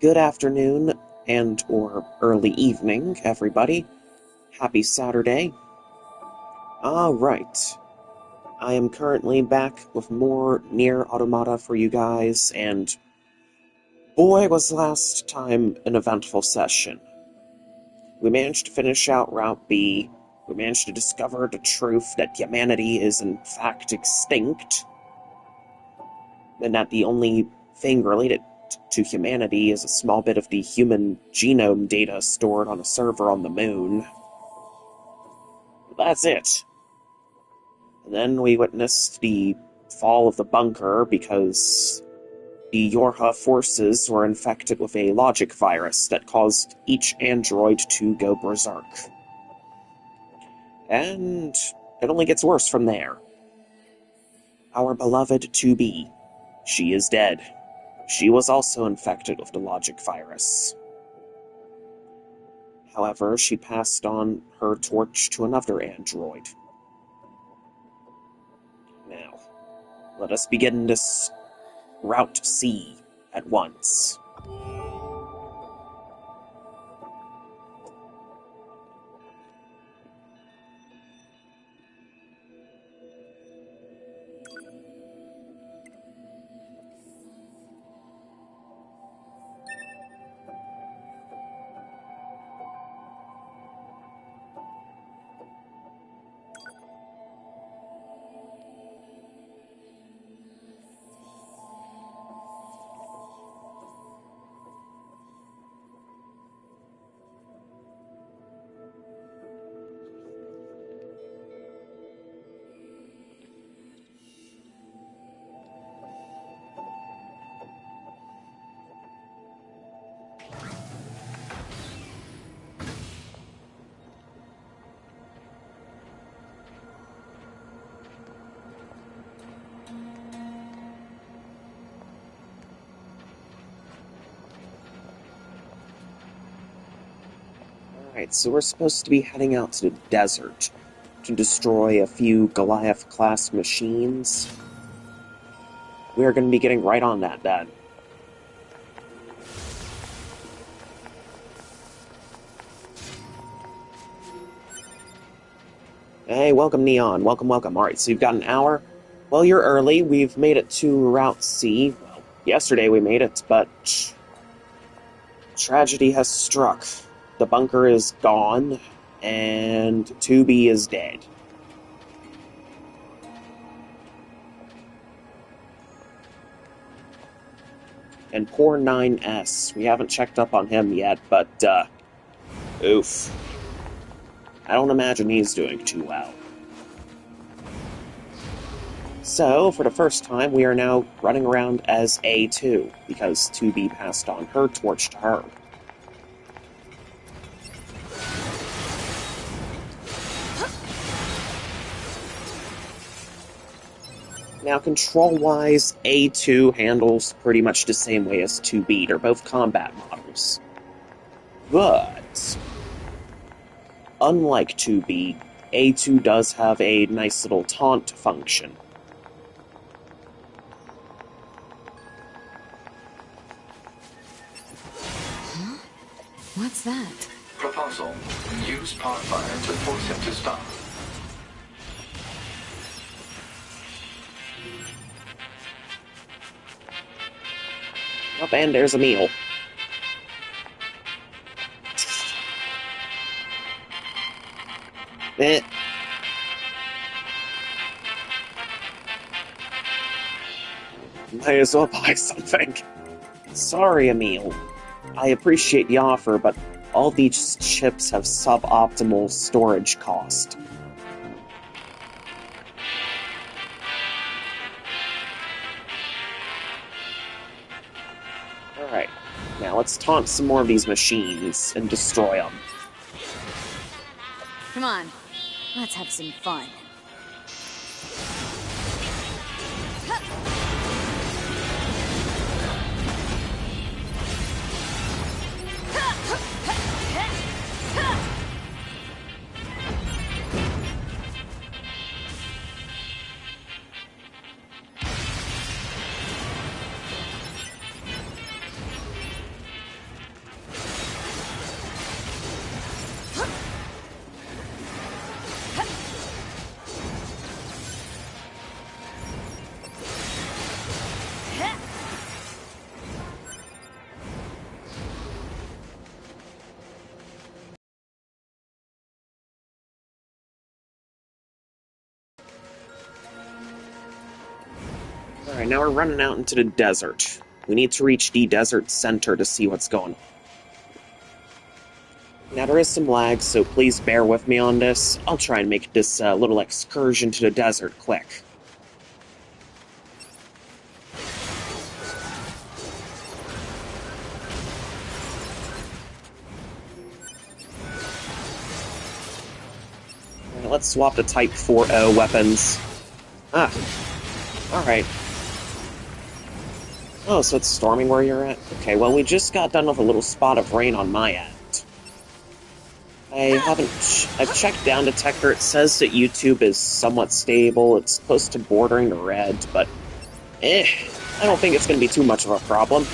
Good afternoon and or early evening, everybody. Happy Saturday. Alright. I am currently back with more NieR Automata for you guys, and boy was last time an eventful session. We managed to finish out Route B. We managed to discover the truth that humanity is in fact extinct, and that the only thing related to humanity is a small bit of the human genome data stored on a server on the moon. That's it. And then we witnessed the fall of the bunker because the Yorha forces were infected with a logic virus that caused each android to go berserk. And it only gets worse from there. Our beloved 2B. She is dead. She was also infected with the logic virus. However, she passed on her torch to another android. Now, let us begin this Route C at once. Alright, so we're supposed to be heading out to the desert to destroy a few Goliath-class machines. We are going to be getting right on that, then. Hey, welcome, Neon. Welcome, welcome. Alright, so you've got an hour. Well, you're early. We've made it to Route C. Well, yesterday we made it, but tragedy has struck. The bunker is gone, and 2B is dead. And poor 9S. We haven't checked up on him yet, but, oof. I don't imagine he's doing too well. So, for the first time, we are now running around as A2, because 2B passed on her torch to her. Now, control-wise, A2 handles pretty much the same way as 2B. They're both combat models. But, unlike 2B, A2 does have a nice little taunt function. Huh? What's that? Proposal. Use Pathfinder to force him to stop. Up, and there's a meal. Eh. Might as well buy something. Sorry, Emil. I appreciate the offer, but all these chips have suboptimal storage cost. Alright, now let's taunt some more of these machines and destroy them. Come on, let's have some fun. Alright, now we're running out into the desert. We need to reach the desert center to see what's going on. Now, there is some lag, so please bear with me on this. I'll try and make this little excursion to the desert quick. Alright, let's swap to Type 4O weapons. Ah, alright. Oh, so it's storming where you're at? Okay, well, we just got done with a little spot of rain on my end. I've checked Down Detector. It says that YouTube is somewhat stable. It's close to bordering the red, but I don't think it's going to be too much of a problem.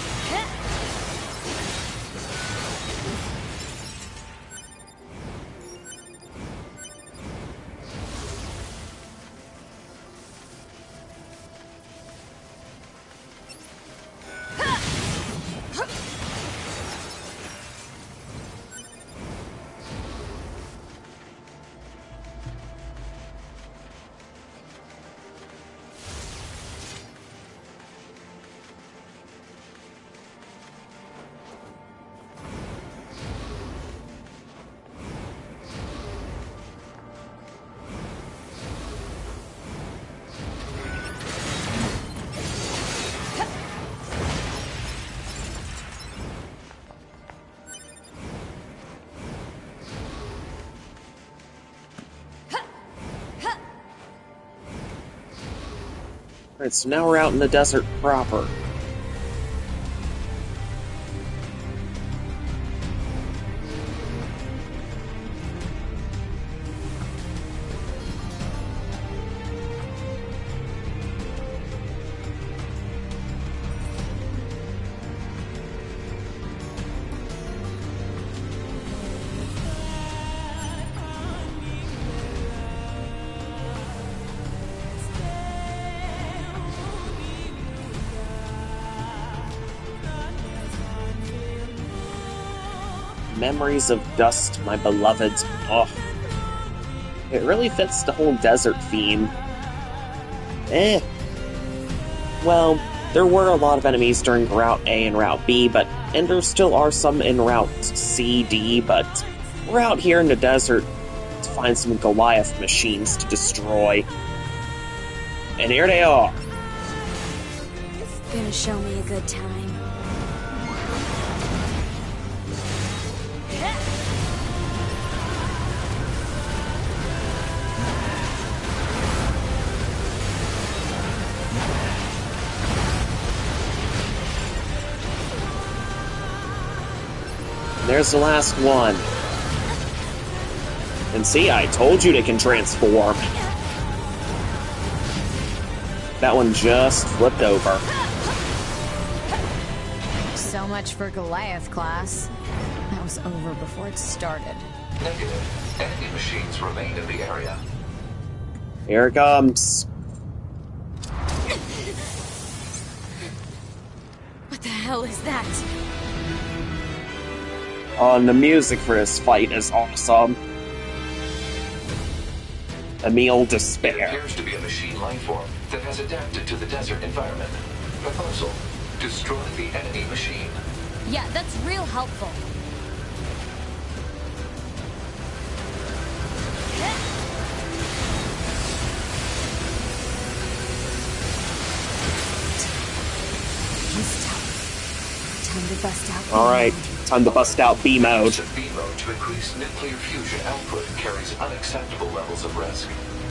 Alright, so now we're out in the desert proper. Memories of dust, my beloved. Oh. It really fits the whole desert theme. Well, there were a lot of enemies during Route A and Route B, and there still are some in Route C, D, but we're out here in the desert to find some Goliath machines to destroy. And here they are. Gonna show me a good time. There's the last one. And see, I told you they can transform. That one just flipped over. So much for Goliath class. That was over before it started. Negative. Enemy machines remain in the area. Here it comes. What the hell is that? Oh, and the music for this fight is awesome. Emil It Despair. appears to be a machine lifeform that has adapted to the desert environment. Proposal: destroy the enemy machine. Yeah, that's real helpful. He's tough. Time to bust out. Alright, time to bust out B mode. Use of B mode to increase nuclear fusion output carries unacceptable levels of risk.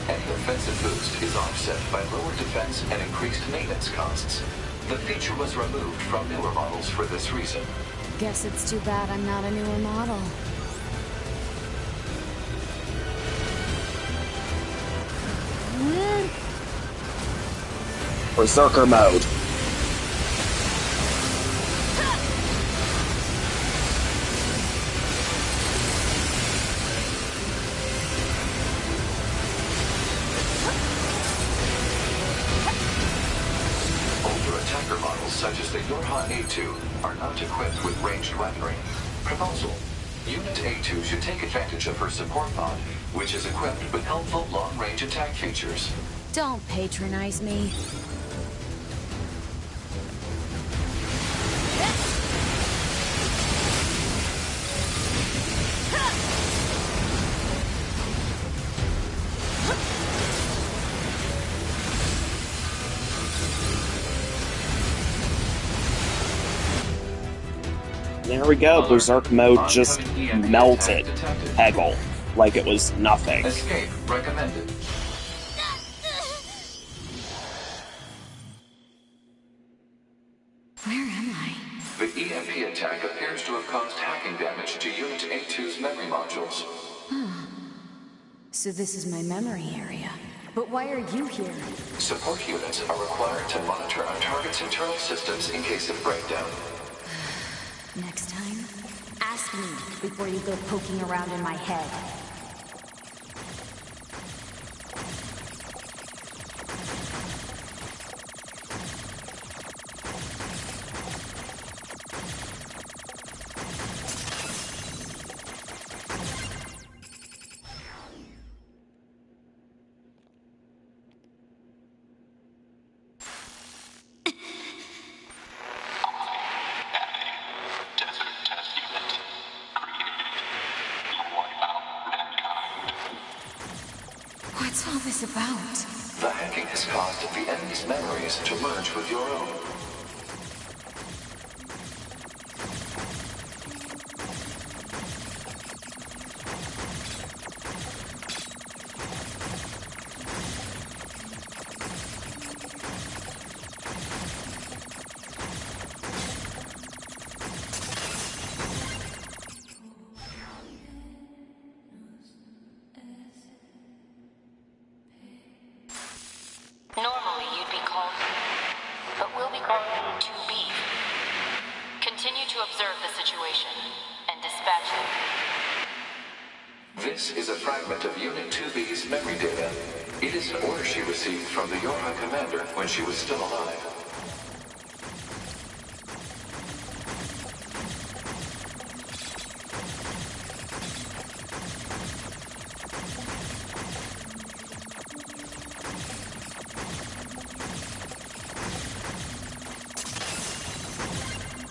Any offensive boost is offset by lower defense and increased maintenance costs. The feature was removed from newer models for this reason. Guess it's too bad I'm not a newer model. Berserker mode. Such as the Yorha A2 are not equipped with ranged weaponry. Proposal: Unit A2 should take advantage of her support pod, which is equipped with helpful long-range attack features. Don't patronize me. There we go. Alert. Berserk mode just Oncoming EMP melted attack detected. Hegel like it was nothing. Escape recommended. Where am I? The EMP attack appears to have caused hacking damage to Unit A2's memory modules. So this is my memory area. But why are you here? Support units are required to monitor our target's internal systems in case of breakdown. Next time, ask me before you go poking around in my head. What's all this about? The hacking has caused the enemy's memories to merge with your own. Normally you'd be called, but we'll be calling you 2B. Continue to observe the situation and dispatch them. This is a fragment of Unit 2B's memory data. It is an order she received from the Yorha commander when she was still alive.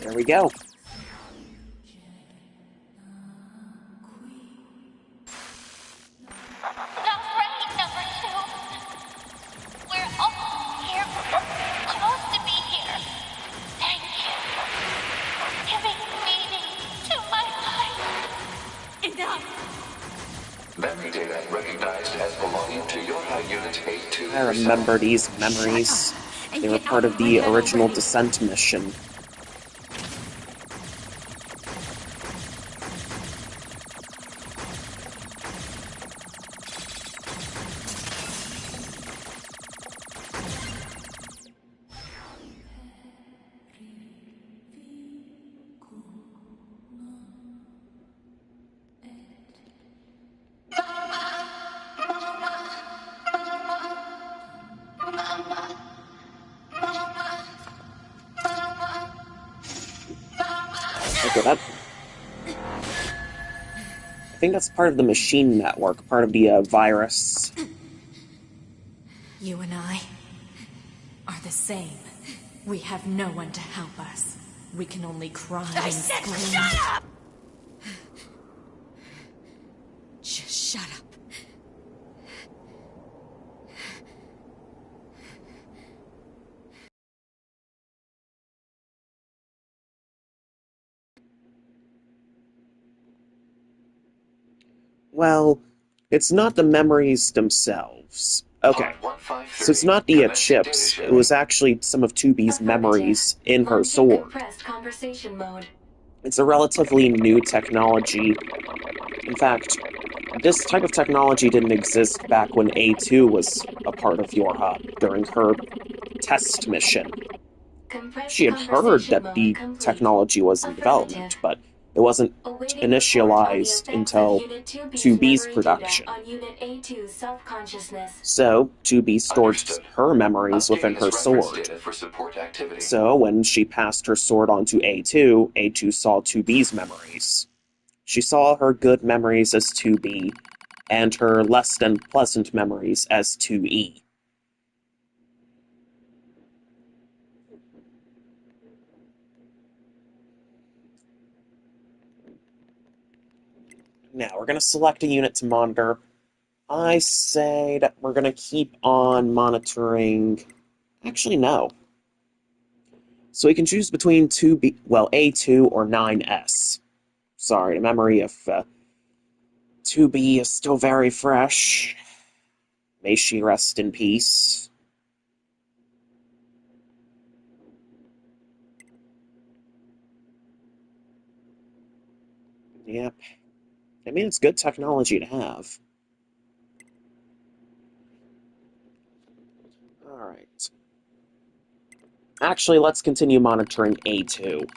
There we go. That's right, number 2. We're almost here. Close to be here. Thank you. Giving meaning to my life. Enough. Memory data recognized as belonging to Yorha Unit A2. I remember these memories. They were part of the original Descent mission. Okay, I think that's part of the machine network, part of the virus. You and I are the same. We have no one to help us. We can only cry and scream. Shut up! Just shut up. Well, it's not the memories themselves. Okay, so it's not the chips. It was actually some of 2B's memories in her sword. Conversation mode. It's a relatively new technology. In fact, this type of technology didn't exist back when A2 was a part of Yorha during her test mission. She had heard that the technology was in development, but it wasn't initialized until 2B's production. So, 2B stored her memories within her sword. So, when she passed her sword on to A2, A2 saw 2B's memories. She saw her good memories as 2B, and her less than pleasant memories as 2E. Now, we're going to select a unit to monitor. I say that we're going to keep on monitoring... Actually, no. So we can choose between A2 or 9S. Sorry, the memory of 2B is still very fresh. May she rest in peace. Yep. I mean, it's good technology to have. Alright. Actually, let's continue monitoring A2.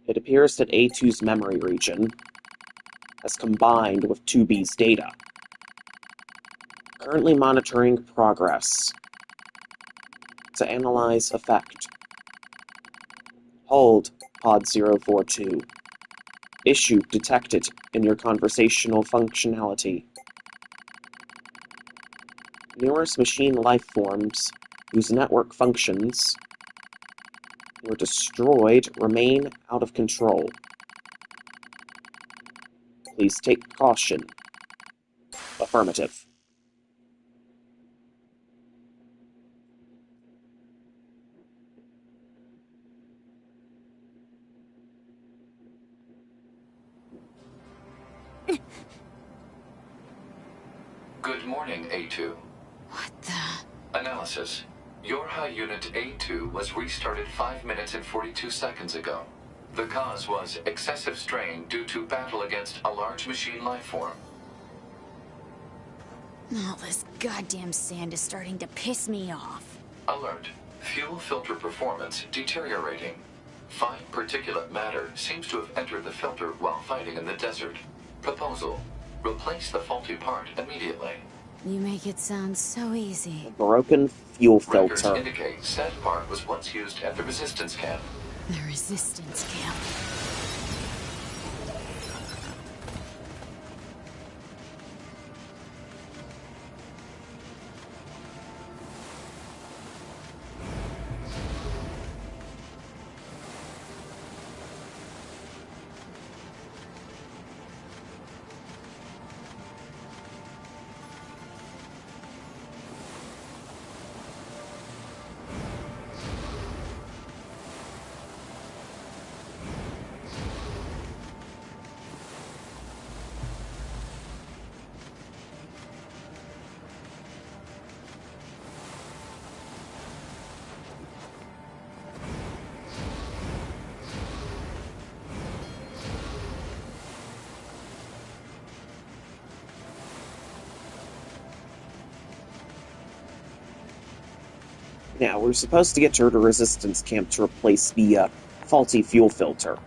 It appears that A2's memory region has combined with 2B's data. Currently monitoring progress. To analyze effect. Hold, Pod 042. Issue detected in your conversational functionality. Numerous machine life forms whose network functions were destroyed remain out of control. Please take caution. Affirmative. Good morning, A2. What the? Analysis. Your high unit A2 was restarted 5 minutes and 42 seconds ago. The cause was excessive strain due to battle against a large machine life form. All this goddamn sand is starting to piss me off. Alert. Fuel filter performance deteriorating. Fine particulate matter seems to have entered the filter while fighting in the desert. Proposal. Replace the faulty part immediately. You make it sound so easy. Broken fuel Records filter. indicate said part was once used at the resistance camp. The resistance camp. Yeah, we're supposed to get to the resistance camp to replace the faulty fuel filter.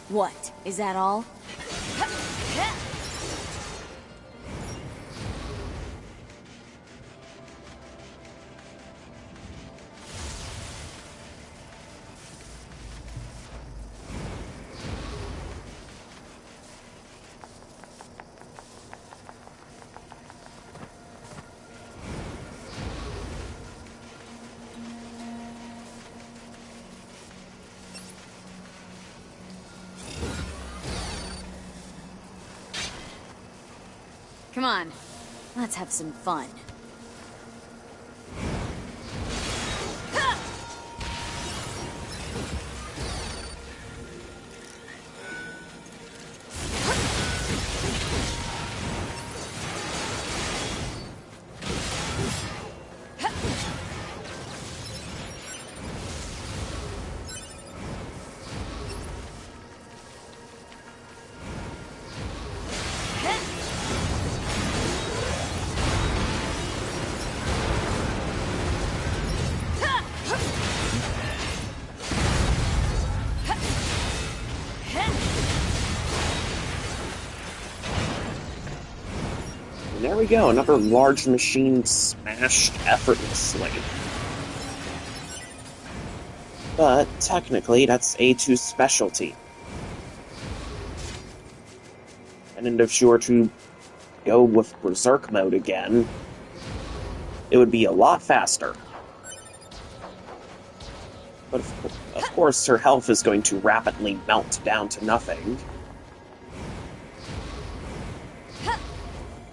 What? Is that all? on. Let's have some fun. And there we go, another large machine smashed effortlessly. But technically, that's A2's specialty. And if she were to go with Berserk mode again, it would be a lot faster. But of course, her health is going to rapidly melt down to nothing.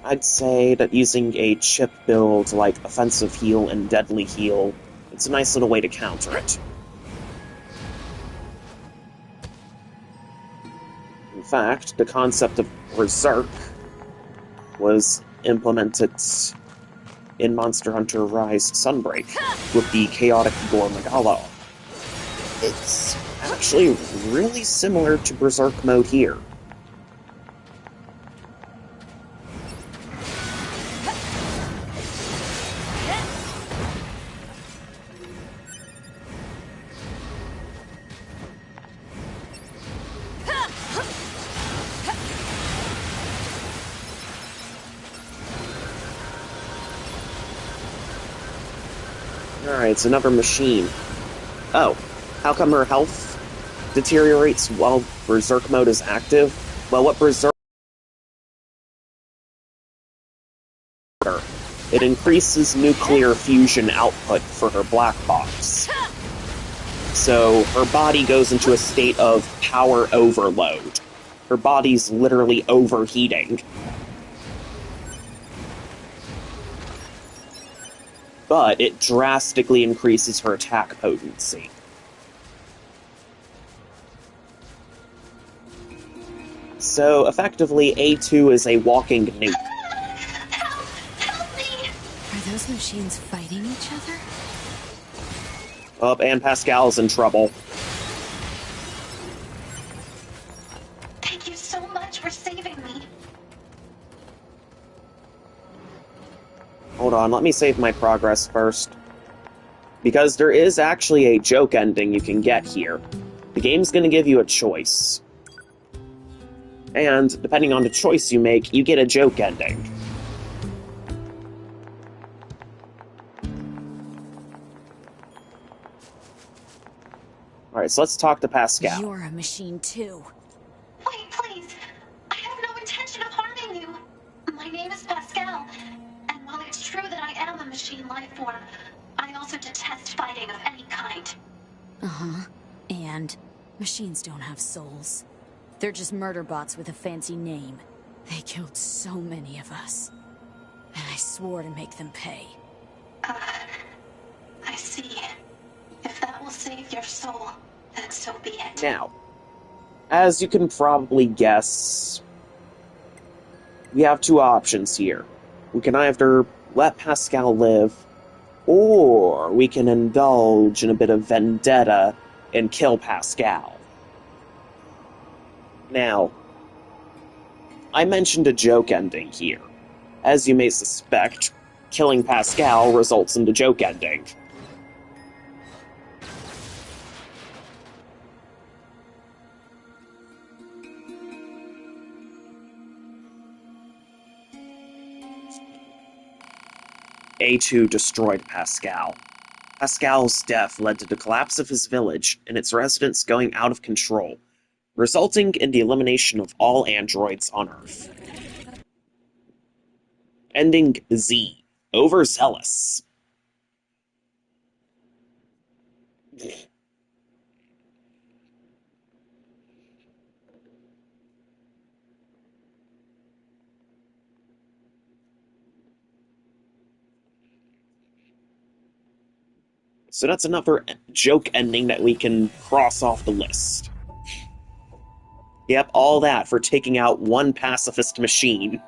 I'd say that using a chip build like Offensive Heal and Deadly Heal, it's a nice little way to counter it. In fact, the concept of Berserk was implemented in Monster Hunter Rise Sunbreak with the Chaotic Gore Megalo. It's actually really similar to Berserk mode here. Alright, it's another machine. Oh, how come her health deteriorates while Berserk mode is active? Well, what Berserk... It increases nuclear fusion output for her black box. So, her body goes into a state of power overload. Her body's literally overheating. But it drastically increases her attack potency. So, effectively, A2 is a walking nuke. Help me! Are those machines fighting each other? Oh, and Pascal's in trouble. Thank you so much for saving me. Hold on, let me save my progress first. Because there is actually a joke ending you can get here. The game's gonna give you a choice. And, depending on the choice you make, you get a joke ending. Alright, so let's talk to Pascal. You're a machine too. Wait, please. I have no intention of harming you. My name is Pascal, and while it's true that I am a machine life form, I also detest fighting of any kind. Uh-huh. And machines don't have souls. They're just murder bots with a fancy name. They killed so many of us. And I swore to make them pay. I see. If that will save your soul, then so be it. Now, as you can probably guess, we have two options here. We can either let Pascal live, or we can indulge in a bit of vendetta and kill Pascal. Now, I mentioned a joke ending here. As you may suspect, killing Pascal results in the joke ending. A2 destroyed Pascal. Pascal's death led to the collapse of his village and its residents going out of control, resulting in the elimination of all androids on Earth. Ending Z. Overzealous. So that's another joke ending that we can cross off the list. Yep, all that for taking out one pacifist machine.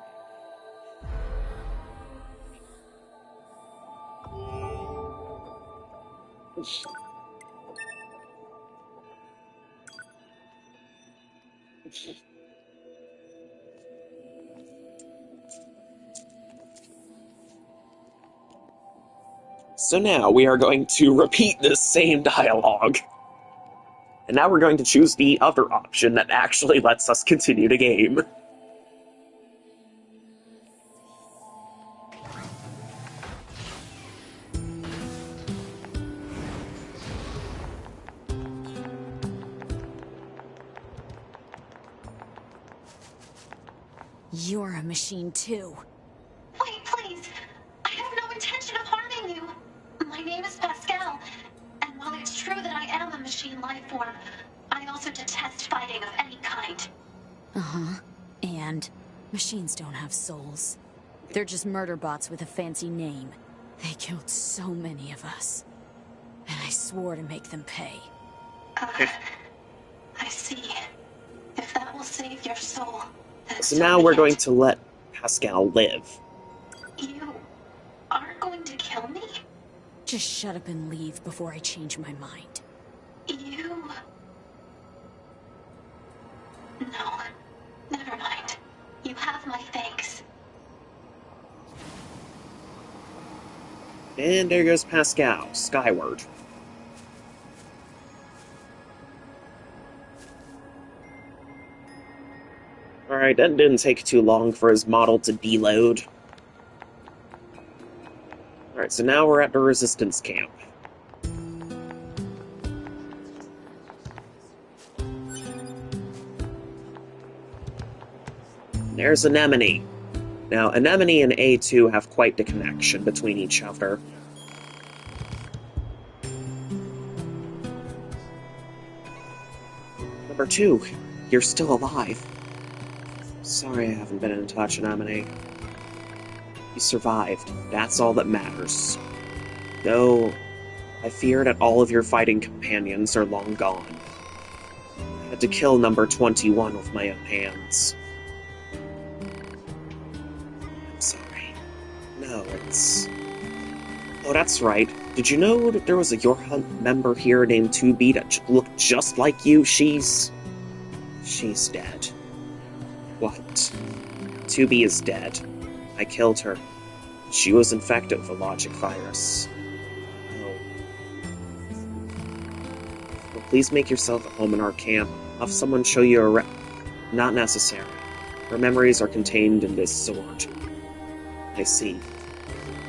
So now we are going to repeat this same dialogue. And now we're going to choose the other option that actually lets us continue the game. You're a machine too. Wait, please. I have no intention of harming you. My name is Pascal, and while it's true that I am a machine life form, I also detest fighting of any kind. Uh-huh. And machines don't have souls. They're just murder bots with a fancy name. They killed so many of us. And I swore to make them pay. I see. If that will save your soul, then So now we're going to let Pascal live. You aren't going to kill me? Just shut up and leave before I change my mind. You... No. Never mind. You have my thanks. And there goes Pascal, skyward. Alright, that didn't take too long for his model to deload. Alright, so now we're at the resistance camp. There's Anemone. Now, Anemone and A2 have quite the connection between each other. Number 2, you're still alive. Sorry I haven't been in touch, Anemone. You survived. That's all that matters. Though, I fear that all of your fighting companions are long gone. I had to kill number 21 with my own hands. I'm sorry. No, it's... Oh, that's right. Did you know that there was a Your Hunt member here named 2B that looked just like you? She's dead. What? 2B is dead. I killed her. She was infected with a logic virus. Oh. Well, please make yourself at home in our camp. Have someone show you a Not necessary. Her memories are contained in this sword. I see.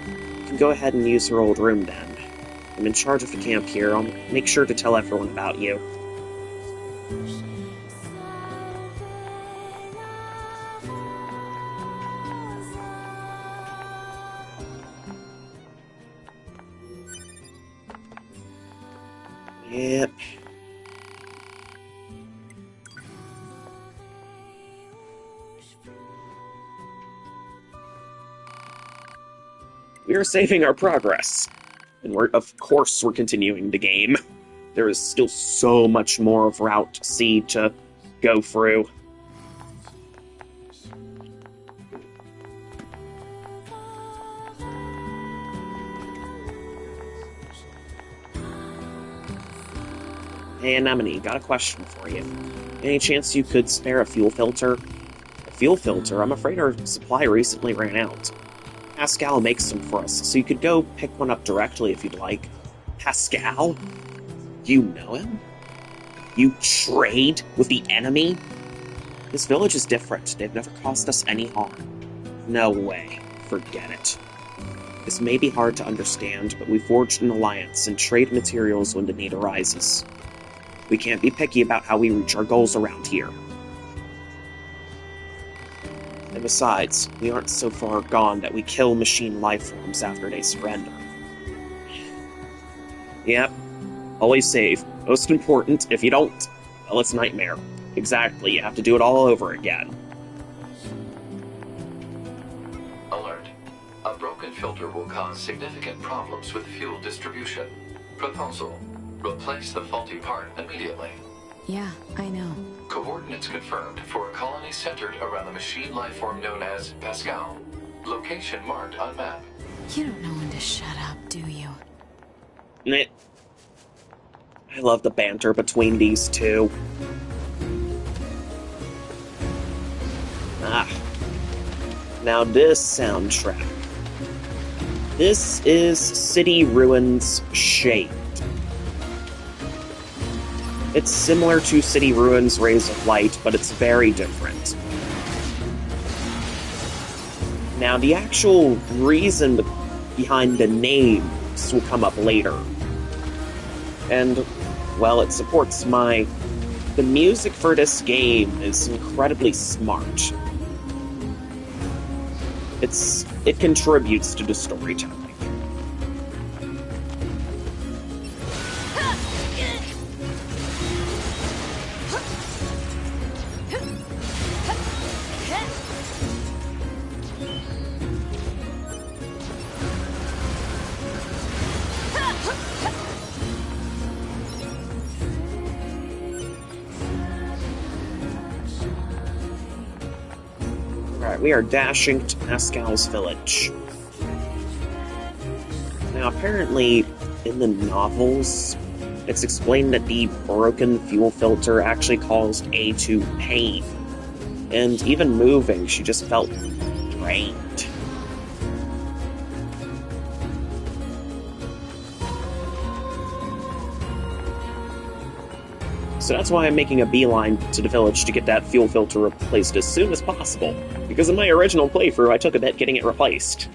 You can go ahead and use her old room then. I'm in charge of the camp here. I'll make sure to tell everyone about you. Yep. We are saving our progress. And of course we're continuing the game. There is still so much more of Route C to go through. Hey, Anemone, got a question for you. Any chance you could spare a fuel filter? A fuel filter? I'm afraid our supply recently ran out. Pascal makes them for us, so you could go pick one up directly if you'd like. Pascal? You know him? You trade with the enemy? This village is different. They've never caused us any harm. No way. Forget it. This may be hard to understand, but we forged an alliance and trade materials when the need arises. We can't be picky about how we reach our goals around here. And besides, we aren't so far gone that we kill machine life forms after they surrender. Yep. Always save. Most important, if you don't, well, it's nightmare. Exactly, you have to do it all over again. Alert. A broken filter will cause significant problems with fuel distribution. Proposal. Replace the faulty part immediately. Yeah, I know. Coordinates confirmed for a colony centered around the machine lifeform known as Pascal. Location marked on map. You don't know when to shut up, do you? Meh. I love the banter between these two. Ah. Now this soundtrack. This is City Ruins Shade. It's similar to City Ruins Rays of Light, but it's very different. Now, the actual reason behind the names will come up later. And, well, it supports my... The music for this game is incredibly smart. It contributes to the storytelling. We are dashing to Pascal's village. Now, apparently, in the novels, it's explained that the broken fuel filter actually caused A2 pain. And even moving, she just felt drained. So that's why I'm making a beeline to the village to get that fuel filter replaced as soon as possible. Because in my original playthrough, I took a bit getting it replaced.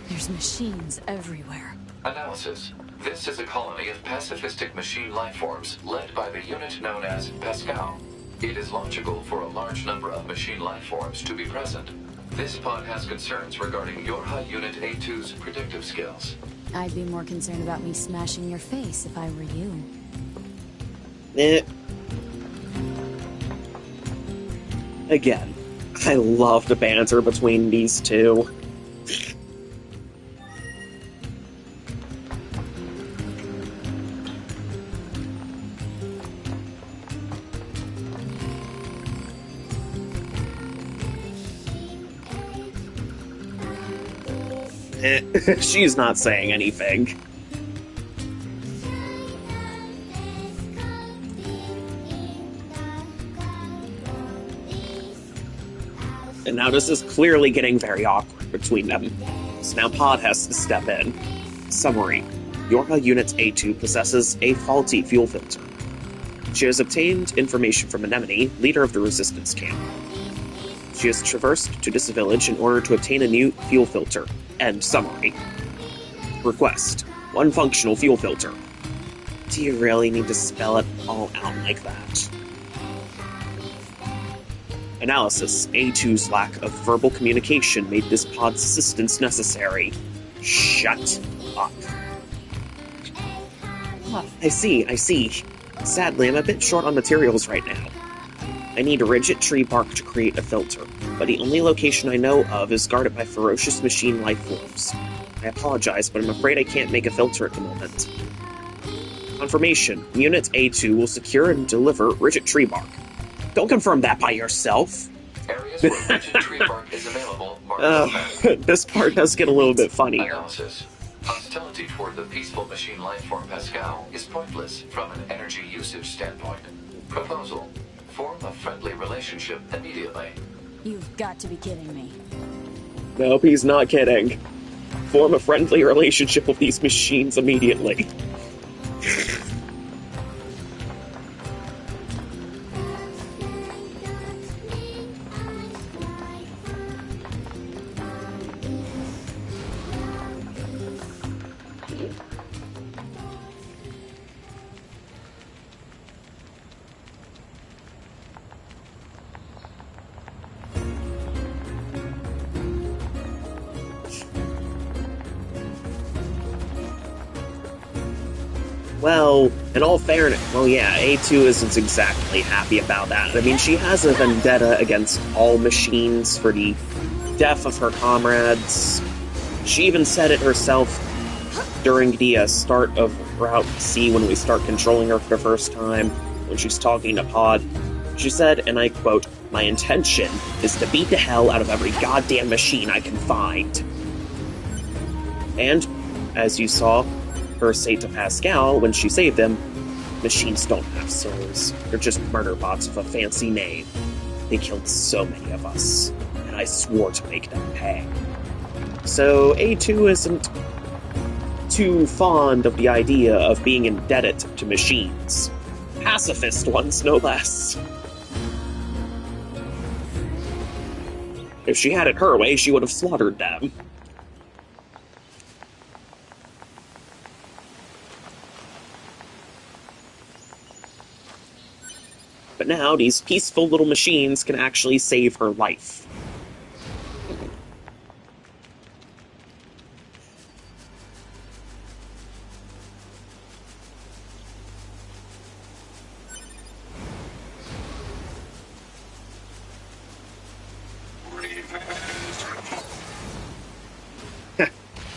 There's machines everywhere. Analysis. This is a colony of pacifistic machine lifeforms led by the unit known as Pascal. It is logical for a large number of machine lifeforms to be present. This pod has concerns regarding your high Unit A2's predictive skills. I'd be more concerned about me smashing your face if I were you. Again, I love the banter between these two. She's not saying anything. And now this is clearly getting very awkward between them. So now Pod has to step in. Summary. Yorha Unit A2 possesses a faulty fuel filter. She has obtained information from Anemone, leader of the resistance camp. She has traversed to this village in order to obtain a new fuel filter. End summary. Request. One functional fuel filter. Do you really need to spell it all out like that? Analysis. A2's lack of verbal communication made this pod's assistance necessary. Shut up. I see. Sadly, I'm a bit short on materials right now. I need rigid tree bark to create a filter, but the only location I know of is guarded by ferocious machine life forms. I apologize, but I'm afraid I can't make a filter at the moment. Confirmation. Unit A2 will secure and deliver rigid tree bark. Don't confirm that by yourself. Areas where rigid tree bark is available marked on map. This part does get a little bit funnier. Analysis. Hostility toward the peaceful machine lifeform Pascal is pointless from an energy usage standpoint. Proposal. Form a friendly relationship immediately. You've got to be kidding me. Nope, he's not kidding. Form a friendly relationship with these machines immediately. Well, in all fairness, well, yeah, A2 isn't exactly happy about that. I mean, she has a vendetta against all machines for the death of her comrades. She even said it herself during the start of Route C when we start controlling her for the first time, when she's talking to Pod. She said, and I quote, "My intention is to beat the hell out of every goddamn machine I can find." And, as you saw her say to Pascal when she saved him, machines don't have souls. They're just murder bots with a fancy name. They killed so many of us, and I swore to make them pay. So A2 isn't too fond of the idea of being indebted to machines. Pacifist ones, no less. If she had it her way, she would have slaughtered them. But now, these peaceful little machines can actually save her life.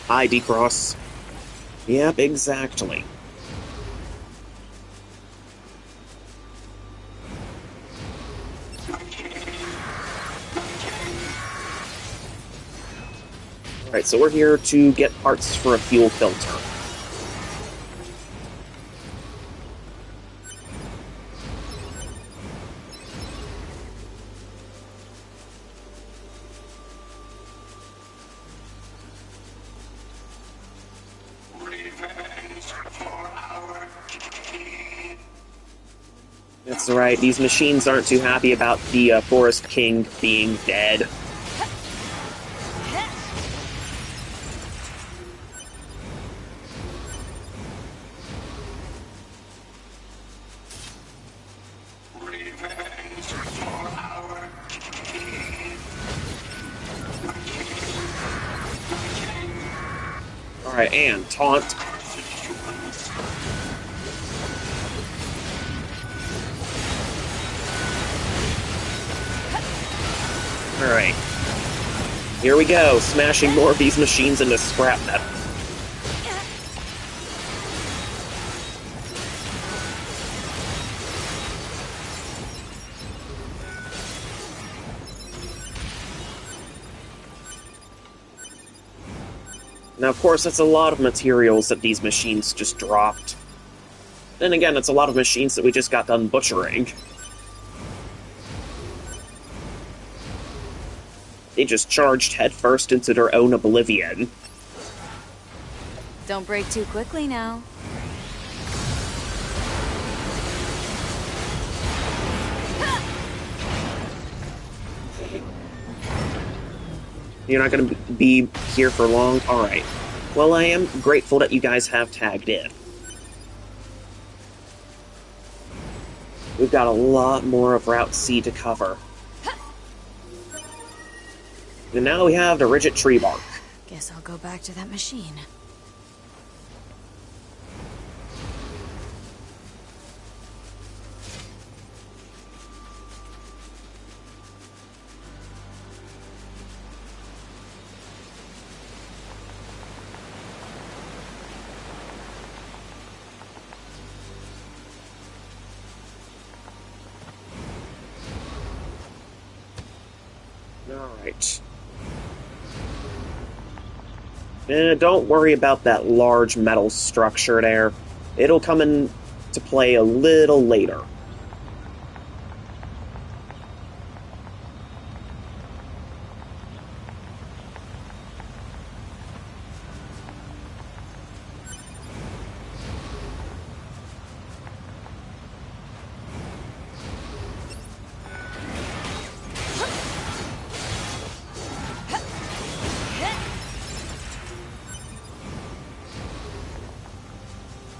ID cross. Yep, exactly. Alright, so we're here to get parts for a fuel filter. That's right, these machines aren't too happy about the Forest King being dead. Alright, and taunt. Alright. Here we go, smashing more of these machines into scrap metal. Now, of course, it's a lot of materials that these machines just dropped. Then again, it's a lot of machines that we just got done butchering. They just charged headfirst into their own oblivion. Don't break too quickly now. You're not going to be here for long? Alright. Well, I am grateful that you guys have tagged in. We've got a lot more of Route C to cover. And now we have the rigid tree bark. Guess I'll go back to that machine. Alright. Don't worry about that large metal structure there. It'll come into play a little later.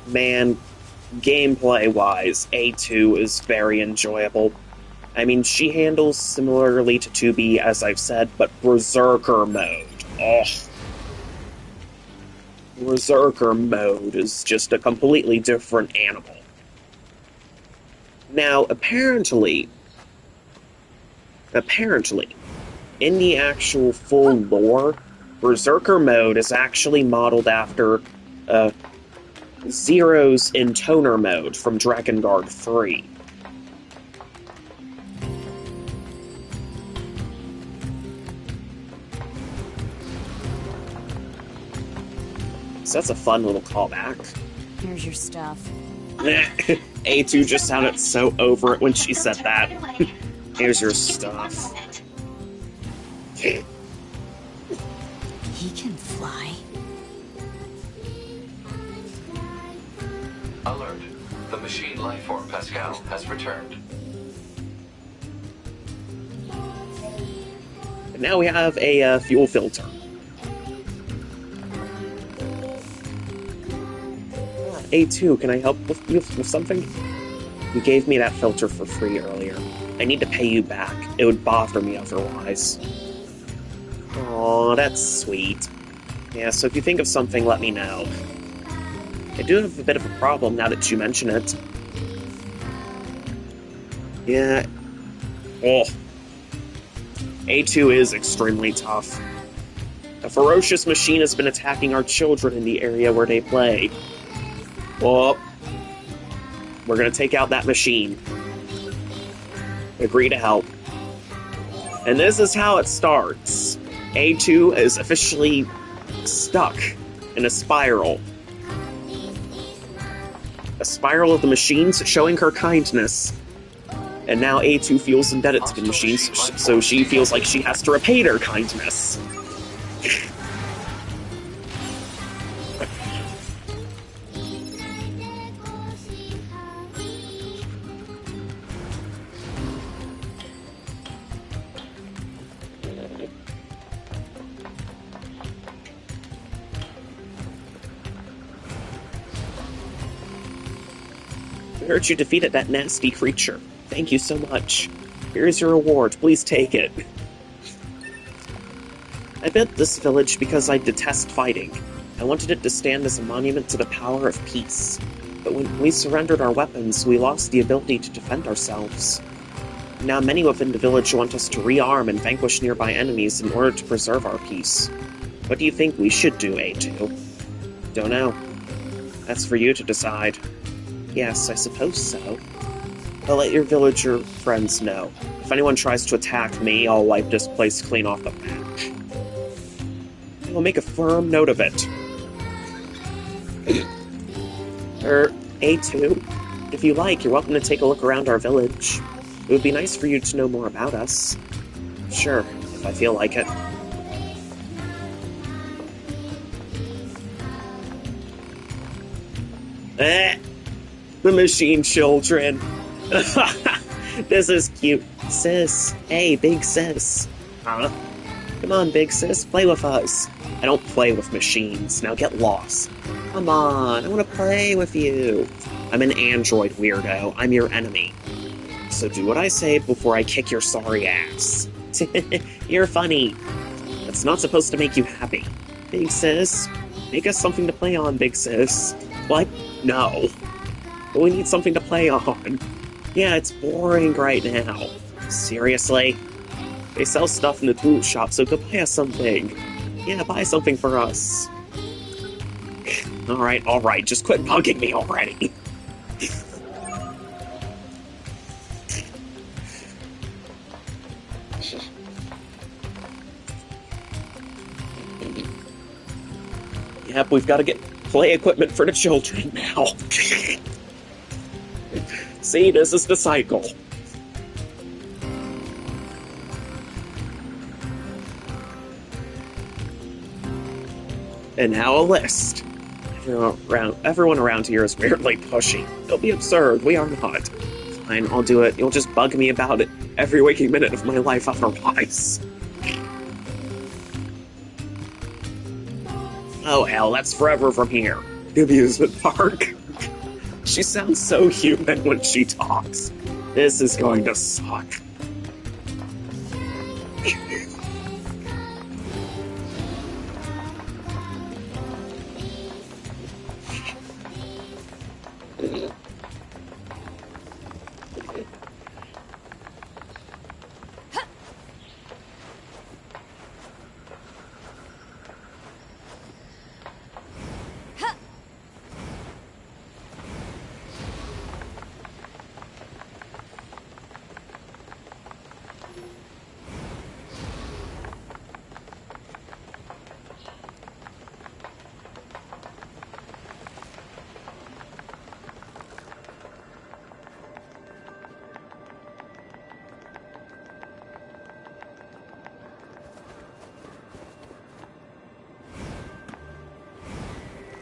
Man, gameplay-wise, A2 is very enjoyable. I mean, she handles similarly to 2B, as I've said, but Berserker mode. Oh. Berserker mode is just a completely different animal. Now, apparently, in the actual full lore, Berserker mode is actually modeled after Zero's Intoner mode from Dragon Guard 3. So that's a fun little callback. Here's your stuff. A2 just sounded so over it when she said that. Here's your stuff. He can fly. Alert. The machine lifeform Pascal has returned. And now we have a fuel filter. A2, can I help with you with something? You gave me that filter for free earlier. I need to pay you back. It would bother me otherwise. Aw, that's sweet. Yeah, so if you think of something, let me know. I do have a bit of a problem now that you mention it. Yeah. Oh. A2 is extremely tough. A ferocious machine has been attacking our children in the area where they play. Oh. We're gonna take out that machine. Agree to help. And this is how it starts. A2 is officially stuck in a spiral. A spiral of the machines showing her kindness. And now A2 feels indebted to the machines, so she feels like she has to repay their kindness. I heard you defeated that nasty creature. Thank you so much. Here's your reward. Please take it. I built this village because I detest fighting. I wanted it to stand as a monument to the power of peace. But when we surrendered our weapons, we lost the ability to defend ourselves. Now many within the village want us to rearm and vanquish nearby enemies in order to preserve our peace. What do you think we should do, A2? Don't know. That's for you to decide. Yes, I suppose so. But let your villager friends know. If anyone tries to attack me, I'll wipe this place clean off the map. I will make a firm note of it. A2, if you like, you're welcome to take a look around our village. It would be nice for you to know more about us. Sure, if I feel like it. The machine children. This is cute. Sis. Hey, big sis. Huh? Come on, big sis, play with us. I don't play with machines. Now get lost. Come on, I want to play with you. I'm an android weirdo. I'm your enemy. So do what I say before I kick your sorry ass. You're funny. That's not supposed to make you happy. Big sis, make us something to play on, big sis. What? No. But we need something to play on. Yeah, it's boring right now. Seriously? They sell stuff in the tool shop, so go buy us something. Yeah, buy something for us. Alright, just quit bugging me already. Yep, we've got to get play equipment for the children now. See, this is the cycle. And now a list. Everyone around here is weirdly pushy. Don't be absurd, we are not. Fine, I'll do it. You'll just bug me about it every waking minute of my life otherwise. Oh hell, that's forever from here. The amusement park. She sounds so human when she talks. This is going to suck.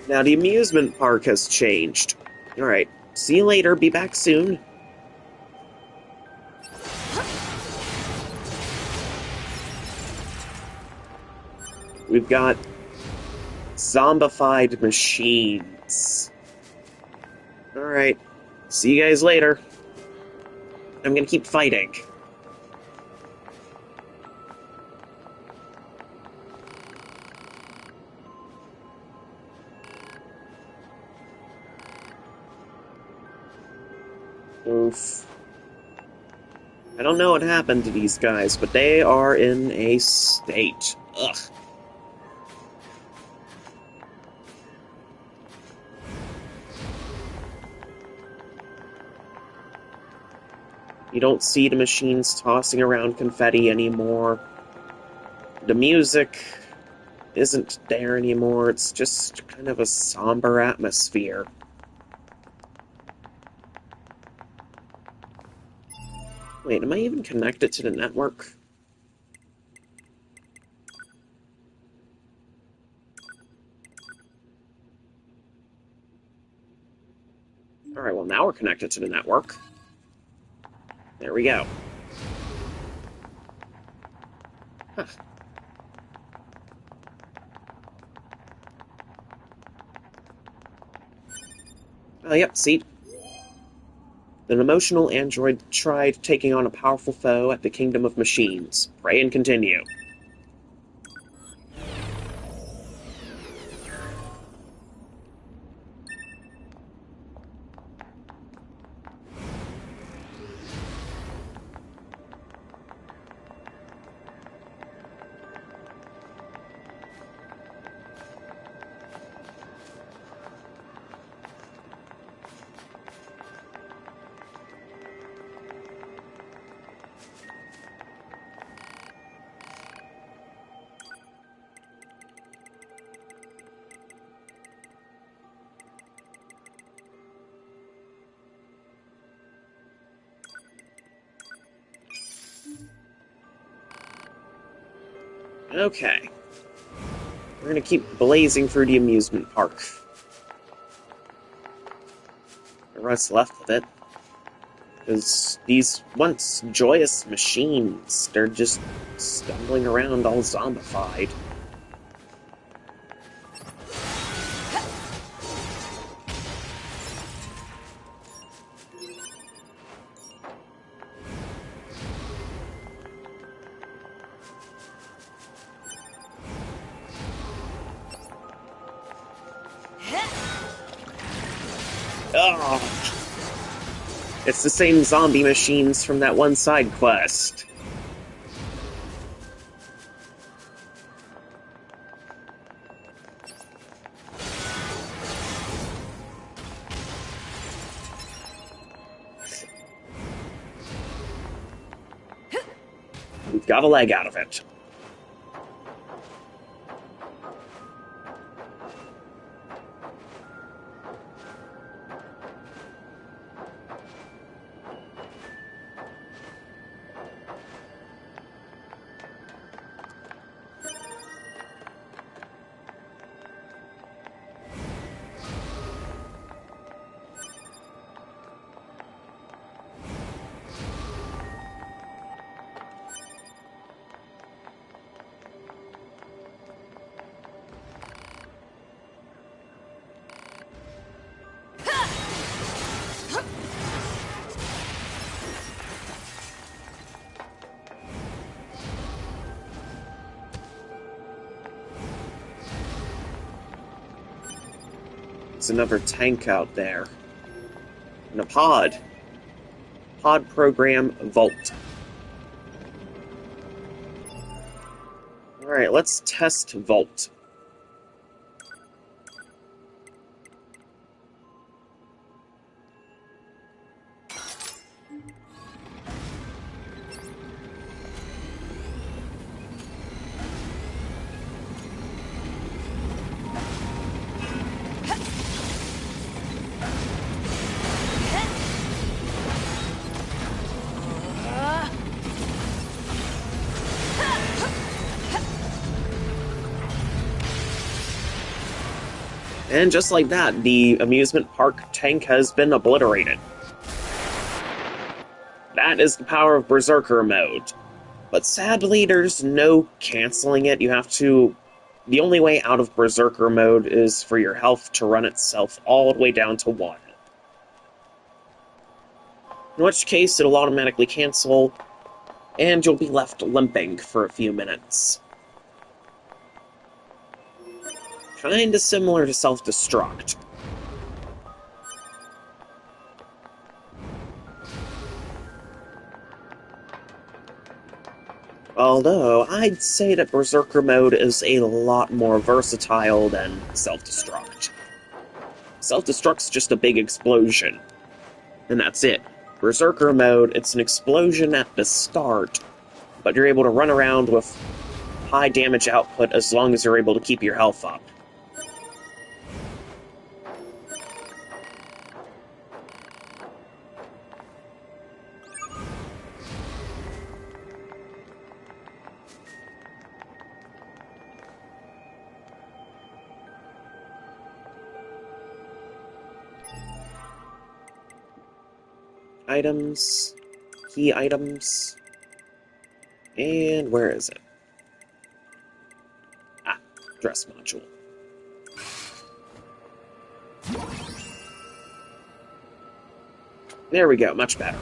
Now the amusement park has changed. Alright, see you later, be back soon. We've got zombified machines. Alright, see you guys later. I'm gonna keep fighting. Oof. I don't know what happened to these guys, but they are in a state. Ugh. You don't see the machines tossing around confetti anymore. The music isn't there anymore. It's just kind of a somber atmosphere. Wait, am I even connected to the network? Alright, well now we're connected to the network. There we go. Huh. Oh, yep, see? An emotional android tried taking on a powerful foe at the Kingdom of Machines. Pray and continue. Okay. We're gonna keep blazing through the amusement park. The rest left of it. Because these once joyous machines, they're just stumbling around all zombified. Ugh. It's the same zombie machines from that one side quest. We've got a leg out of it. There's another tank out there. And a pod. Pod program Volt. Alright, let's test Volt. And just like that, the amusement park tank has been obliterated. That is the power of Berserker mode. But sadly, there's no canceling it. You have to... The only way out of Berserker mode is for your health to run itself all the way down to 1. In which case, it'll automatically cancel, and you'll be left limping for a few minutes. Kinda similar to self-destruct. Although, I'd say that Berserker mode is a lot more versatile than self-destruct. Self-destruct's just a big explosion, and that's it. Berserker mode, it's an explosion at the start, but you're able to run around with high damage output as long as you're able to keep your health up. Items, key items, and where is it? Ah, dress module. There we go, much better.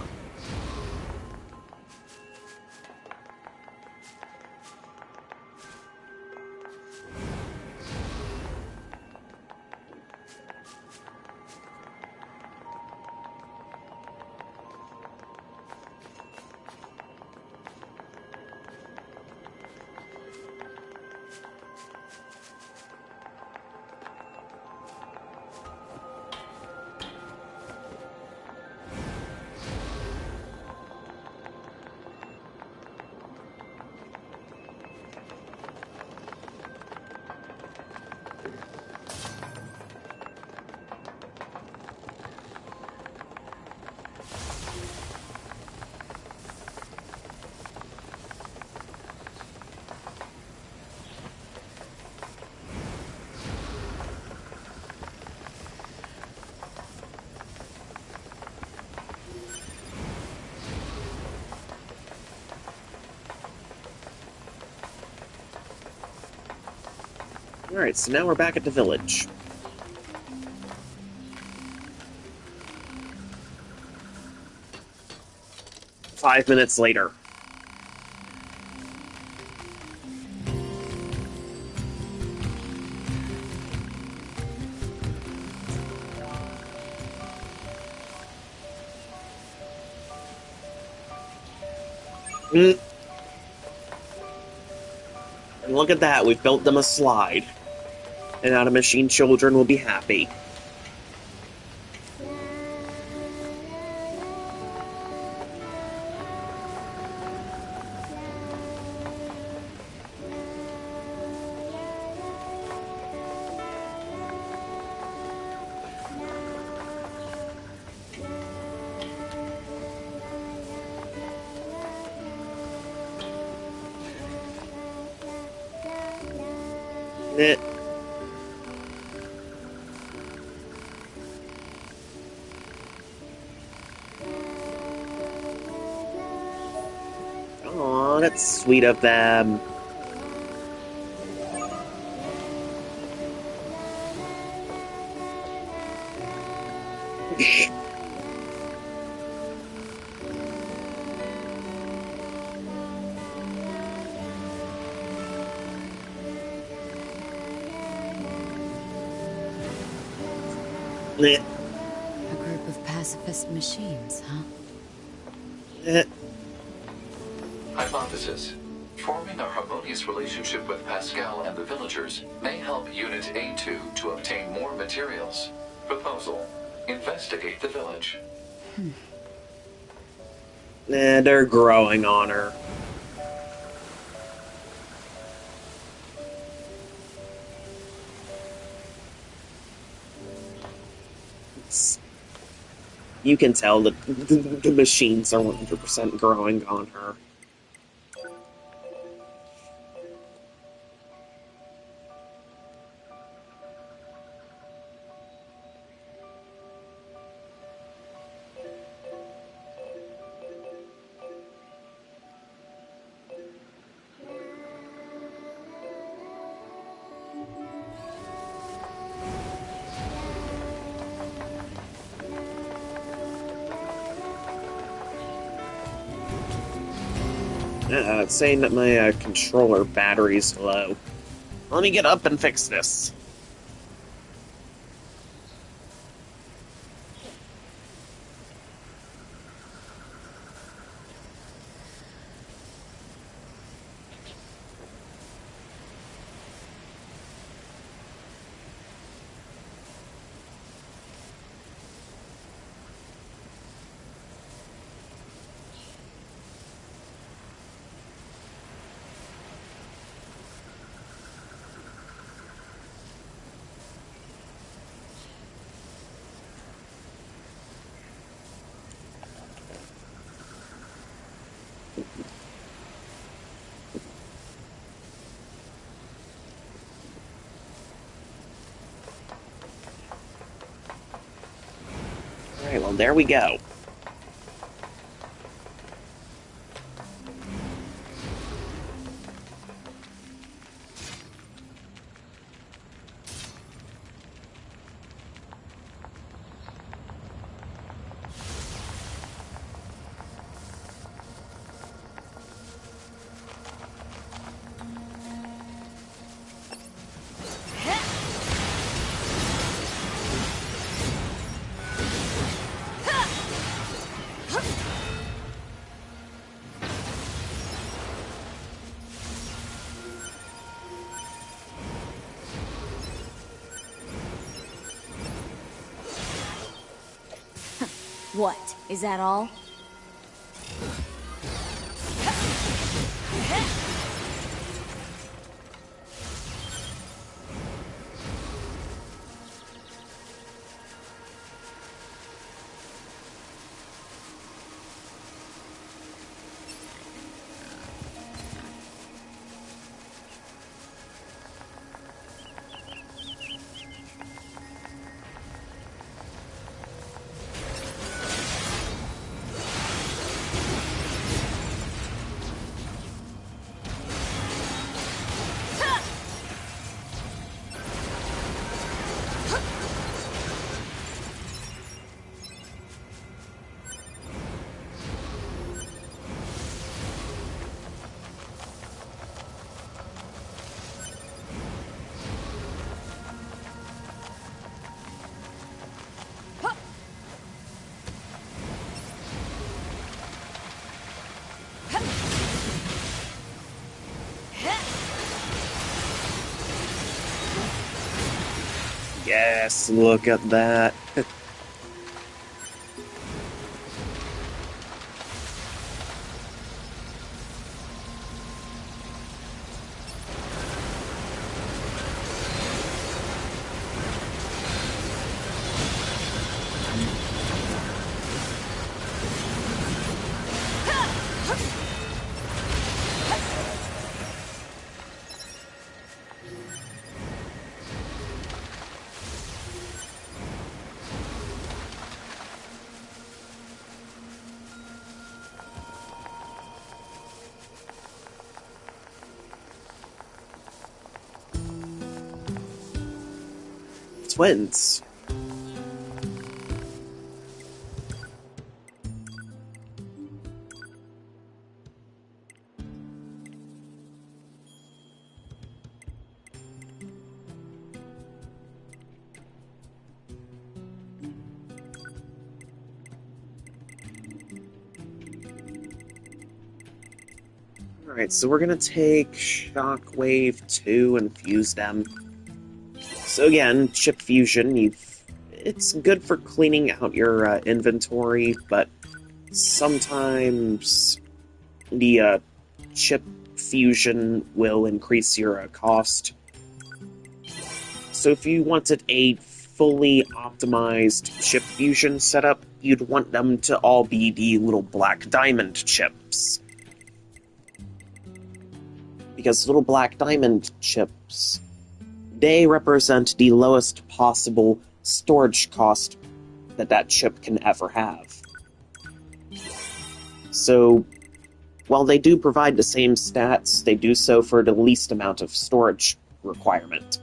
Alright, so now we're back at the village. Five minutes later. And look at that, we've built them a slide. And now the machine children will be happy. Eh. Aw, that's sweet of them. Eh. A group of pacifist machines, huh? Eh. Hypothesis. Forming a harmonious relationship with Pascal and the villagers may help Unit A2 to obtain more materials. Proposal. Investigate the village. They're growing on her. You can tell that the machines are 100% growing on her. It's saying that my controller battery's low. Let me get up and fix this. Alright, well, there we go. What? Is that all? Yes, look at that. Twins. Alright, so we're gonna take Shockwave 2 and fuse them. So again, chip fusion, it's good for cleaning out your inventory, but sometimes the chip fusion will increase your cost. So if you wanted a fully optimized chip fusion setup, you'd want them to all be the little black diamond chips. Because little black diamond chips, they represent the lowest possible storage cost that chip can ever have. So, while they do provide the same stats, they do so for the least amount of storage requirement.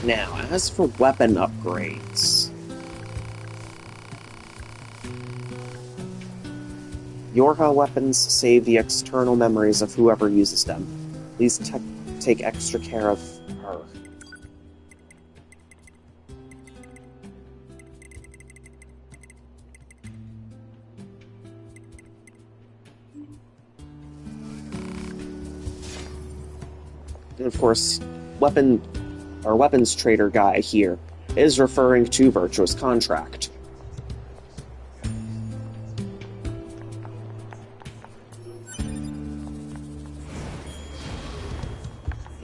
Now, as for weapon upgrades... Yorha weapons save the external memories of whoever uses them. Please take extra care of her. And of course, weapons trader guy here is referring to Virtuous Contract.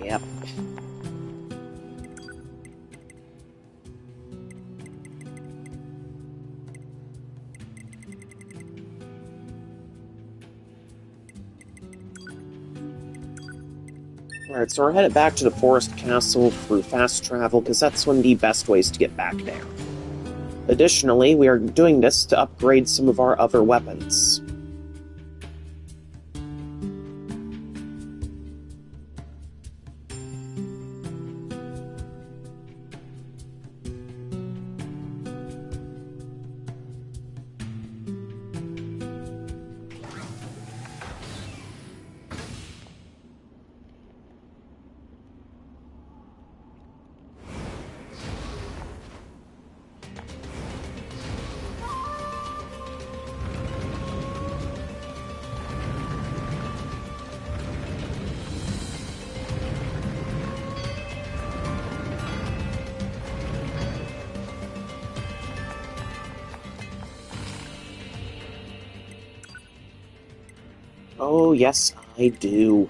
Yep. Alright, so we're headed back to the Forest Castle through fast travel, because that's one of the best ways to get back there. Additionally, we are doing this to upgrade some of our other weapons. Oh, yes, I do.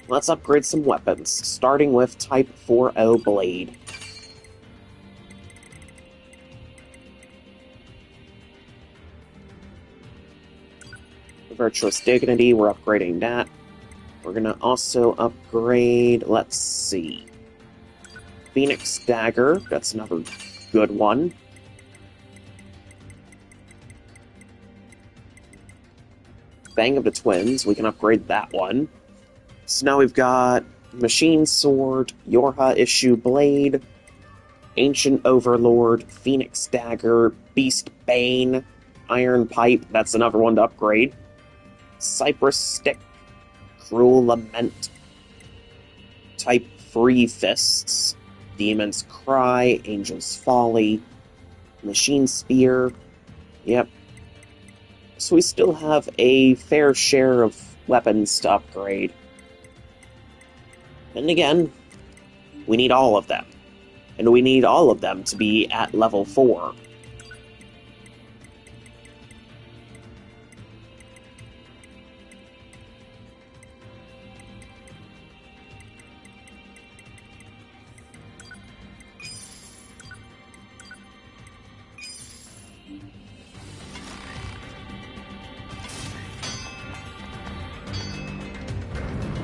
Let's upgrade some weapons, starting with Type 4O Blade. Virtuous Dignity, we're upgrading that. We're gonna also upgrade, let's see... Phoenix Dagger, that's another good one. Fang of the Twins, we can upgrade that one. So now we've got Machine Sword, Yorha Issue Blade, Ancient Overlord, Phoenix Dagger, Beast Bane, Iron Pipe, that's another one to upgrade. Cypress Stick, Cruel Lament, Type 3 Fists, Demon's Cry, Angel's Folly, Machine Spear, yep. So we still have a fair share of weapons to upgrade. And again, we need all of them. And we need all of them to be at level 4.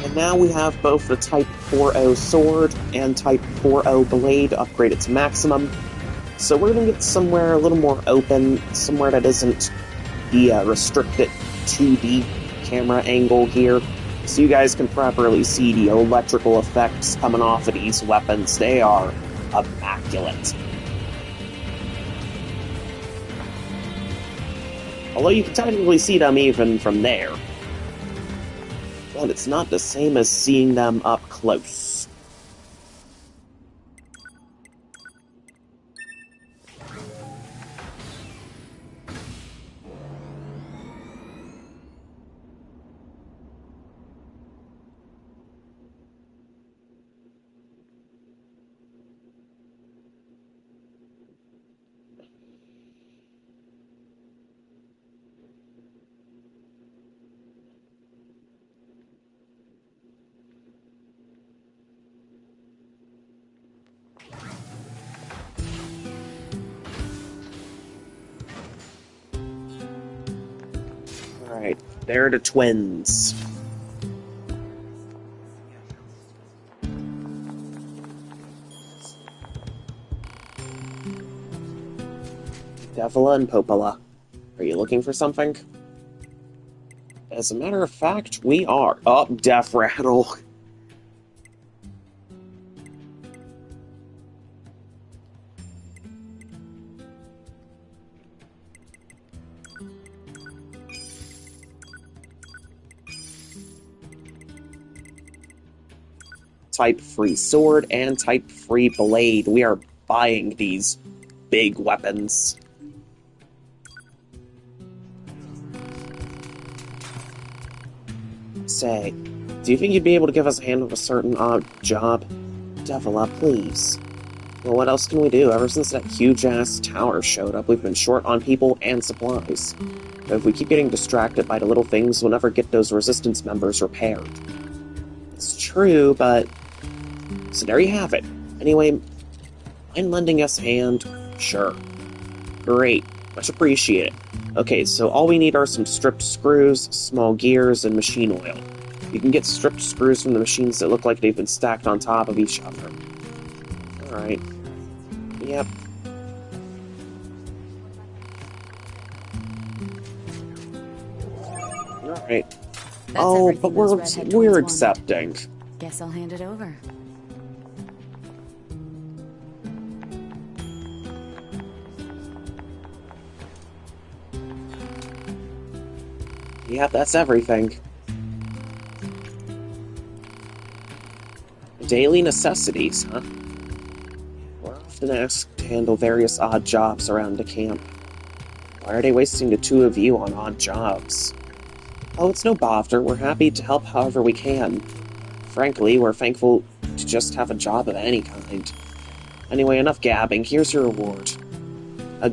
And now we have both the Type 4O Sword and Type 4O Blade upgraded to maximum. So we're going to get somewhere a little more open, somewhere that isn't the restricted 2D camera angle here. So you guys can properly see the electrical effects coming off of these weapons. They are immaculate. Although you can technically see them even from there. But it's not the same as seeing them up close. Alright, they're the twins. Devola and Popola. Are you looking for something? As a matter of fact, we are. Oh, Death Rattle. type-free sword and type-free blade. We are buying these big weapons. Say, do you think you'd be able to give us a hand with a certain odd job? Devola, please. Well, what else can we do? Ever since that huge-ass tower showed up, we've been short on people and supplies. But if we keep getting distracted by the little things, we'll never get those resistance members repaired. It's true, but... So there you have it. Anyway, mind lending us a hand? Sure. Great. Much appreciated. Okay, so all we need are some stripped screws, small gears, and machine oil. You can get stripped screws from the machines that look like they've been stacked on top of each other. Alright. Yep. Alright. Oh, but we're accepting. Guess I'll hand it over. Yep, that's everything. Daily necessities, huh? We're often asked to handle various odd jobs around the camp. Why are they wasting the two of you on odd jobs? Oh, it's no bother. We're happy to help however we can. Frankly, we're thankful to just have a job of any kind. Anyway, enough gabbing. Here's your reward.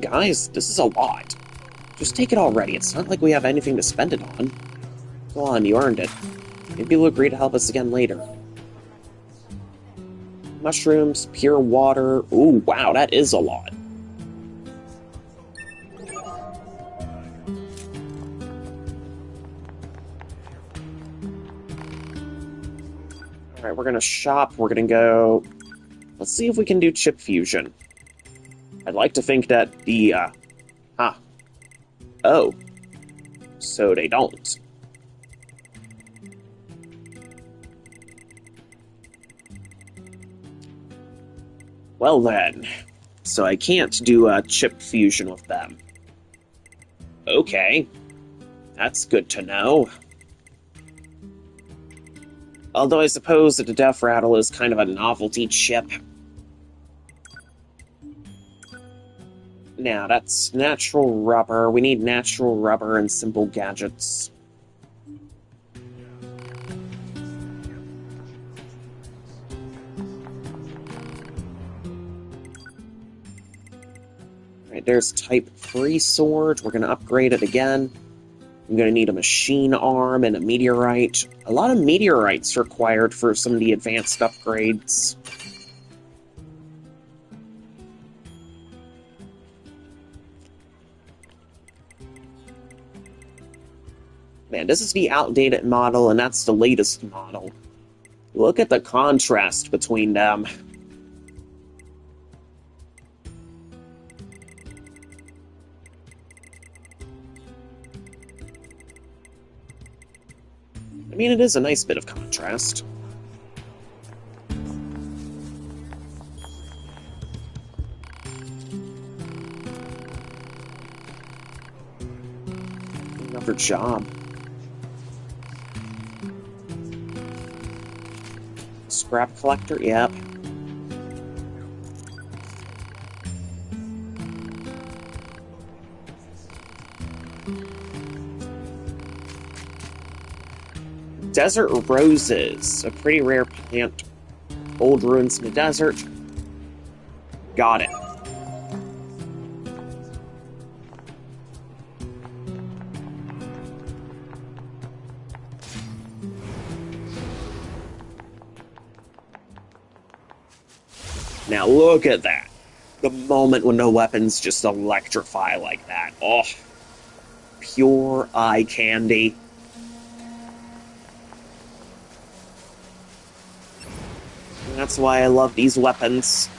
Guys, this is a lot. Just take it already. It's not like we have anything to spend it on. Go on, you earned it. Maybe you'll agree to help us again later. Mushrooms, pure water. Ooh, wow, that is a lot. Alright, we're gonna shop. We're gonna go... Let's see if we can do chip fusion. I'd like to think that the, Oh. So they don't. Well then. So I can't do chip fusion with them. Okay. That's good to know. Although I suppose that the Death Rattle is kind of a novelty chip. Now, that's natural rubber. We need natural rubber and simple gadgets. Alright, there's type 3 sword. We're going to upgrade it again. I'm going to need a machine arm and a meteorite. A lot of meteorites required for some of the advanced upgrades. Man, this is the outdated model, and that's the latest model. Look at the contrast between them. I mean, it is a nice bit of contrast. Another job. Scrap collector? Yep. Desert roses. A pretty rare plant. Old ruins in the desert. Got it. Now look at that. The moment when the weapons just electrify like that. Oh, pure eye candy. And that's why I love these weapons.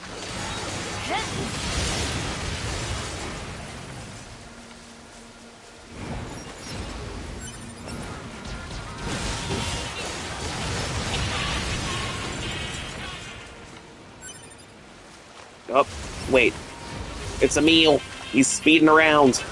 Oh, wait. It's Emil. He's speeding around.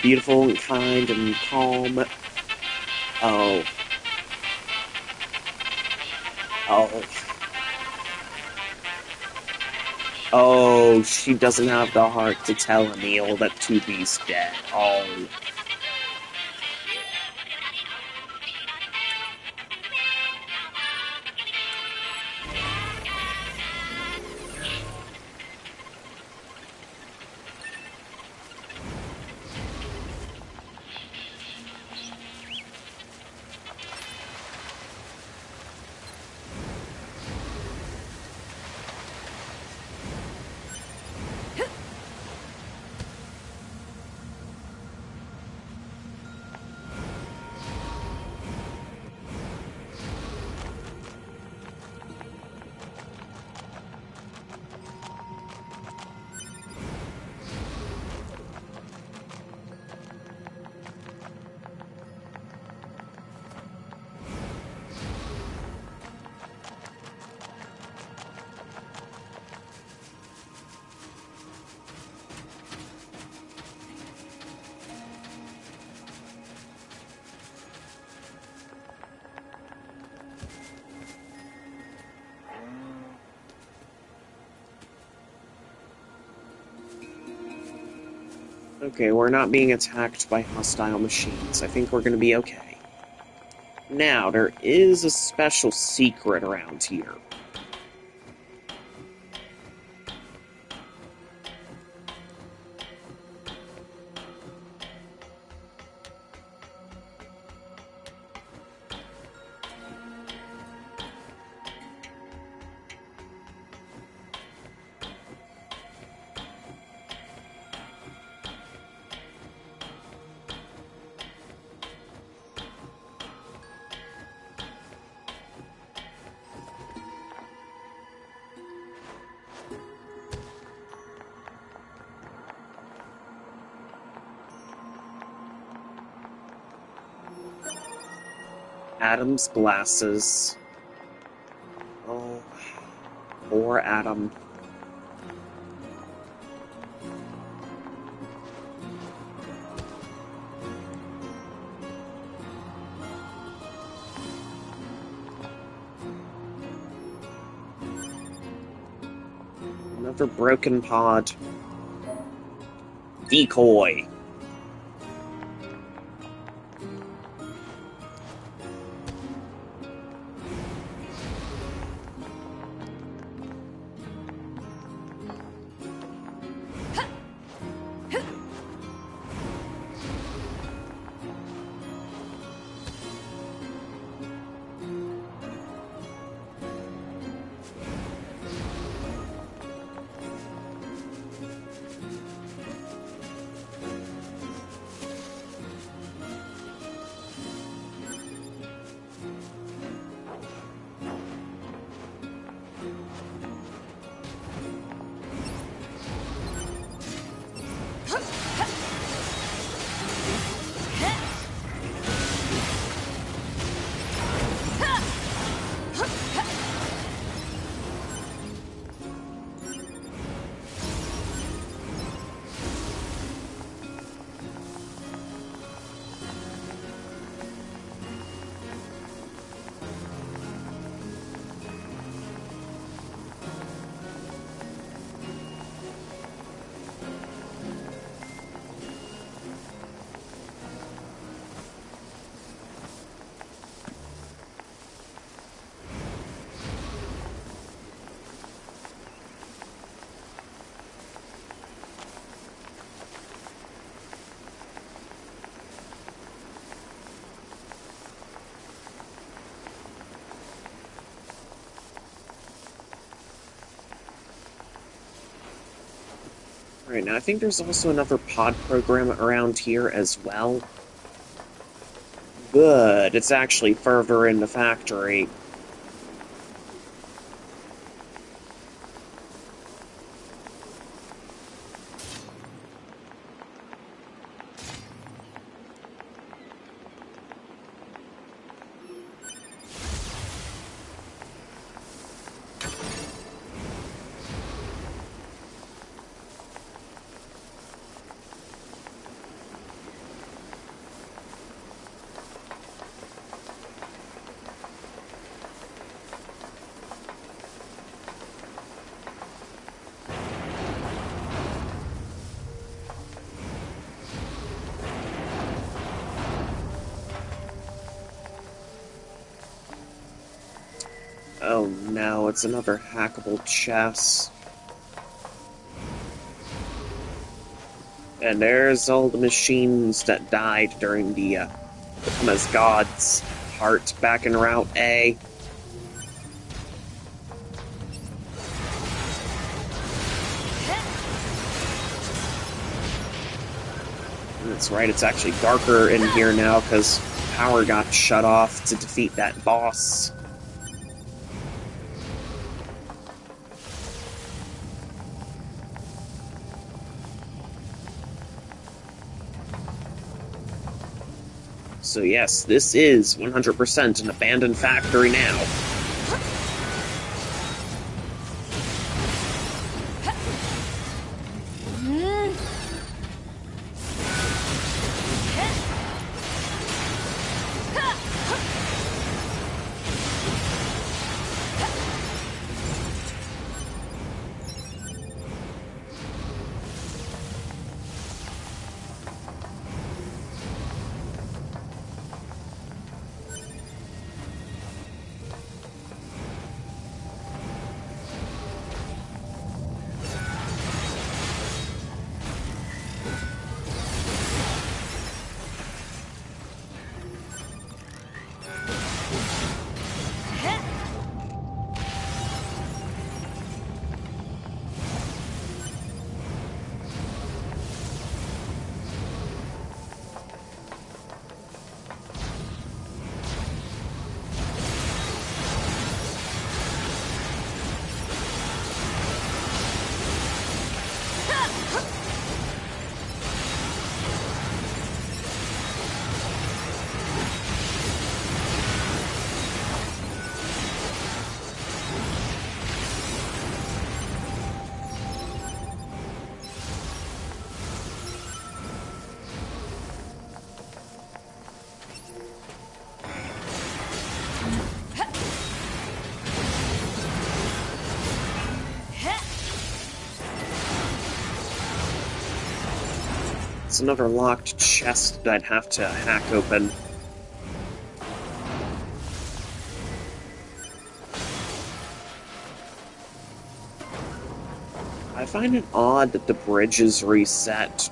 Beautiful and kind and calm. Oh. Oh. Oh, she doesn't have the heart to tell Emil that 2B's dead. Oh. Okay, we're not being attacked by hostile machines. I think we're gonna be okay. Now, there is a special secret around here. Adam's glasses. Oh, poor Adam. Another broken pod. Decoy. Alright, now I think there's also another pod program around here as well. Good, it's actually further in the factory. Oh no, it's another hackable chest. And there's all the machines that died during the Become as Gods part back in Route A. That's right, it's actually darker in here now because power got shut off to defeat that boss. So yes, this is 100% an abandoned factory now. It's another locked chest that I'd have to hack open. I find it odd that the bridge is reset.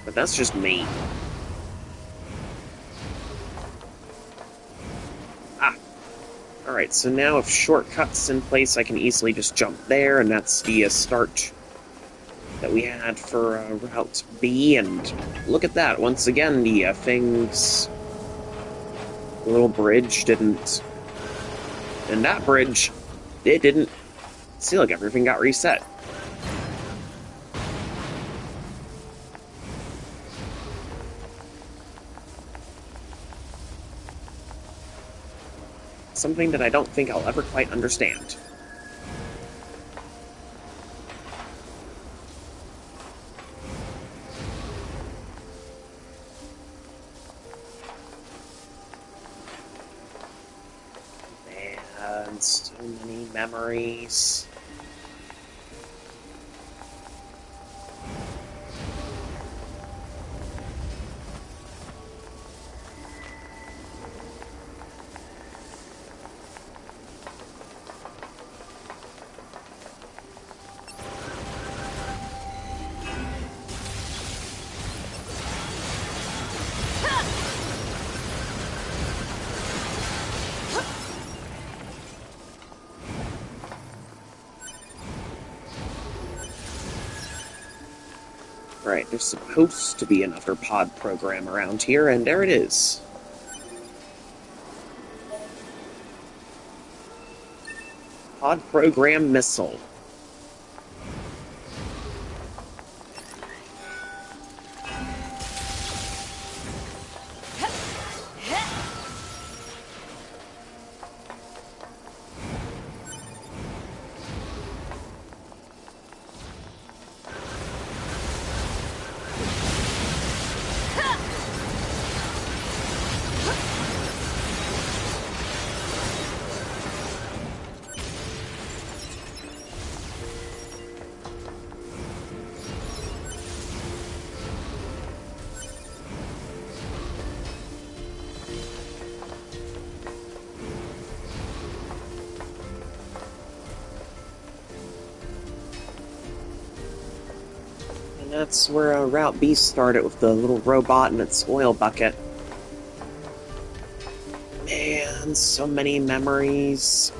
But that's just me. Alright, so now if shortcut's in place, I can easily just jump there, and that's the start that we had for Route B, and look at that, once again, the things... The little bridge didn't... And that bridge, it didn't... See, look, everything got reset. Something that I don't think I'll ever quite understand. And so many memories. Right, there's supposed to be another pod program around here, and there it is. Pod program missile. And that's where Route B started, with the little robot and its oil bucket. Man, so many memories.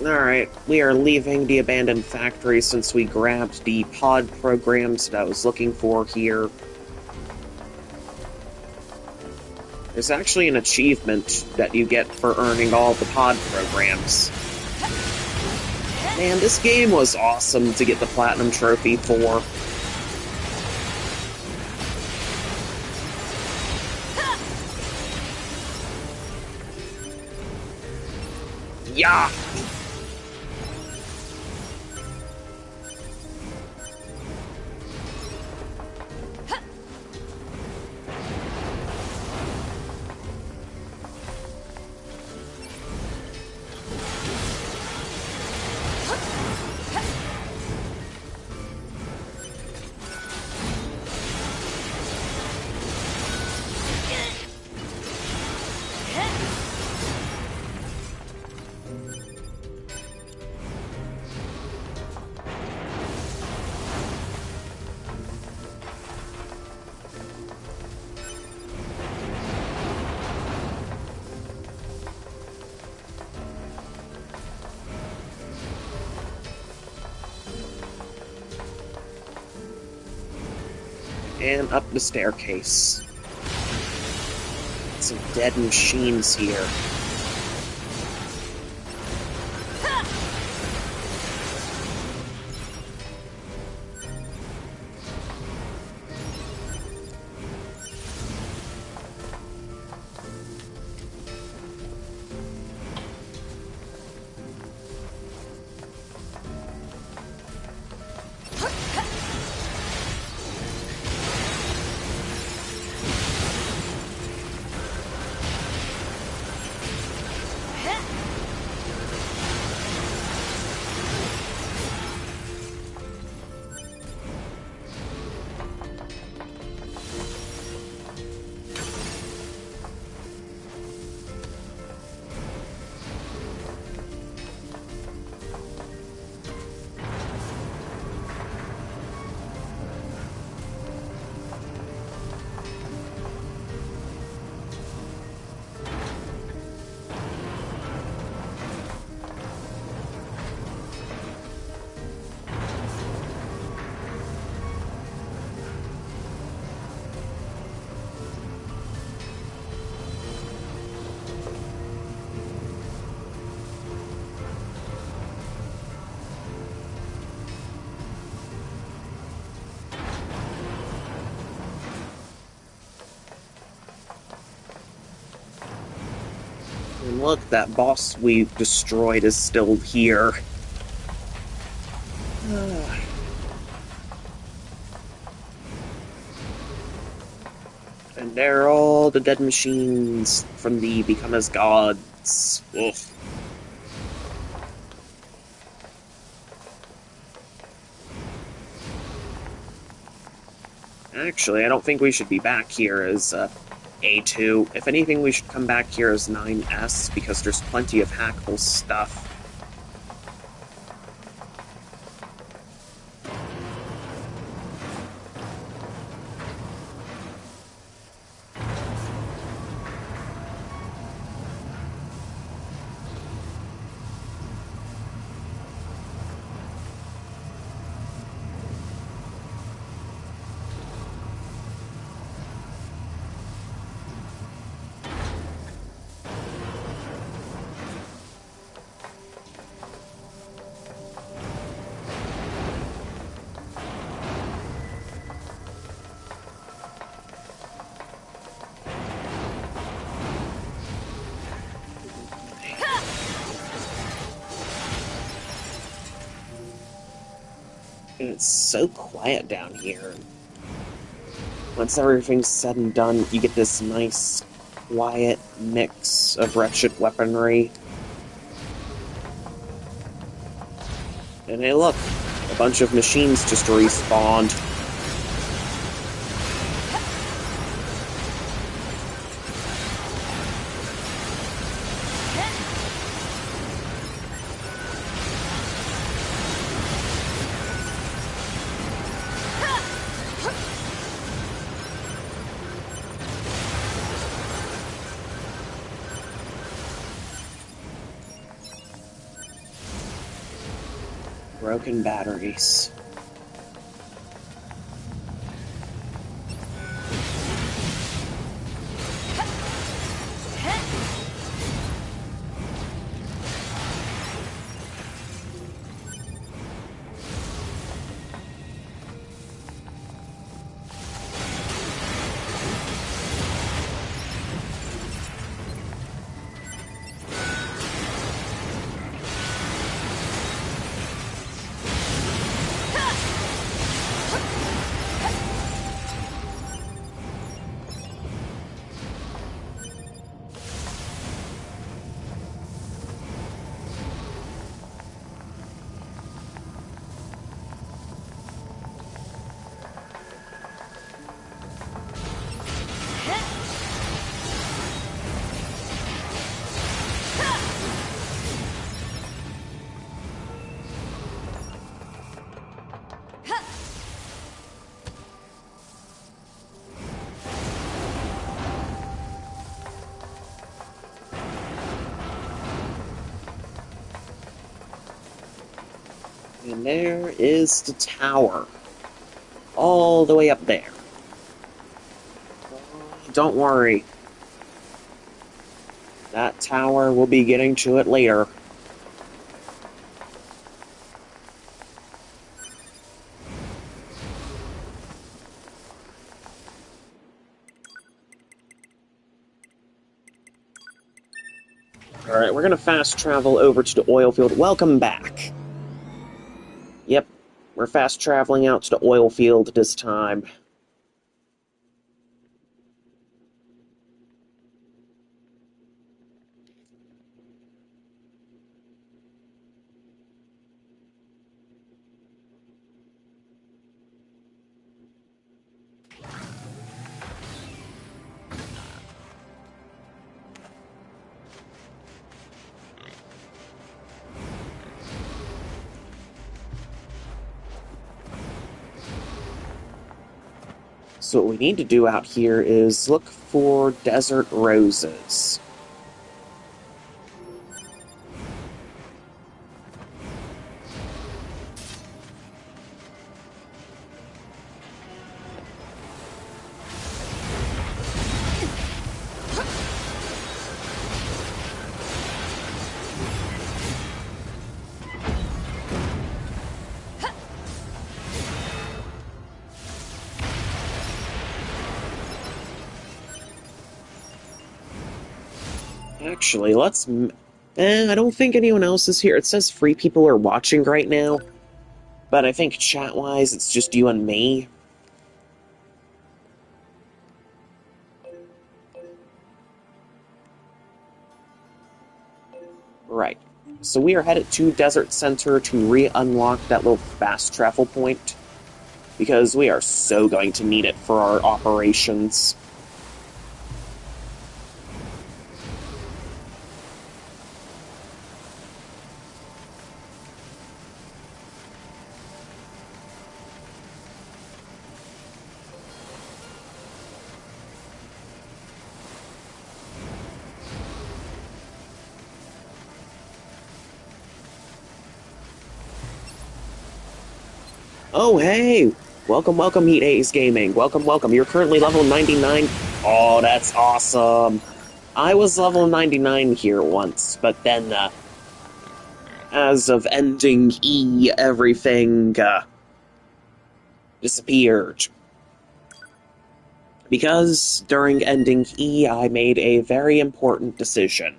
Alright, we are leaving the abandoned factory since we grabbed the pod programs that I was looking for here. There's actually an achievement that you get for earning all the pod programs. Man, this game was awesome to get the Platinum Trophy for. Yeah! And up the staircase. Some dead machines here. And look, that boss we destroyed is still here. And there are all the dead machines from the Become as Gods. Oof. Actually, I don't think we should be back here as A2. If anything, we should come back here as 9S, because there's plenty of hackable stuff. And it's so quiet down here. Once everything's said and done, you get this nice, quiet mix of wretched weaponry. And hey look, a bunch of machines just respawned. Broken batteries. And there is the tower. All the way up there. Don't worry. That tower, we'll be getting to it later. Alright, we're gonna fast travel over to the oil field. Welcome back. Yep, we're fast traveling out to the oil field this time. So what we need to do out here is look for desert roses. Actually, let's... I don't think anyone else is here. It says 3 people are watching right now. But I think chat-wise, it's just you and me. Right. So we are headed to Desert Center to re-unlock that little fast travel point. Because we are so going to need it for our operations. Oh, hey! Welcome, welcome, Heat Ace Gaming. Welcome, welcome. You're currently level 99. Oh, that's awesome. I was level 99 here once, but then, as of ending E, everything, disappeared. Because during ending E, I made a very important decision.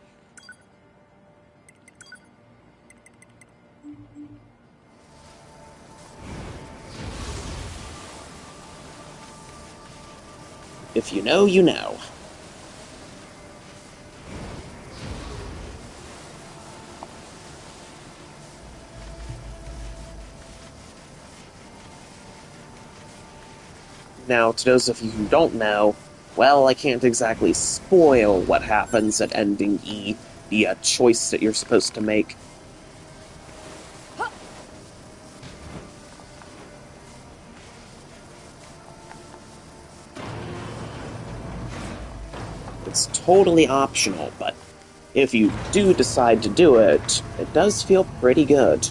If you know, you know. Now, to those of you who don't know, well, I can't exactly spoil what happens at ending E, the choice that you're supposed to make. It's totally optional, but if you do decide to do it, it does feel pretty good.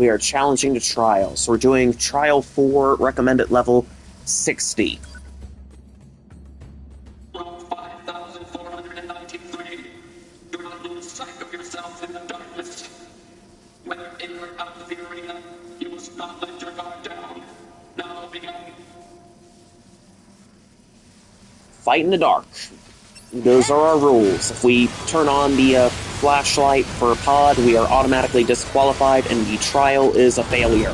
We are challenging to trial. So we're doing trial 4, recommended level 60. Roll 5,493. Do not lose sight of yourself in the darkness. Whether in or out of the arena, you must not let your guard down. Now begin. Fight in the dark. Those are our rules. If we turn on the flashlight for a pod, we are automatically disqualified, and the trial is a failure.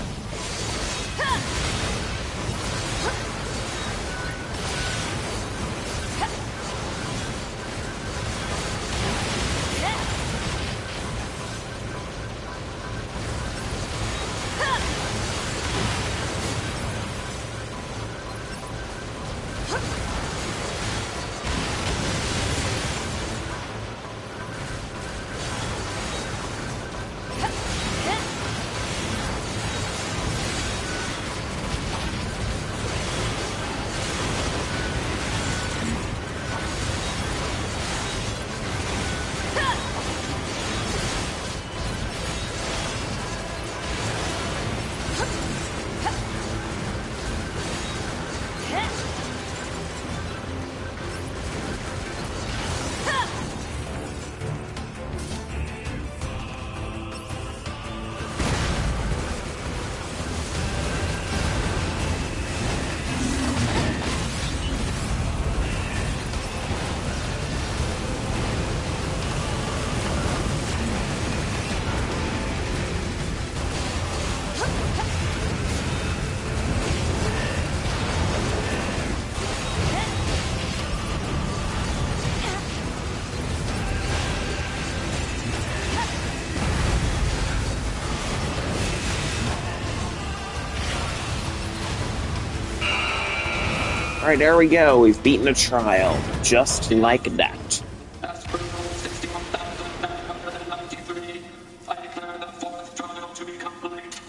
Alright, there we go. We've beaten a trial. Just like that. As per Rule 61,993, I declare the fourth trial to be complete.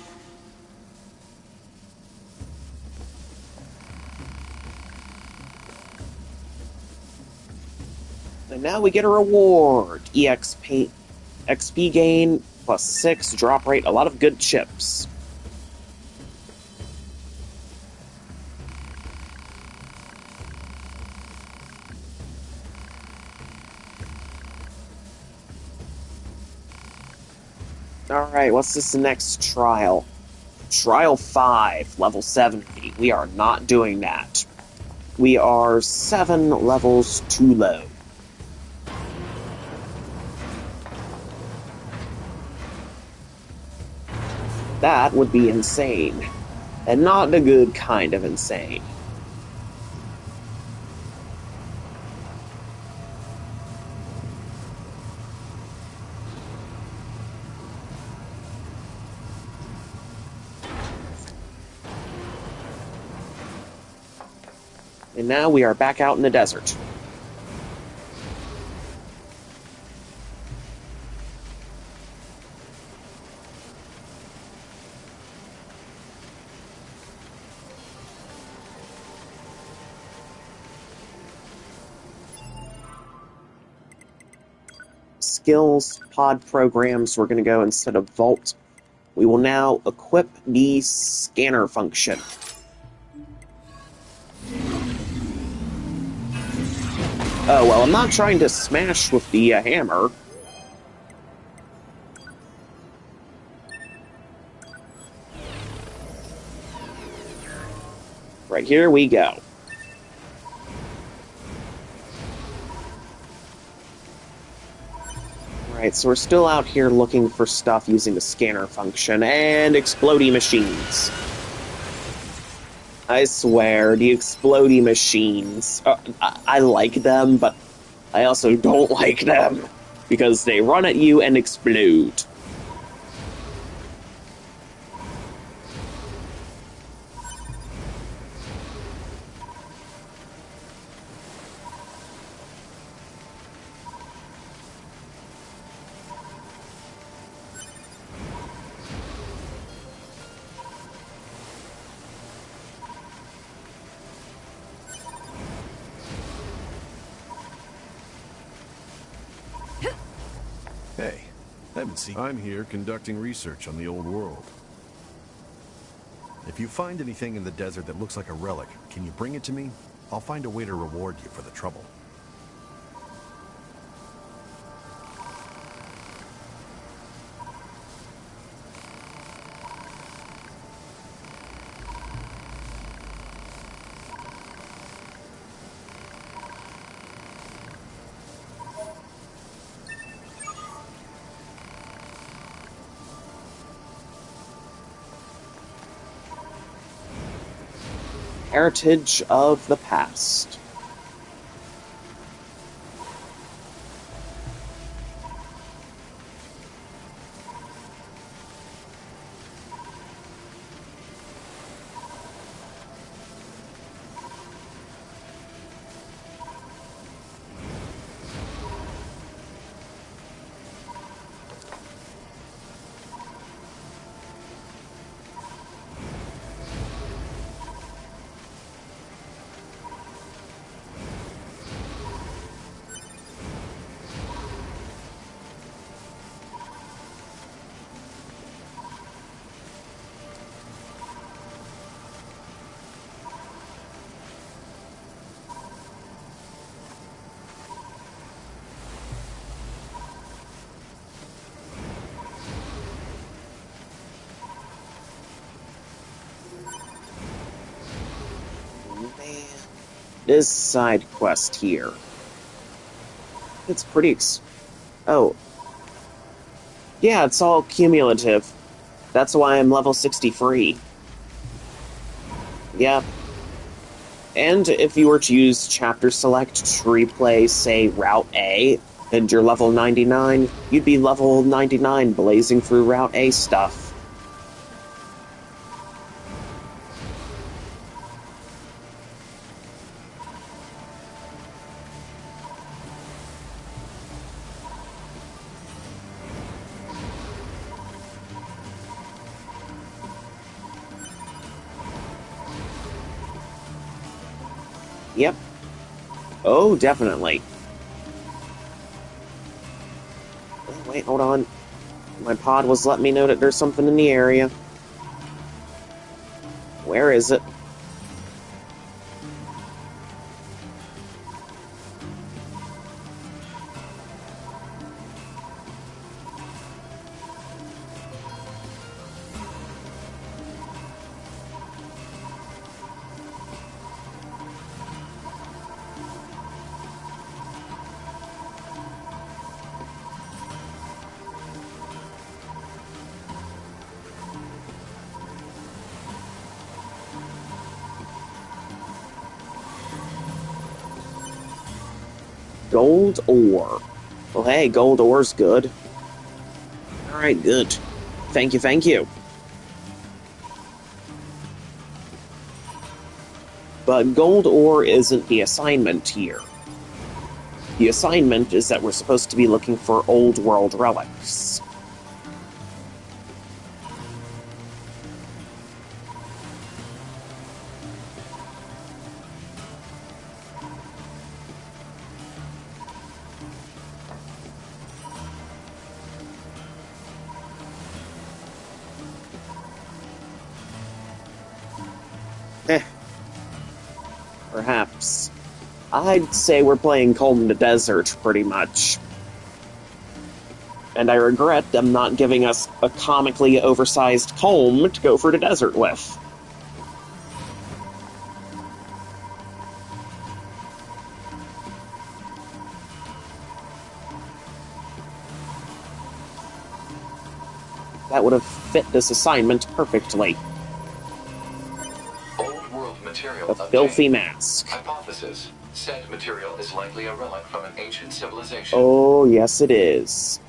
And now we get a reward. XP gain, plus 6, drop rate, a lot of good chips. Alright, what's this next trial? Trial 5, level 70. We are not doing that. We are 7 levels too low. That would be insane. And not the good kind of insane. And now we are back out in the desert. Skills, pod programs, we're going to go instead of Vault. We will now equip the scanner function. Oh, well, I'm not trying to smash with the hammer. Right, here we go. Right, so we're still out here looking for stuff using the scanner function, and explodey machines. I swear, the explodey machines. I like them, but I also don't like them, because they run at you and explode. Hey, haven't seen. I'm here conducting research on the old world. If you find anything in the desert that looks like a relic, can you bring it to me? I'll find a way to reward you for the trouble. Heritage of the past. Man, this side quest here. It's pretty oh. Yeah, it's all cumulative. That's why I'm level 63. Yep. And if you were to use chapter select to replay, say, Route A, and you're level 99, you'd be level 99 blazing through Route A stuff. Yep. Oh, definitely. Oh, wait, hold on. My pod was letting me know that there's something in the area. Where is it? Gold ore. Well, hey, gold ore's good. Alright, good. Thank you, thank you. But gold ore isn't the assignment here. The assignment is that we're supposed to be looking for old world relics. Perhaps. I'd say we're playing Comb the Desert, pretty much. And I regret them not giving us a comically oversized comb to go for the desert with. That would have fit this assignment perfectly. Old world material A obtained. filthy mask. Hypothesis. Said material is likely a relic from an ancient civilization. Oh, yes it is.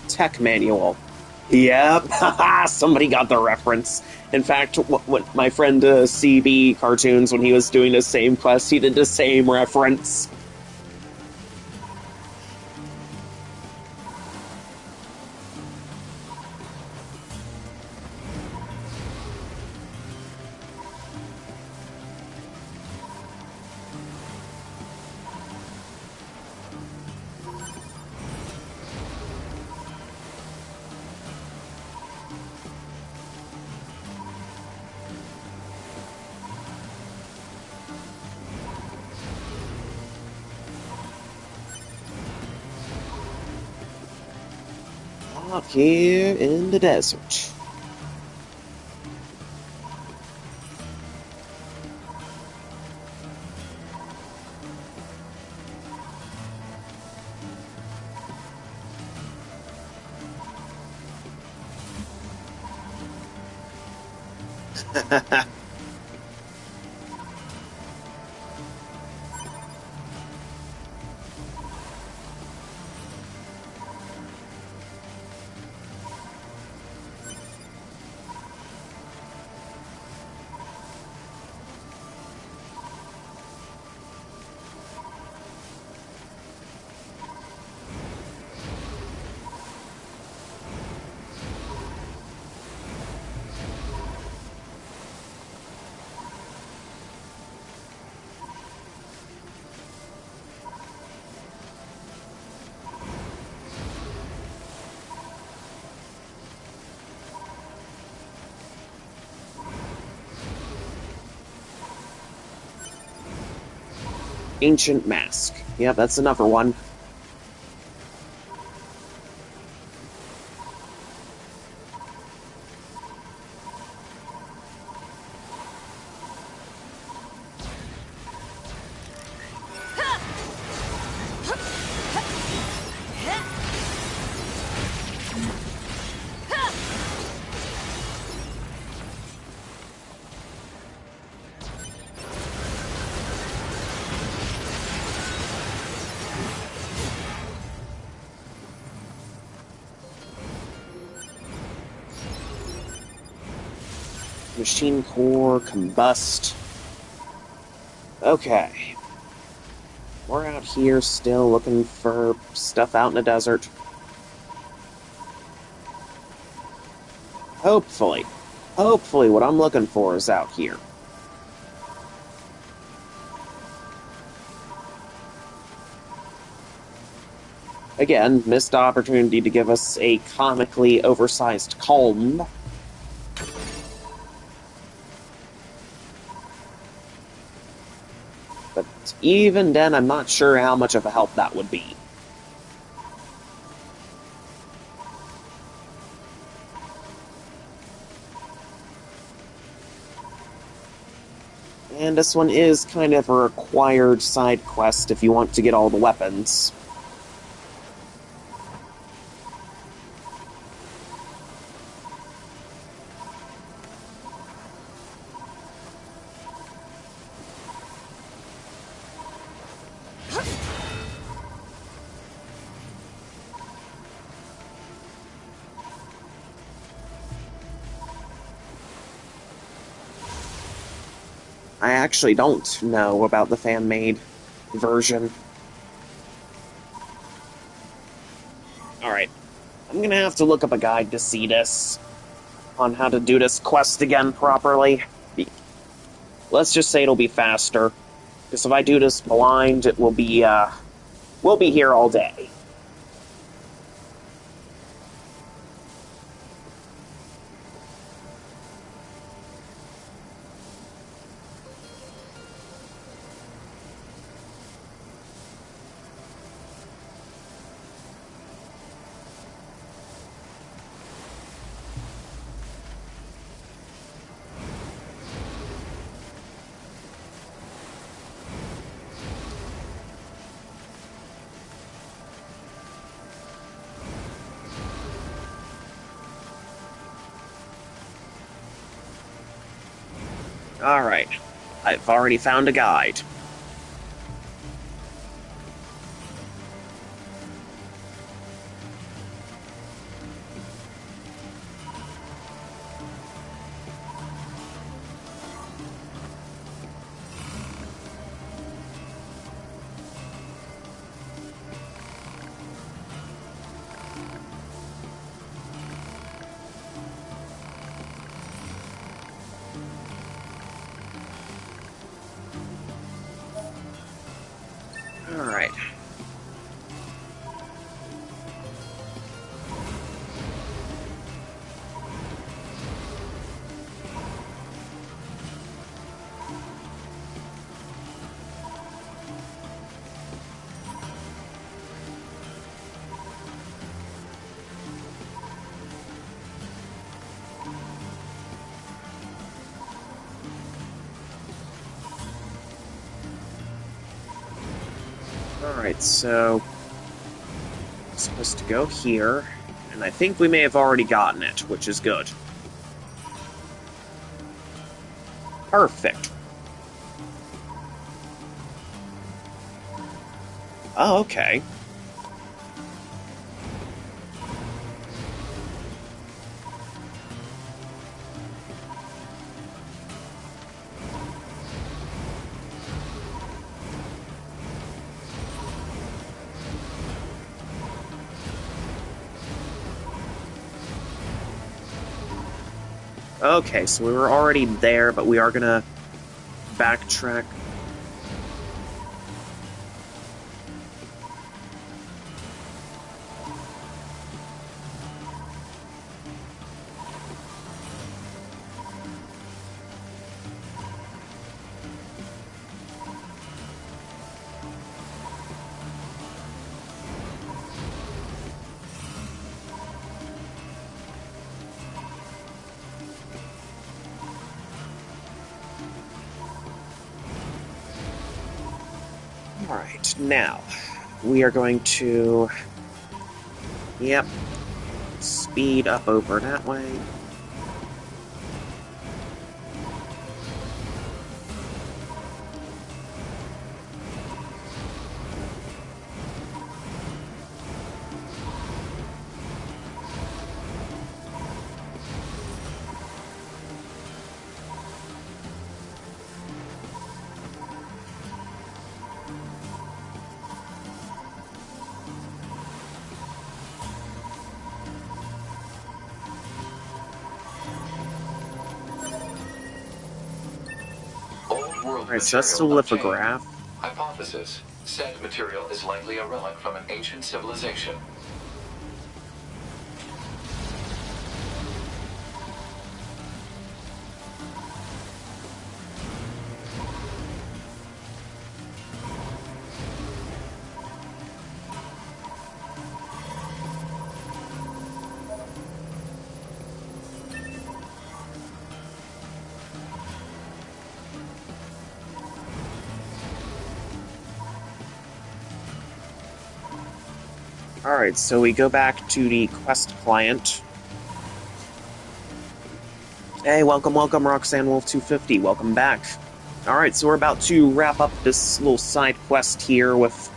Tech manual. Yep, somebody got the reference. In fact, what my friend CB Cartoons, when he was doing the same quest, he did the same reference. Out here in the desert. Ancient Mask. Yep, that's another one. Machine core, combust. Okay. We're out here still looking for stuff out in the desert. Hopefully what I'm looking for is out here. Again, missed opportunity to give us a comically oversized comb. But even then, I'm not sure how much of a help that would be. And this one is kind of a required side quest if you want to get all the weapons. I actually don't know about the fan-made version. Alright. I'm gonna have to look up a guide to see this. On how to do this quest again properly. Let's just say it'll be faster. Because if I do this blind, it will be, we'll be here all day. Alright. I've already found a guide. Alright, so... I'm supposed to go here, and I think we may have already gotten it, which is good. Perfect. Oh, okay. Okay, so we were already there, but we are gonna backtrack. Alright, now, we are going to... Yep. Speed up over that way. Alright, so that's the lithograph. Hypothesis. Said material is likely a relic from an ancient civilization. Alright, so we go back to the quest client. Hey, welcome, Roxanne Wolf 250, welcome back. Alright, so we're about to wrap up this little side quest here with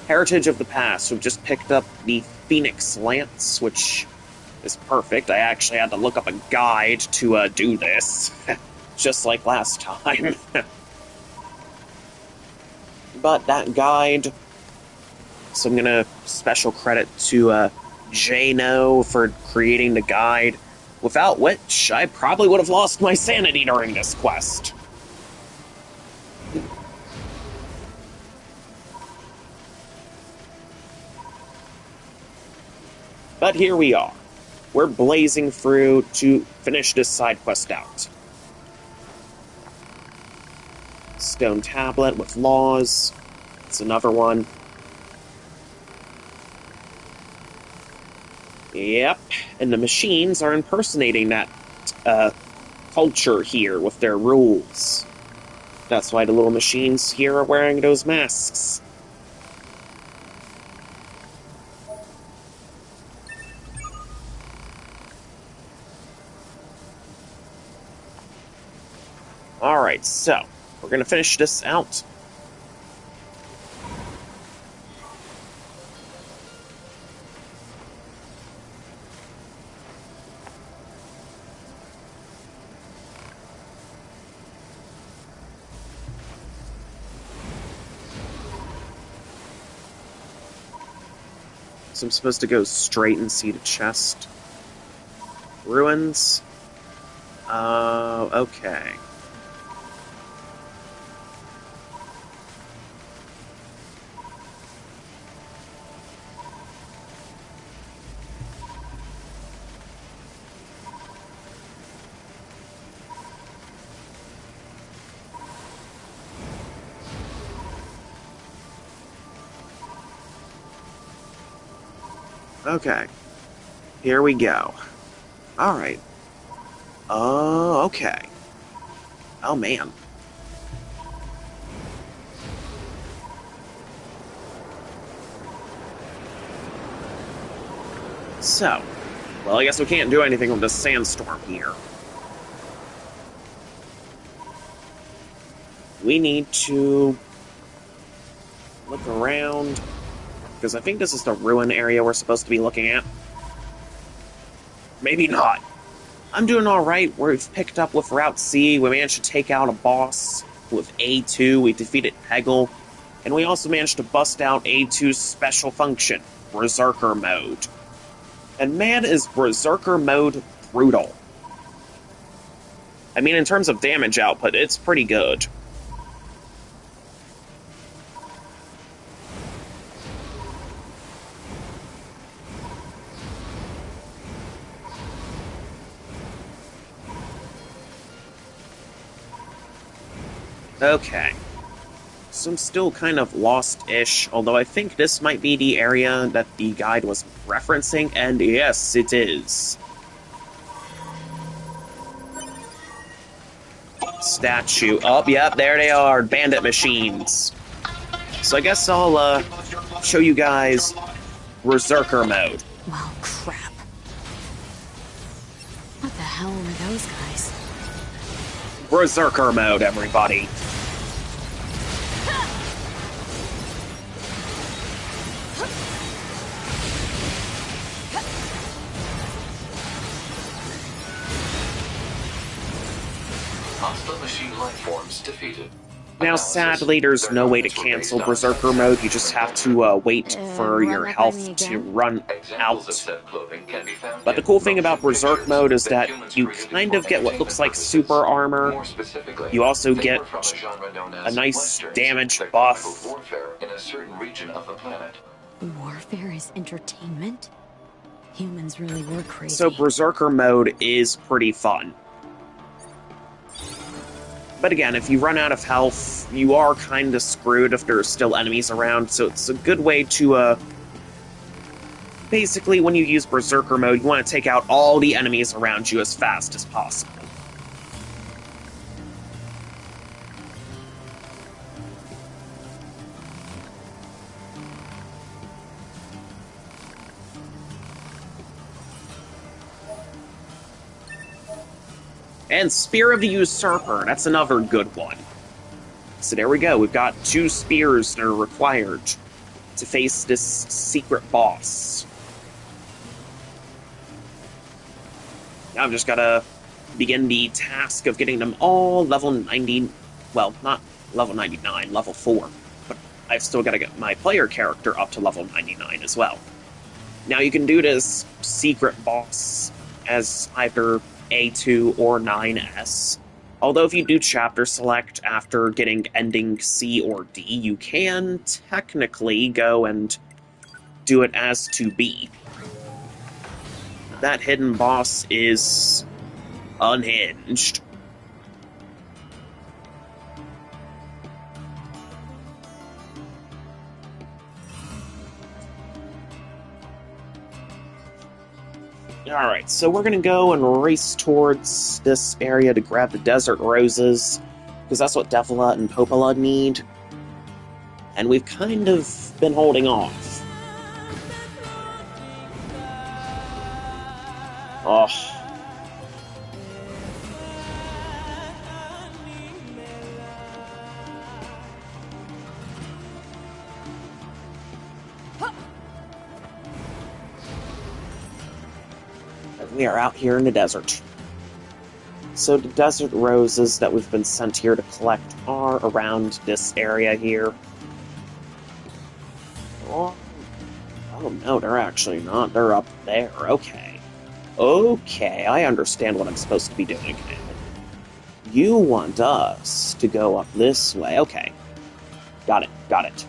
Heritage of the Past. We've just picked up the Phoenix Lance, which is perfect. I actually had to look up a guide to do this, just like last time. But that guide... So I'm gonna special credit to Jano for creating the guide, without which I probably would have lost my sanity during this quest. But here we are. We're blazing through to finish this side quest out. Stone tablet with laws. It's another one. Yep, and the machines are impersonating that culture here with their rules. That's why the little machines here are wearing those masks. Alright, so, we're gonna finish this out. So I'm supposed to go straight and see the chest. Ruins? Okay. Okay. Here we go. Alright. Oh, okay. Oh, man. So, well, I guess we can't do anything with this sandstorm here. We need to look around, because I think this is the ruin area we're supposed to be looking at. Maybe not. I'm doing alright. We've picked up with Route C. We managed to take out a boss with A2. We defeated Hegel. And we also managed to bust out A2's special function, Berserker mode. And man, is Berserker mode brutal. I mean, in terms of damage output, it's pretty good. Okay. So I'm still kind of lost-ish, although I think this might be the area that the guide was referencing, and yes, it is. Statue. Oh, yep, there they are, bandit machines. So I guess I'll, show you guys Berserker mode. Well, crap. What the hell were those guys? Berserker mode, everybody. Hostile machine life forms defeated. Now, sadly, there's no way to cancel Berserker mode. You just have to wait for your health to run out. But the cool thing about Berserk mode is that you kind of get what looks like super armor. You also get a nice damage buff. Warfare is entertainment? Humans really were crazy. So Berserker mode is pretty fun. But again, if you run out of health, you are kind of screwed if there are still enemies around, so it's a good way to, basically, when you use Berserker mode, you want to take out all the enemies around you as fast as possible. And Spear of the Usurper, that's another good one. So there we go, we've got 2 spears that are required to face this secret boss. Now I've just gotta begin the task of getting them all level 90, well, not level 99, level 4. But I've still gotta get my player character up to level 99 as well. Now you can do this secret boss as either A2 or 9S. Although if you do chapter select after getting ending C or D, you can technically go and do it as to B. That hidden boss is unhinged. Alright, so we're gonna go and race towards this area to grab the desert roses, because that's what Devola and Popola need. And we've kind of been holding off. Oh. We are out here in the desert. So the desert roses that we've been sent here to collect are around this area here. Oh no, they're actually not. They're up there. Okay. Okay, I understand what I'm supposed to be doing now. You want us to go up this way. Okay. Got it, got it.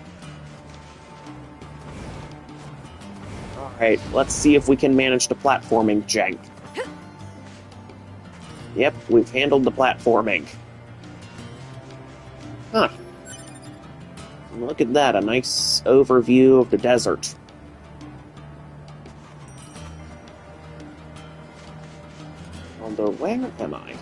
Alright, let's see if we can manage the platforming jank. Yep, we've handled the platforming. Huh. Look at that, a nice overview of the desert. Although, where am I?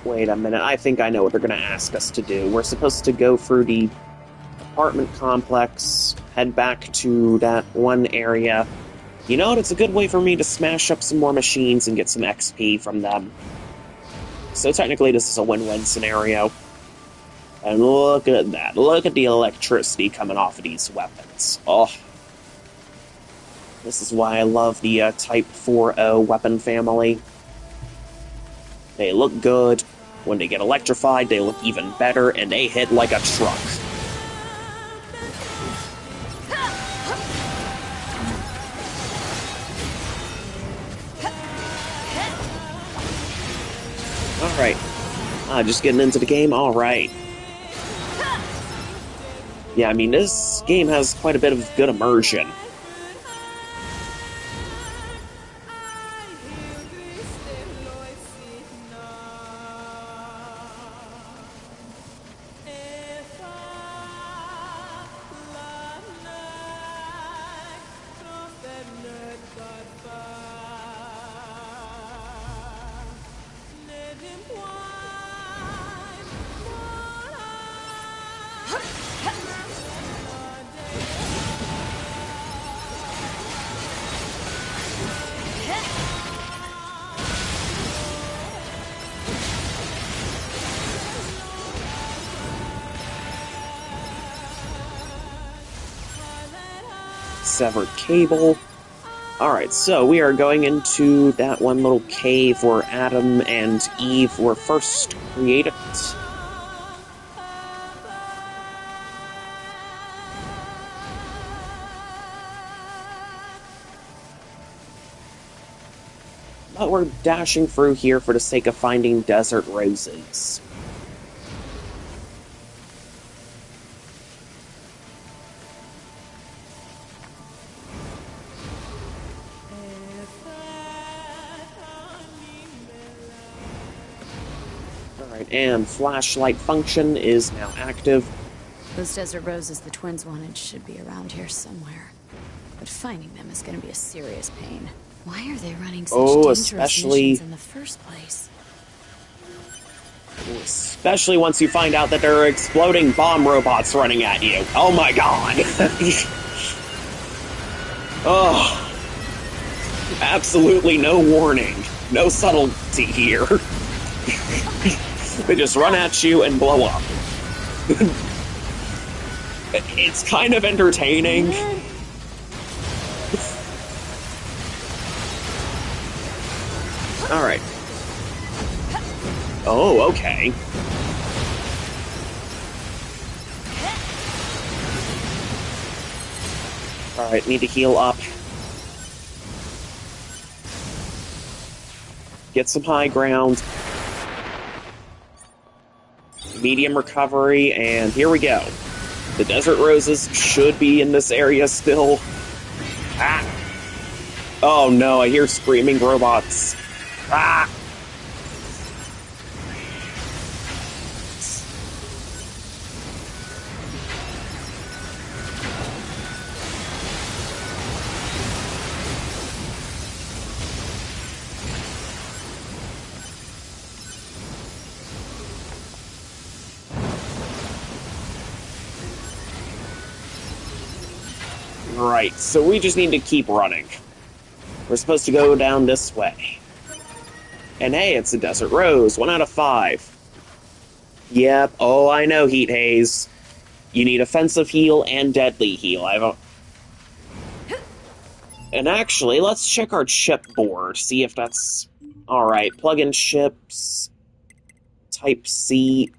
Wait a minute, I think I know what they're gonna ask us to do. We're supposed to go through the apartment complex, head back to that one area. You know what, it's a good way for me to smash up some more machines and get some XP from them. So technically this is a win-win scenario. And look at that, look at the electricity coming off of these weapons. Oh. This is why I love the Type 4.0 weapon family. They look good. When they get electrified, they look even better, and they hit like a truck. Alright. Just getting into the game? Alright. Yeah, I mean, this game has quite a bit of good immersion. Severed cable. Alright, so we are going into that one little cave where Adam and Eve were first created. But we're dashing through here for the sake of finding desert roses. And flashlight function is now active. Those desert roses the twins wanted should be around here somewhere. But finding them is going to be a serious pain. Why are they running such dangerous missions in the first place? Especially once you find out that there are exploding bomb robots running at you. Oh my god! Oh. Absolutely no warning. No subtlety here. They just run at you and blow up. It's kind of entertaining. Alright. Oh, okay. Alright, need to heal up. Get some high ground. Medium recovery, and here we go. The desert roses should be in this area still. Ah! Oh no, I hear screaming robots. Ah! Right, so we just need to keep running. We're supposed to go down this way. And hey, it's a desert rose, 1 out of 5. Yep, oh I know, Heat Haze. You need offensive heal and deadly heal. And actually, let's check our chip board, see if that's... Alright, plug-in chips... Type C...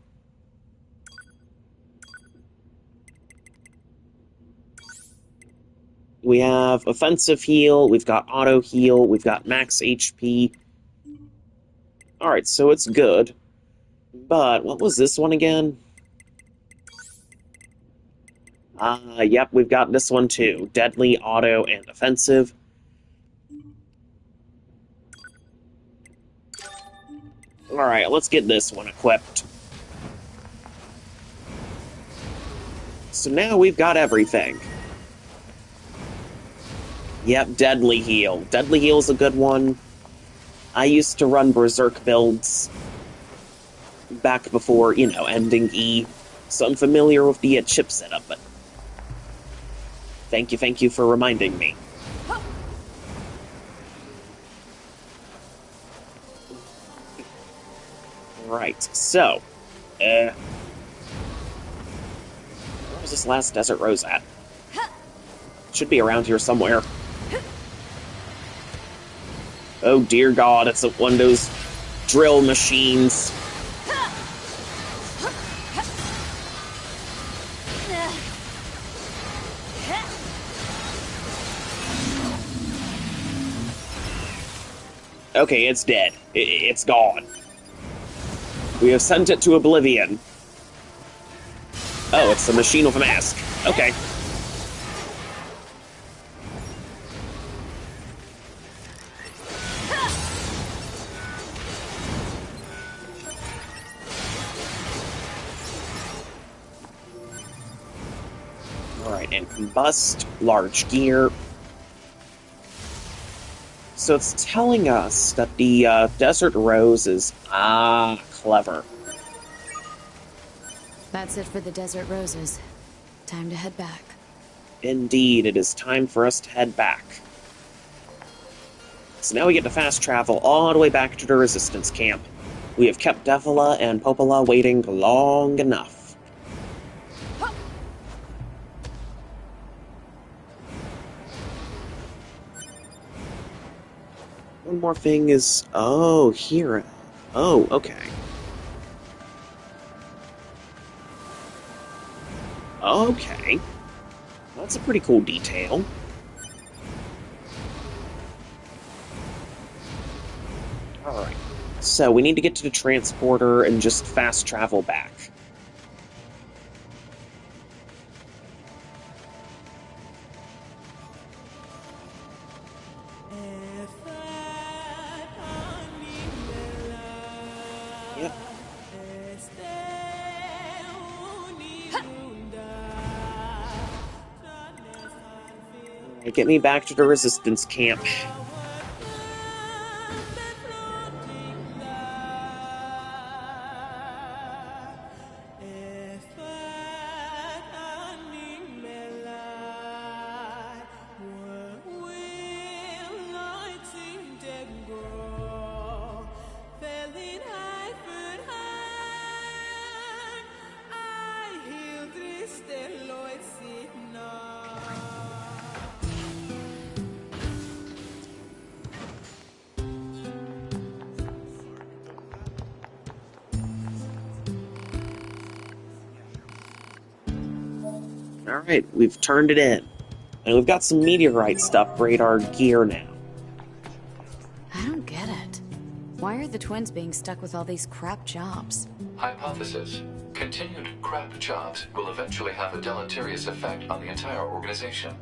We have offensive heal, we've got auto heal, we've got max HP. Alright, so it's good. But, what was this one again? Yep, we've got this one too. Deadly, auto, and offensive. Alright, let's get this one equipped. So now we've got everything. Yep, Deadly Heal. Deadly Heal is a good one. I used to run Berserk builds. back before, you know, ending E. So I'm familiar with the chip setup, but thank you for reminding me. Right, so, where was this last desert rose at? Should be around here somewhere. Oh dear God, it's one of those drill machines. Okay, it's dead. It's gone. We have sent it to oblivion. Oh, it's the machine with a mask. Okay. Alright, and combust, large gear. So it's telling us that the desert rose is... Ah, clever. That's it for the desert roses. Time to head back. Indeed, it is time for us to head back. So now we get to fast travel all the way back to the resistance camp. We have kept Devola and Popola waiting long enough. One more thing is... Oh, here. Oh, okay. Okay. That's a pretty cool detail. Alright. So, we need to get to the transporter and just fast travel back. Yep. Alright, get me back to the resistance camp. Alright, we've turned it in. And we've got some meteorites to upgrade our gear now. I don't get it. Why are the twins being stuck with all these crap jobs? Hypothesis. Continued crap jobs will eventually have a deleterious effect on the entire organization.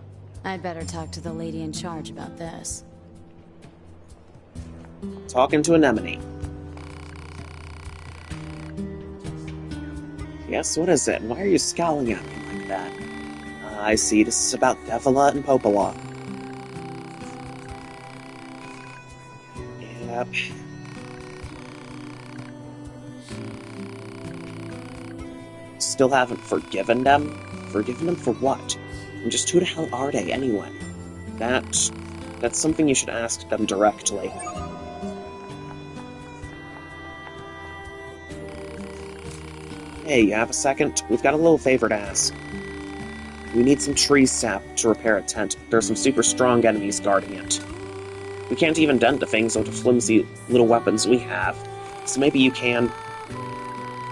I'd better talk to the lady in charge about this. Talking to Anemone. Yes, what is it? Why are you scowling at me like that? I see, this is about Devola and Popola. Yep. Still haven't forgiven them? Forgiven them for what? And just who the hell are they, anyway? That's something you should ask them directly. Hey, you have a second? We've got a little favor to ask. We need some tree sap to repair a tent. There are some super strong enemies guarding it. We can't even dent the things with the flimsy little weapons we have. So maybe you can...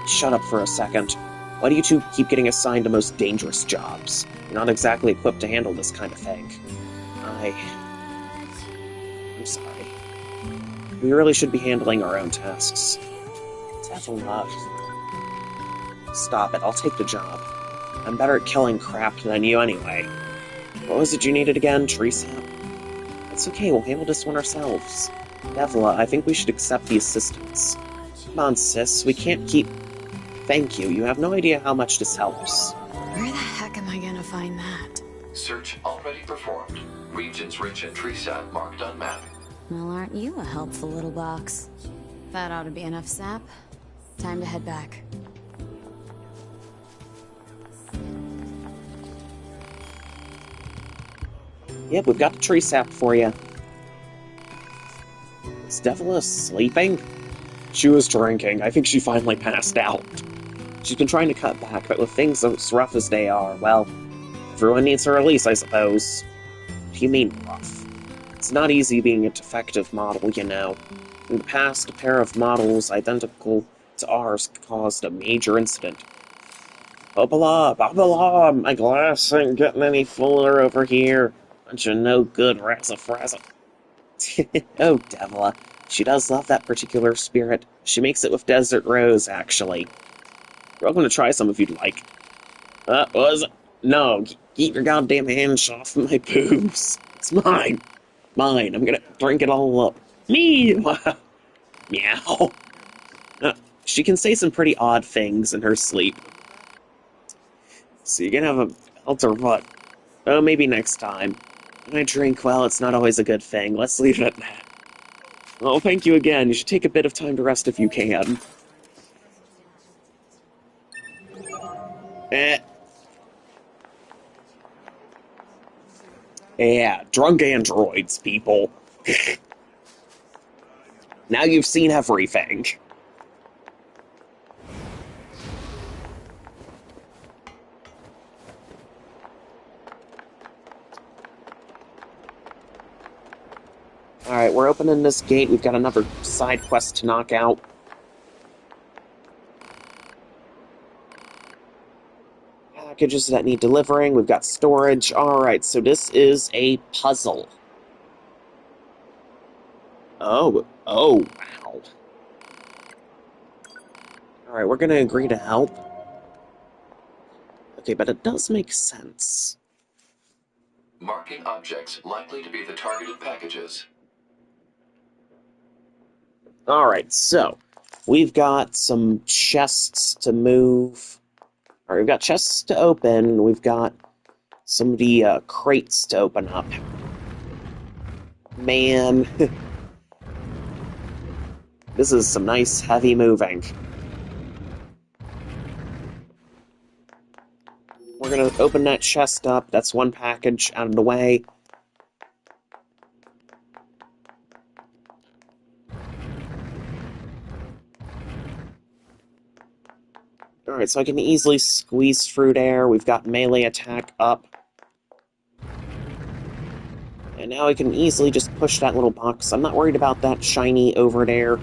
Shut up for a second. Why do you two keep getting assigned the most dangerous jobs? You're not exactly equipped to handle this kind of thing. I'm sorry. We really should be handling our own tasks. Devola. Stop it, I'll take the job. I'm better at killing crap than you anyway. What was it you needed again? Tree sap? It's okay, we'll handle this one ourselves. Devola, I think we should accept the assistance. Come on, sis, we can't keep... Thank you, you have no idea how much this helps. Where the heck am I gonna find that? Search already performed. Regions rich in tree sap marked on map. Well, aren't you a helpful little box? That ought to be enough sap. Time to head back. Yep, we've got the tree sap for you. Is Devola sleeping? She was drinking. I think she finally passed out. She's been trying to cut back, but with things as rough as they are, well, everyone needs a release, I suppose. What do you mean, rough? It's not easy being a defective model, you know. In the past, a pair of models identical to ours caused a major incident. Popola, Popola, my glass ain't getting any fuller over here. Bunch of no good razza-frazza. Oh, Devola. She does love that particular spirit. She makes it with Desert Rose, actually. You're welcome to try some if you'd like. Was it? No, keep your goddamn hands off my boobs. It's mine. Mine. I'm gonna drink it all up. Me! Meow. She can say some pretty odd things in her sleep. So you can have a belt or what? Oh, maybe next time. When I drink, well, it's not always a good thing. Let's leave it at that. Oh, thank you again. You should take a bit of time to rest if you can. Eh. Yeah, drunk androids, people. Now you've seen everything. Alright, we're opening this gate. We've got another side quest to knock out. Packages that need delivering. We've got storage. Alright, so this is a puzzle. Oh, wow. Alright, we're gonna agree to help. Okay, but it does make sense. Marking objects likely to be the targeted packages. Alright, so we've got some chests to move. Alright, we've got chests to open. We've got some of the crates to open up. Man. This is some nice heavy moving. We're gonna open that chest up. That's one package out of the way. Alright, so I can easily squeeze through there. We've got melee attack up. And now I can easily just push that little box. I'm not worried about that shiny over there.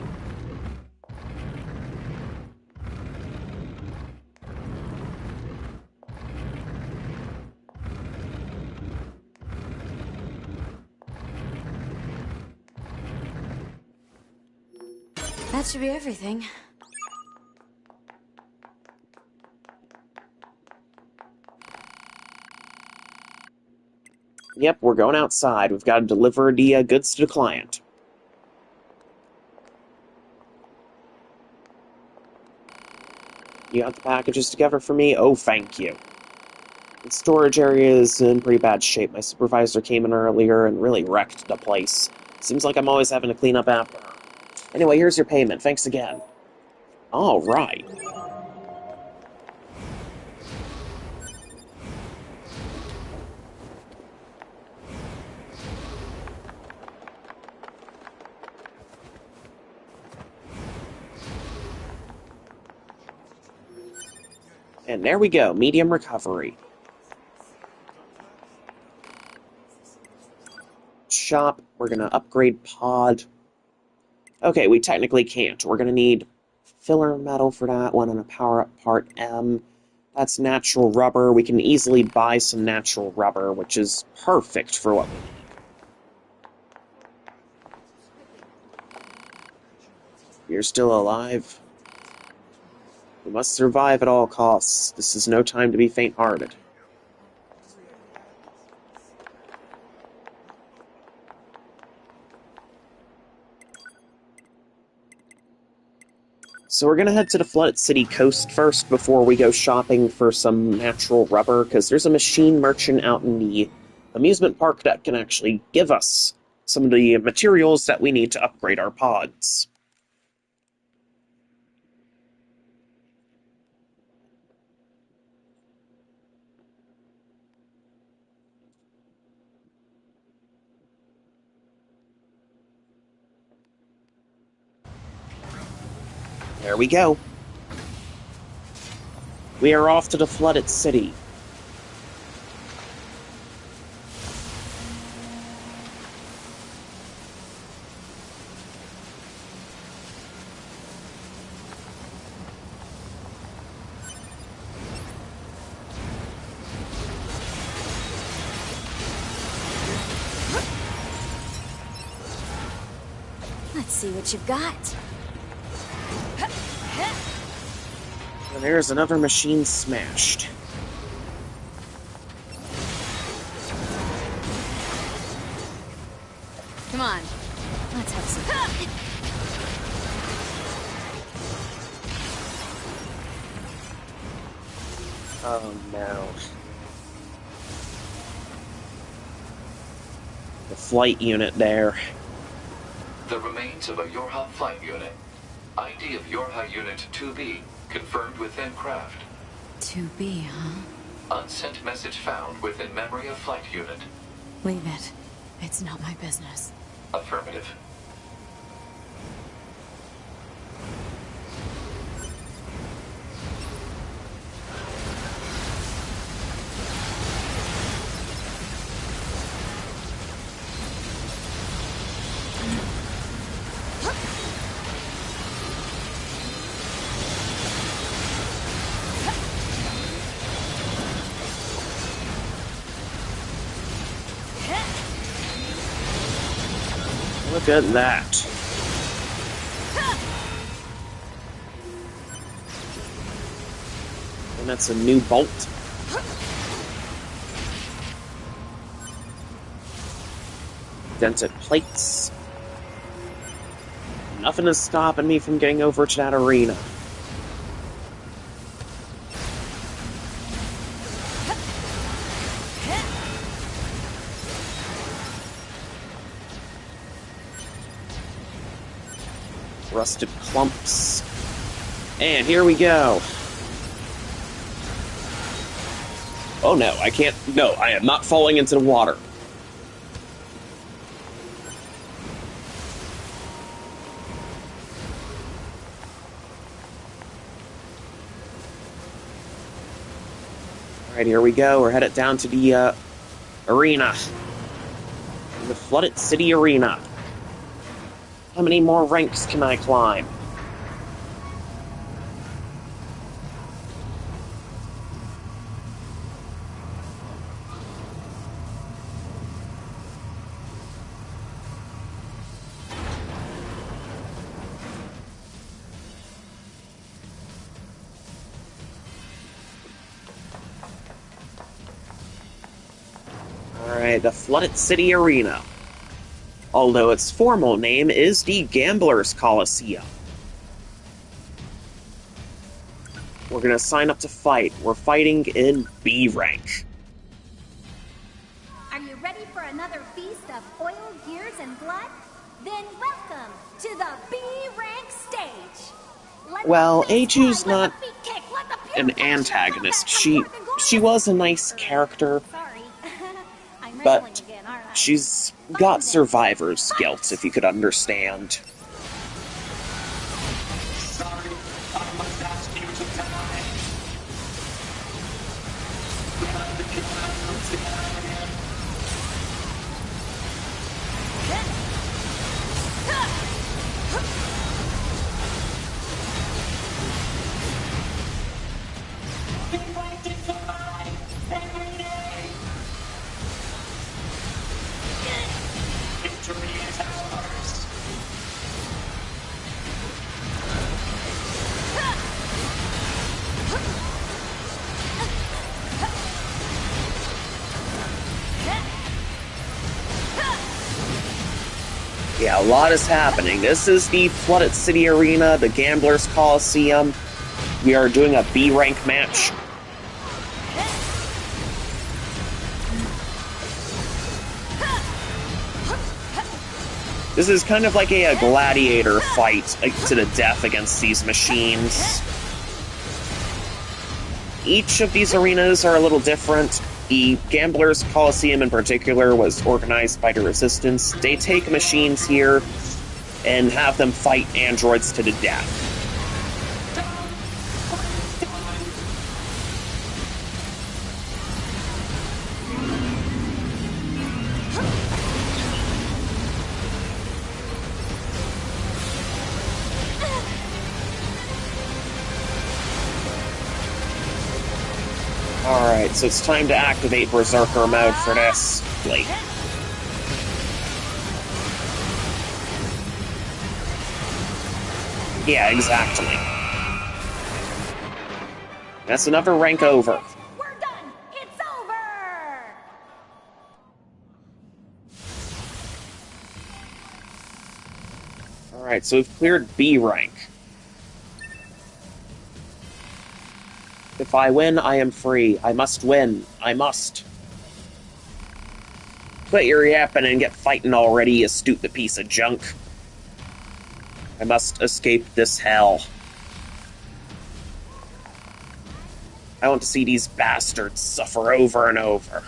That should be everything. Yep, we're going outside. We've got to deliver the goods to the client. You got the packages together for me? Oh, thank you. The storage area is in pretty bad shape. My supervisor came in earlier and really wrecked the place. Seems like I'm always having to clean up after her. Anyway, here's your payment. Thanks again. All right. And there we go. Medium recovery. Shop. We're going to upgrade pod. Okay, we technically can't. We're going to need filler metal for that one and a power-up part M. That's natural rubber. We can easily buy some natural rubber, which is perfect for what we need. You're still alive? We must survive at all costs. This is no time to be faint-hearted. So we're going to head to the Flooded City coast first before we go shopping for some natural rubber, because there's a machine merchant out in the amusement park that can actually give us some of the materials that we need to upgrade our pods. There we go. We are off to the flooded city. Let's see what you've got. And there's another machine smashed. Come on, let's have some fun. Oh no. The flight unit there. The remains of a Yorha flight unit. ID of Yorha Unit 2B, confirmed within craft. 2B, huh? Unsent message found within memory of flight unit. Leave it. It's not my business. Affirmative. Look at that. And that's a new bolt. Dented plates. Nothing is stopping me from getting over to that arena. Rusted clumps. And here we go. Oh no, I can't. No, I am not falling into the water. Alright, here we go. We're headed down to the arena. The flooded city arena. How many more ranks can I climb? Alright, the flooded city arena. Although its formal name is the Gamblers' Colosseum. We're gonna sign up to fight. We're fighting in B rank. Are you ready for another feast of oil, gears, and blood? Then welcome to the B rank stage. Well, Aju's not an antagonist. She was a nice character, but she's got survivor's guilt, if you could understand. Sorry, I must ask you to die. Victory is ours. Yeah, a lot is happening. This is the flooded city arena, the Gamblers' Colosseum. We are doing a B rank match. This is kind of like a gladiator fight to the death against these machines. Each of these arenas are a little different. The Gamblers' Colosseum in particular was organized by the Resistance. They take machines here and have them fight androids to the death. Alright, so it's time to activate Berserker mode for this. Wait. Yeah, exactly. That's another rank over. We're done! It's over! Alright, so we've cleared B rank. If I win, I am free. I must win. I must. Quit your yapping and get fighting already, you stupid piece of junk. I must escape this hell. I want to see these bastards suffer over and over.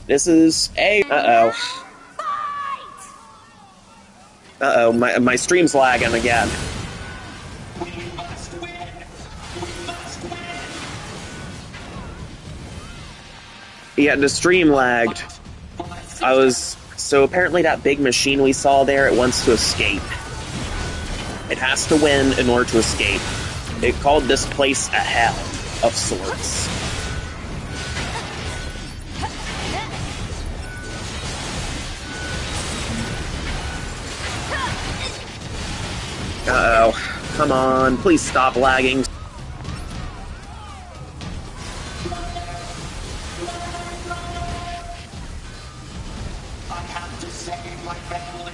This is a... Uh-oh. Uh-oh, my stream's lagging again. We must win! We must win! Yeah, the stream lagged. So apparently that big machine we saw there, it wants to escape. It has to win in order to escape. It called this place a hell of sorts. Uh-oh. Come on, please stop lagging. I have to save my family.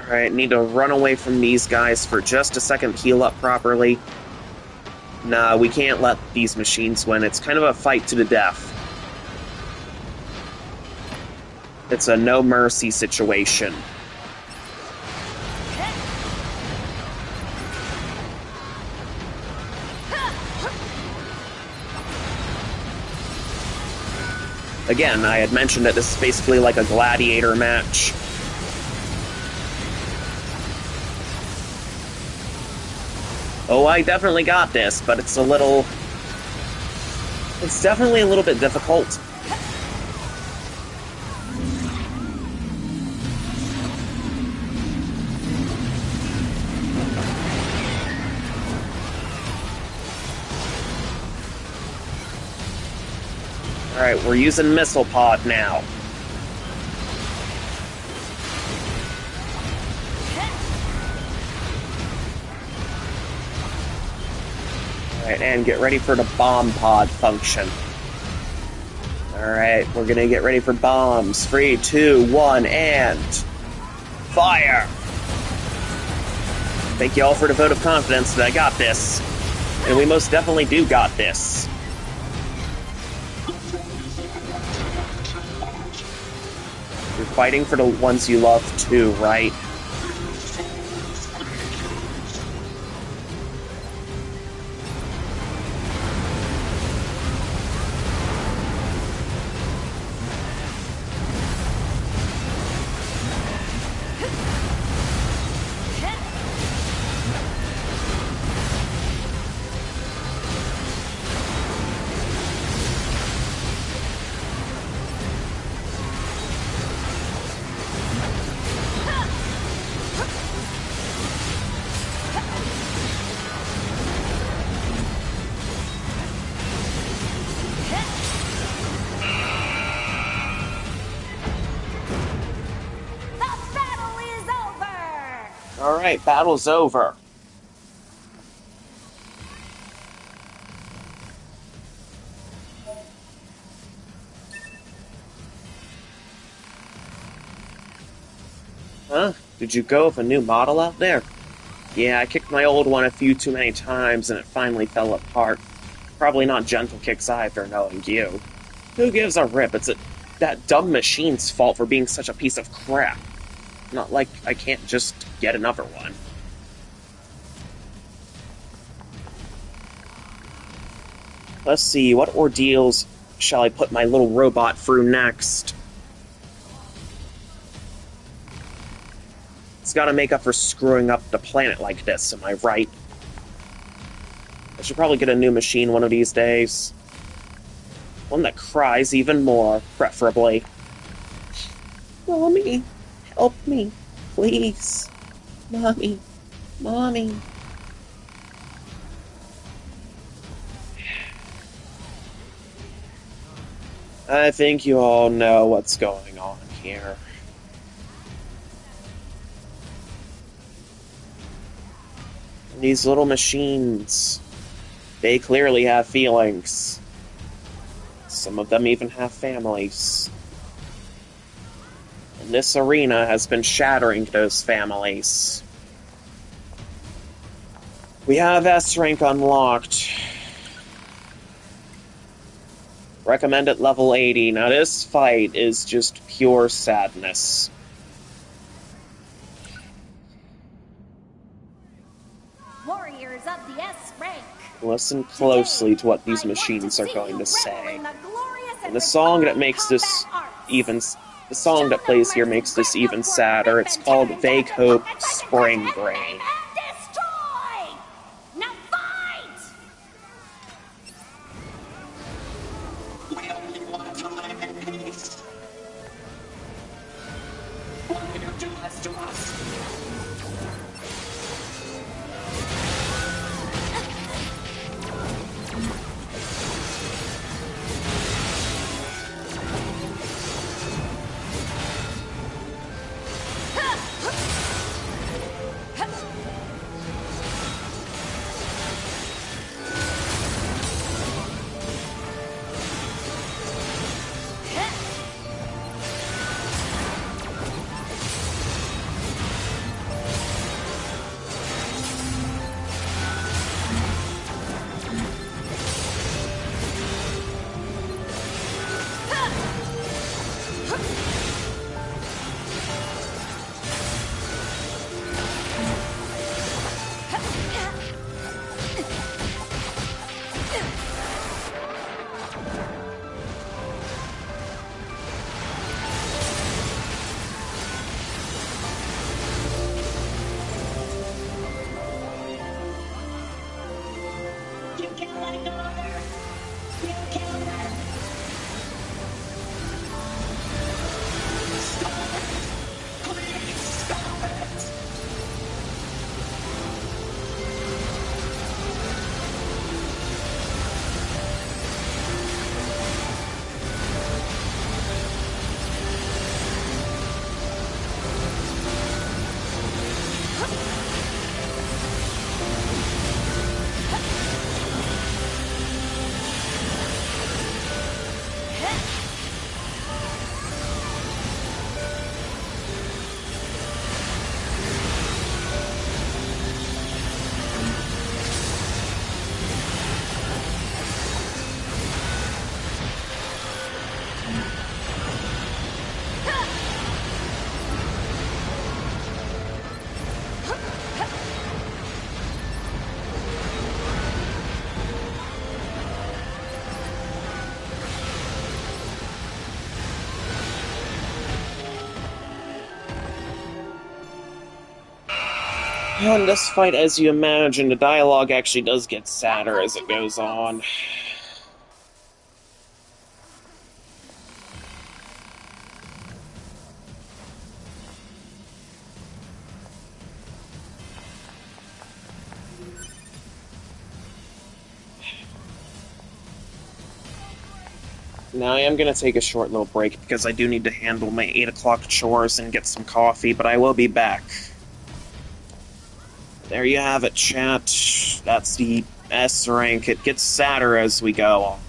Alright, need to run away from these guys for just a second to heal up properly. Nah, we can't let these machines win. It's kind of a fight to the death. It's a no mercy situation. Again, I had mentioned that this is basically like a gladiator match. Oh, I definitely got this, but it's definitely a little bit difficult. Alright, we're using Missile Pod now. Alright, and get ready for the bomb pod function. Alright, we're gonna get ready for bombs. 3, 2, 1, and... fire! Thank you all for the vote of confidence that I got this. And we most definitely do got this. You're fighting for the ones you love too, right? Alright, battle's over. Huh? Did you go with a new model out there? Yeah, I kicked my old one a few too many times and it finally fell apart. Probably not gentle kicks either, knowing you. Who gives a rip? It's that dumb machine's fault for being such a piece of crap. Not like I can't just get another one. Let's see, what ordeals shall I put my little robot through next? It's gotta make up for screwing up the planet like this, am I right? I should probably get a new machine one of these days. One that cries even more, preferably. Mommy, help me, please. Mommy, Mommy. I think you all know what's going on here. These little machines, they clearly have feelings. Some of them even have families. And this arena has been shattering those families. We have S rank unlocked. Recommended level 80. Now this fight is just pure sadness. Warriors of the S rank. Listen closely to what these machines are going to say. And the song that makes this even... The song that plays here makes this even sadder. It's called Vague Hope, Spring Brain. Now fight! We only want time and peace. Why you do this to us? You can't let go of her. You killed her. Stop it. Please stop it. In this fight, as you imagine, the dialogue actually does get sadder as it goes on. Now I am going to take a short little break because I do need to handle my 8 o'clock chores and get some coffee, but I will be back. There you have it, chat. That's the S rank. It gets sadder as we go on.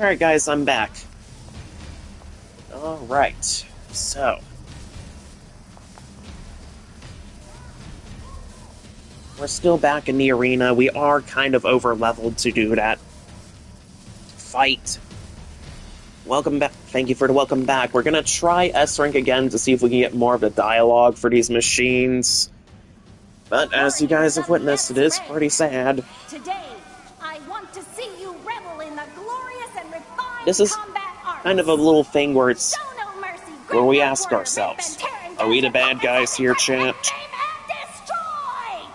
Alright guys, I'm back. Alright, so... we're still back in the arena. We are kind of over-leveled to do that fight. Welcome back. Thank you for the welcome back. We're gonna try S-Rank again to see if we can get more of the dialogue for these machines. But as you guys have witnessed, it is pretty sad. Today, I want to see you revel in the glorious and refined This is combat arts. kind of a little thing where it's Show no mercy, where we grip ask warrior, ourselves, rip and tear and are we the dash bad and guys here, focus and chat? aim and destroy!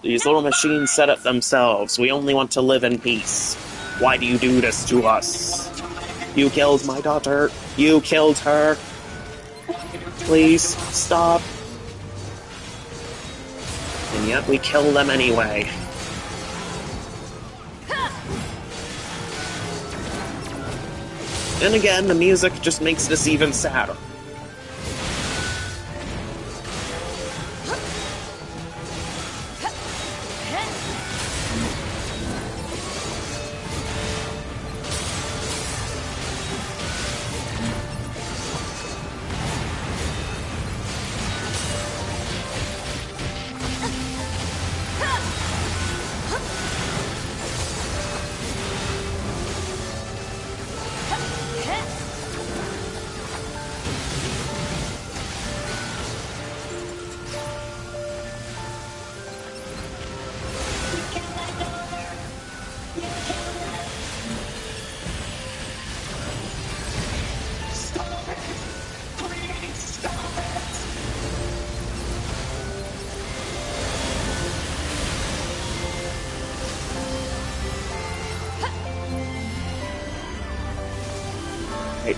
These little machines set up themselves. We only want to live in peace. Why do you do this to us? You killed my daughter. You killed her. Please, stop. And yet we kill them anyway. And again, the music just makes this even sadder.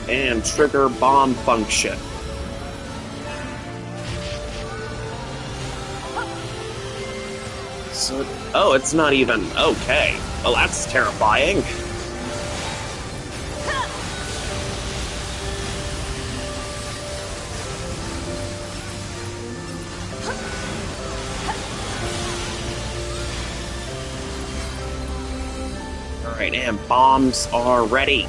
And trigger bomb function. So, oh, it's not even okay. Well, that's terrifying. Alright, and bombs are ready.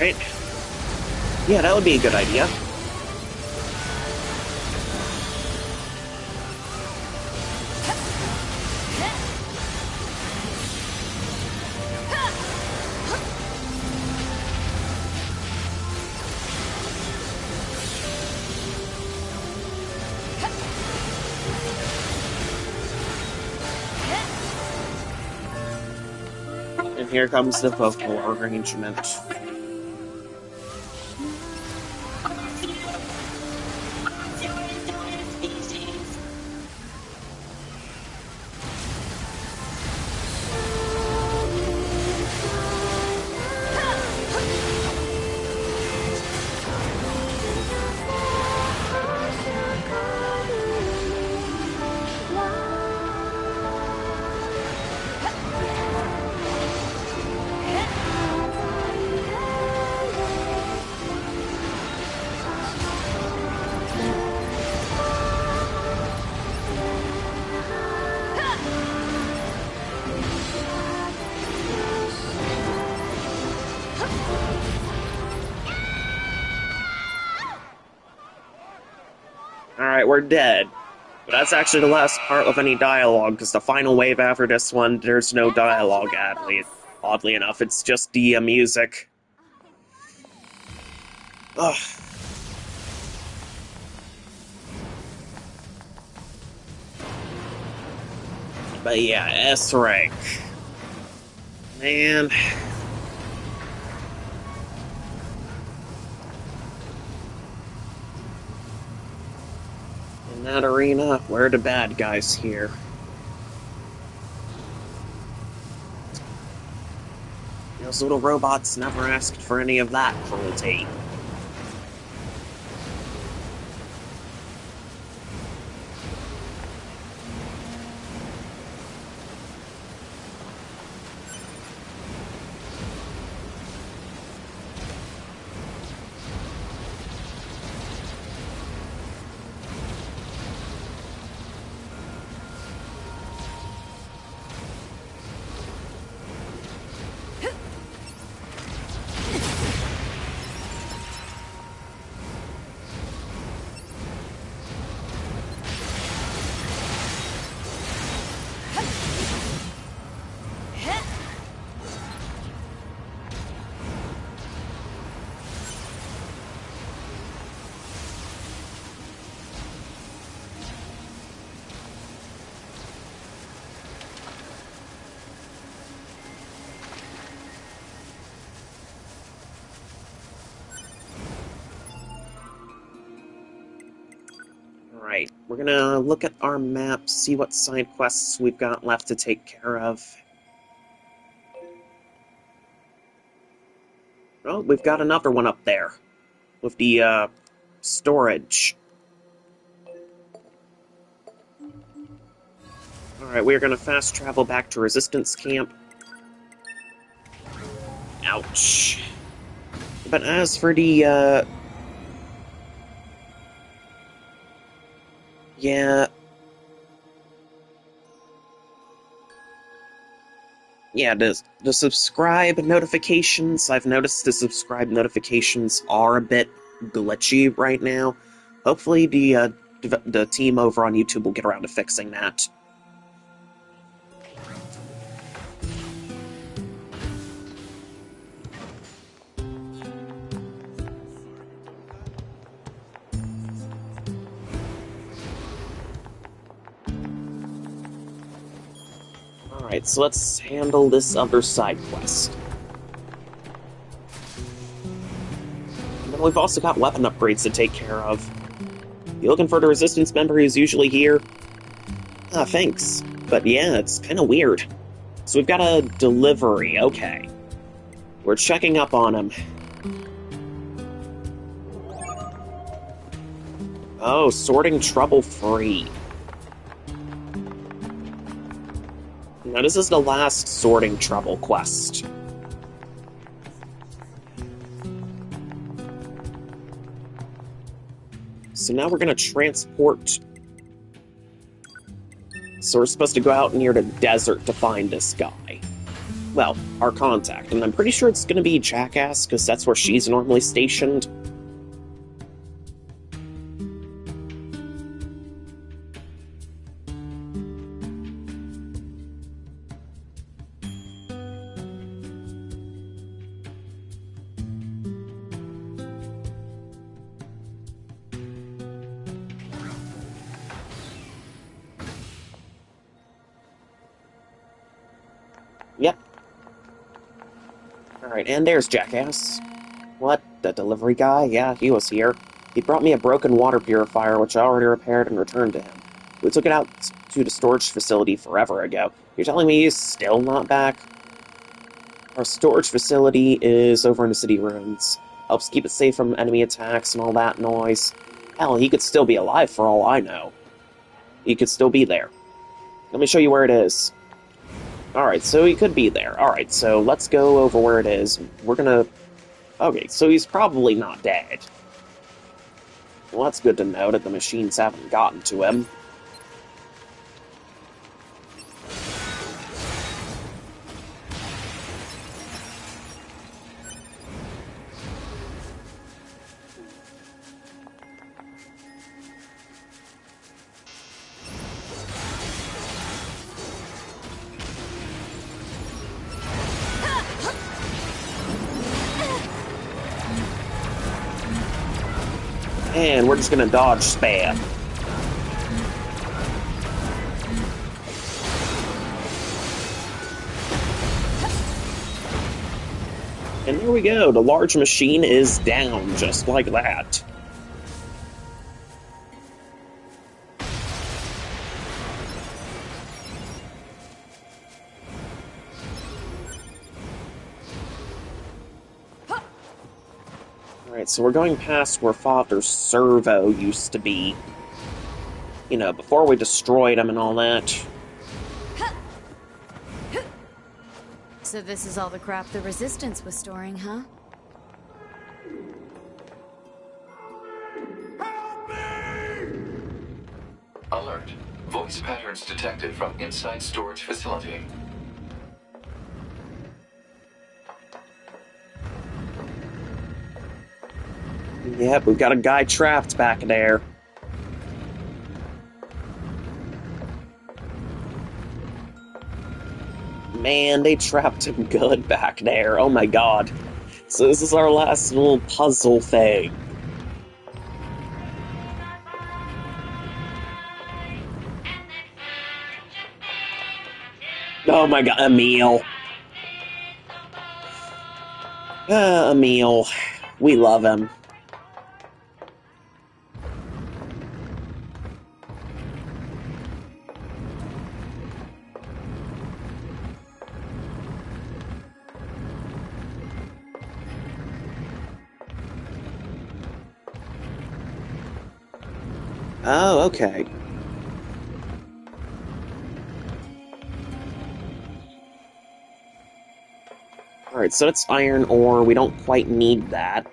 Right? Yeah, that would be a good idea. And here comes the vocal arrangement. Alright, we're dead. But that's actually the last part of any dialogue, because the final wave after this one, there's no dialogue, oddly enough. It's just the music. Ugh. But yeah, S-Rank. Man. In that arena, we're the bad guys here. Those little robots never asked for any of that cruelty. Alright, we're gonna look at our map, see what side quests we've got left to take care of. Oh, we've got another one up there. With the, storage. Alright, we're gonna fast travel back to Resistance Camp. Ouch. But as for the, yeah... Yeah, the subscribe notifications, I've noticed the subscribe notifications are a bit glitchy right now. Hopefully the team over on YouTube will get around to fixing that. Alright, so let's handle this other side quest. And then we've also got weapon upgrades to take care of. You looking for the Resistance member who's usually here? Ah, thanks. But yeah, it's kinda weird. So we've got a delivery, okay. We're checking up on him. Oh, sorting trouble-free. Now, this is the last sorting trouble quest. So now we're gonna transport... So we're supposed to go out near the desert to find this guy. Well, our contact, and I'm pretty sure it's gonna be Jackass, because that's where she's normally stationed. Yep. Alright, and there's Jackass. What? The delivery guy? Yeah, he was here. He brought me a broken water purifier, which I already repaired and returned to him. We took it out to the storage facility forever ago. You're telling me he's still not back? Our storage facility is over in the city ruins. Helps keep it safe from enemy attacks and all that noise. Hell, he could still be alive for all I know. He could still be there. Let me show you where it is. Alright, so he could be there. Alright, so let's go over where it is. We're gonna... Okay, so he's probably not dead. Well, that's good to know that the machines haven't gotten to him. And we're just gonna dodge spam. And there we go, the large machine is down, just like that. Alright, so we're going past where Father Servo used to be. You know, before we destroyed him and all that. So this is all the crap the Resistance was storing, huh? Alert. Voice patterns detected from inside storage facility. Yep, we've got a guy trapped back there. Man, they trapped him good back there. Oh my god. So this is our last little puzzle thing. Oh my god, Emil. Emil. We love him. Oh, okay. Alright, so it's iron ore. We don't quite need that.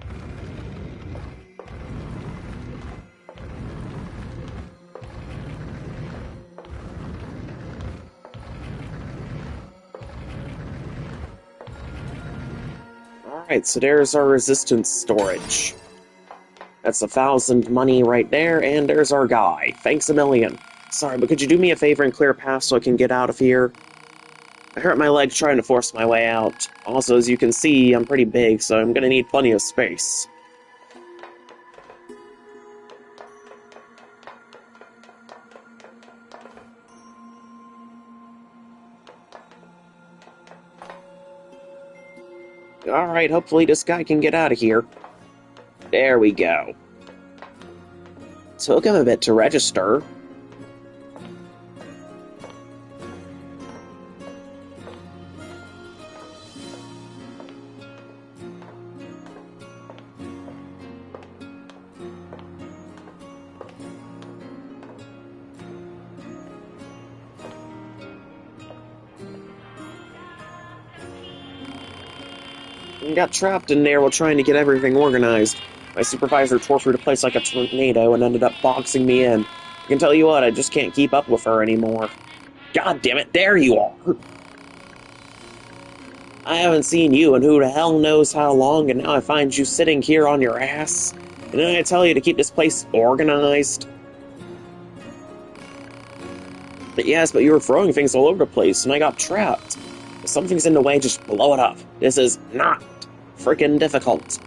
Alright, so there's our resistance storage. That's 1,000 money right there, and there's our guy. Thanks a million. Sorry, but could you do me a favor and clear a path so I can get out of here? I hurt my leg trying to force my way out. Also, as you can see, I'm pretty big, so I'm gonna need plenty of space. Alright, hopefully this guy can get out of here. There we go. Took him a bit to register. We got trapped in there while trying to get everything organized. My supervisor tore through the place like a tornado and ended up boxing me in. I can tell you what, I just can't keep up with her anymore. God damn it, there you are! I haven't seen you in who the hell knows how long, and now I find you sitting here on your ass. And then I tell you to keep this place organized. But yes, but you were throwing things all over the place, and I got trapped. If something's in the way, just blow it up. This is not freaking difficult.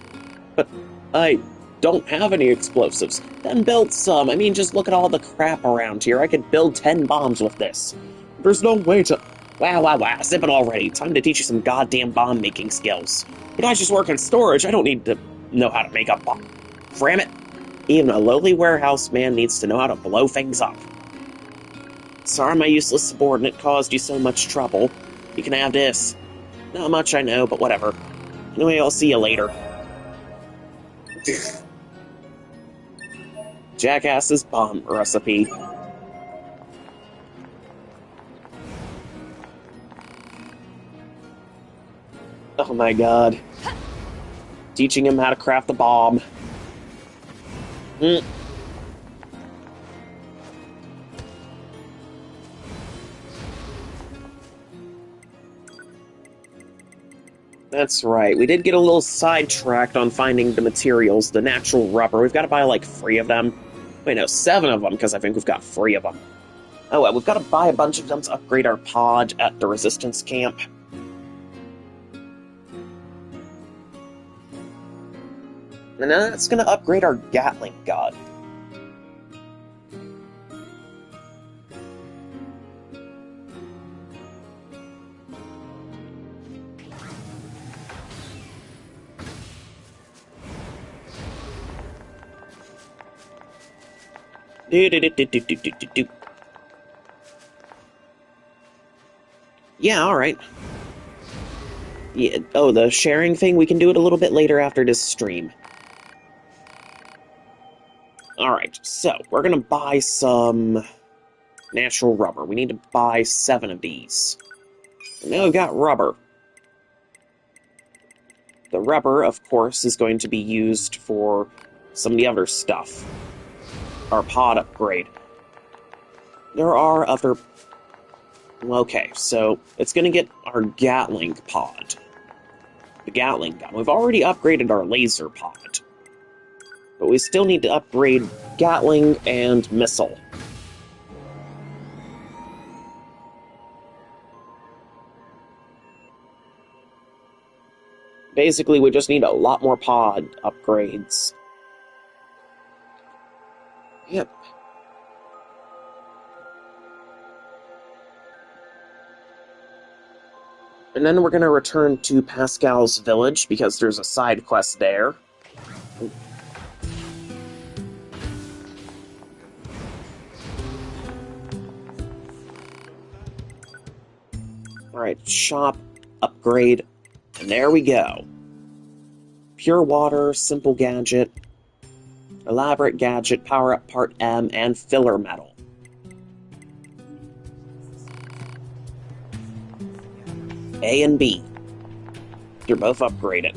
But I don't have any explosives. Then build some. I mean, just look at all the crap around here. I could build 10 bombs with this. There's no way to... Wow, zip it already. Time to teach you some goddamn bomb-making skills. But I just work in storage. I don't need to know how to make a bomb. Damn it. Even a lowly warehouse man needs to know how to blow things up. Sorry my useless subordinate caused you so much trouble. You can have this. Not much, I know, but whatever. Anyway, I'll see you later. Jackass's bomb recipe. Oh my god. Teaching him how to craft a bomb. That's right. We did get a little sidetracked on finding the materials, the natural rubber. We've got to buy like 3 of them. Wait, no, 7 of them, because I think we've got 3 of them. Oh, well, we've got to buy a bunch of them to upgrade our pod at the Resistance camp. And then that's going to upgrade our Gatling gun. Yeah, alright. Yeah, oh, the sharing thing, we can do it a little bit later after this stream. Alright, so we're gonna buy some natural rubber. We need to buy 7 of these. And now we've got rubber. The rubber, of course, is going to be used for some of the other stuff. Our pod upgrade. There are other... Okay, so it's going to get our Gatling pod. The Gatling gun. We've already upgraded our laser pod. But we still need to upgrade Gatling and missile. Basically, we just need a lot more pod upgrades. Yep. And then we're going to return to Pascal's village, because there's a side quest there. Alright, shop, upgrade, and there we go. Pure water, simple gadget, elaborate gadget, power up part M, and filler metal. A and B. They're both upgraded.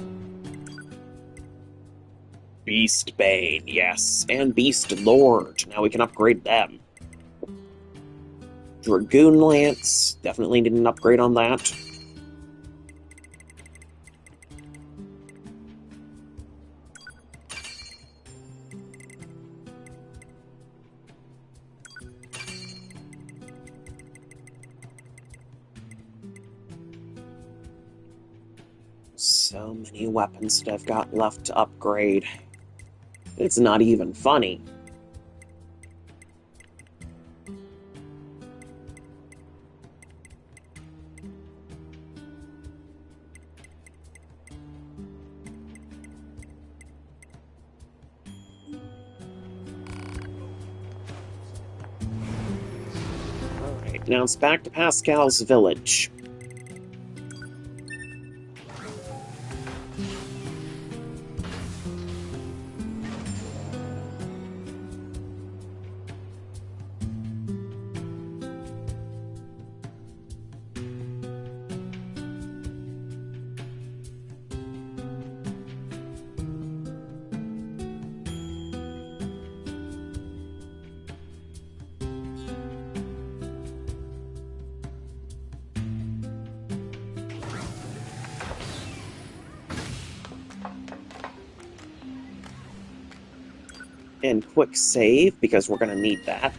Beast Bane, yes, and Beast Lord. Now we can upgrade them. Dragoon Lance, definitely need an upgrade on that. So many weapons that I've got left to upgrade. It's not even funny. Alright, now it's back to Pascal's village. And quick save, because we're going to need that.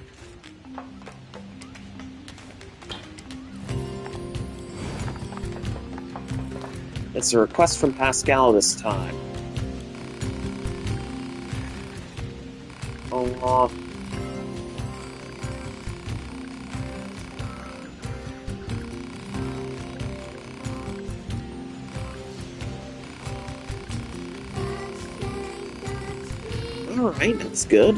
It's a request from Pascal this time. Oh, alright, that's good.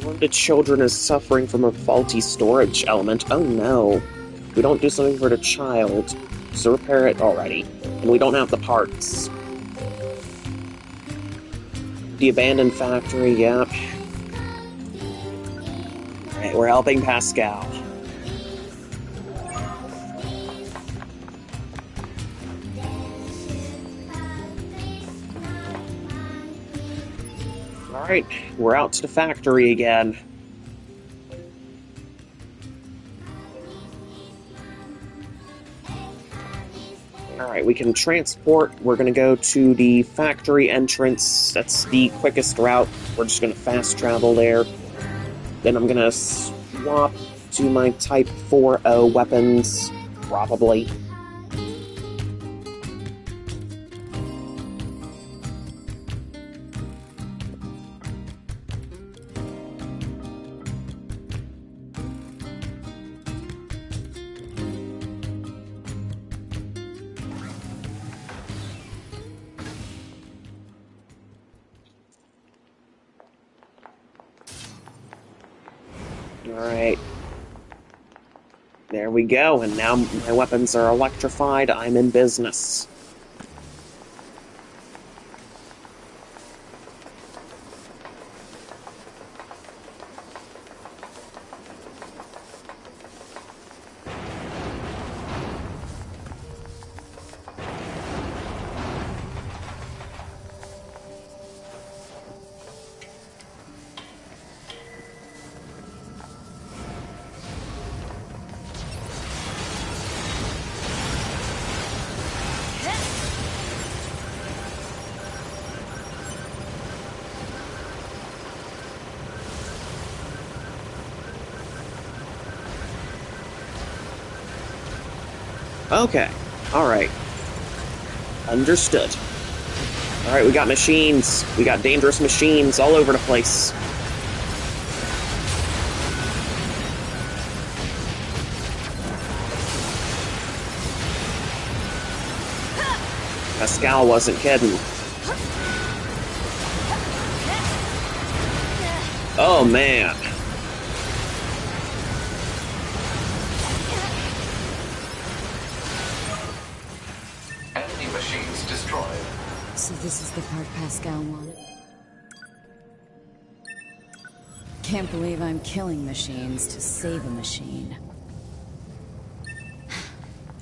One of the children is suffering from a faulty storage element. Oh no. We don't do something for the child, so repair it already. And we don't have the parts. The abandoned factory, yep. Alright, we're helping Pascal. Alright, we're out to the factory again. Alright, we can transport. We're gonna go to the factory entrance. That's the quickest route. We're just gonna fast travel there. Then I'm gonna swap to my Type 4.0 weapons, probably. Alright. There we go, and now my weapons are electrified. I'm in business. Okay. Alright. Understood. Alright, we got machines. We got dangerous machines all over the place. Pascal wasn't kidding. Oh, man. Enemy machines destroyed. So this is the part Pascal wanted. Can't believe I'm killing machines to save a machine.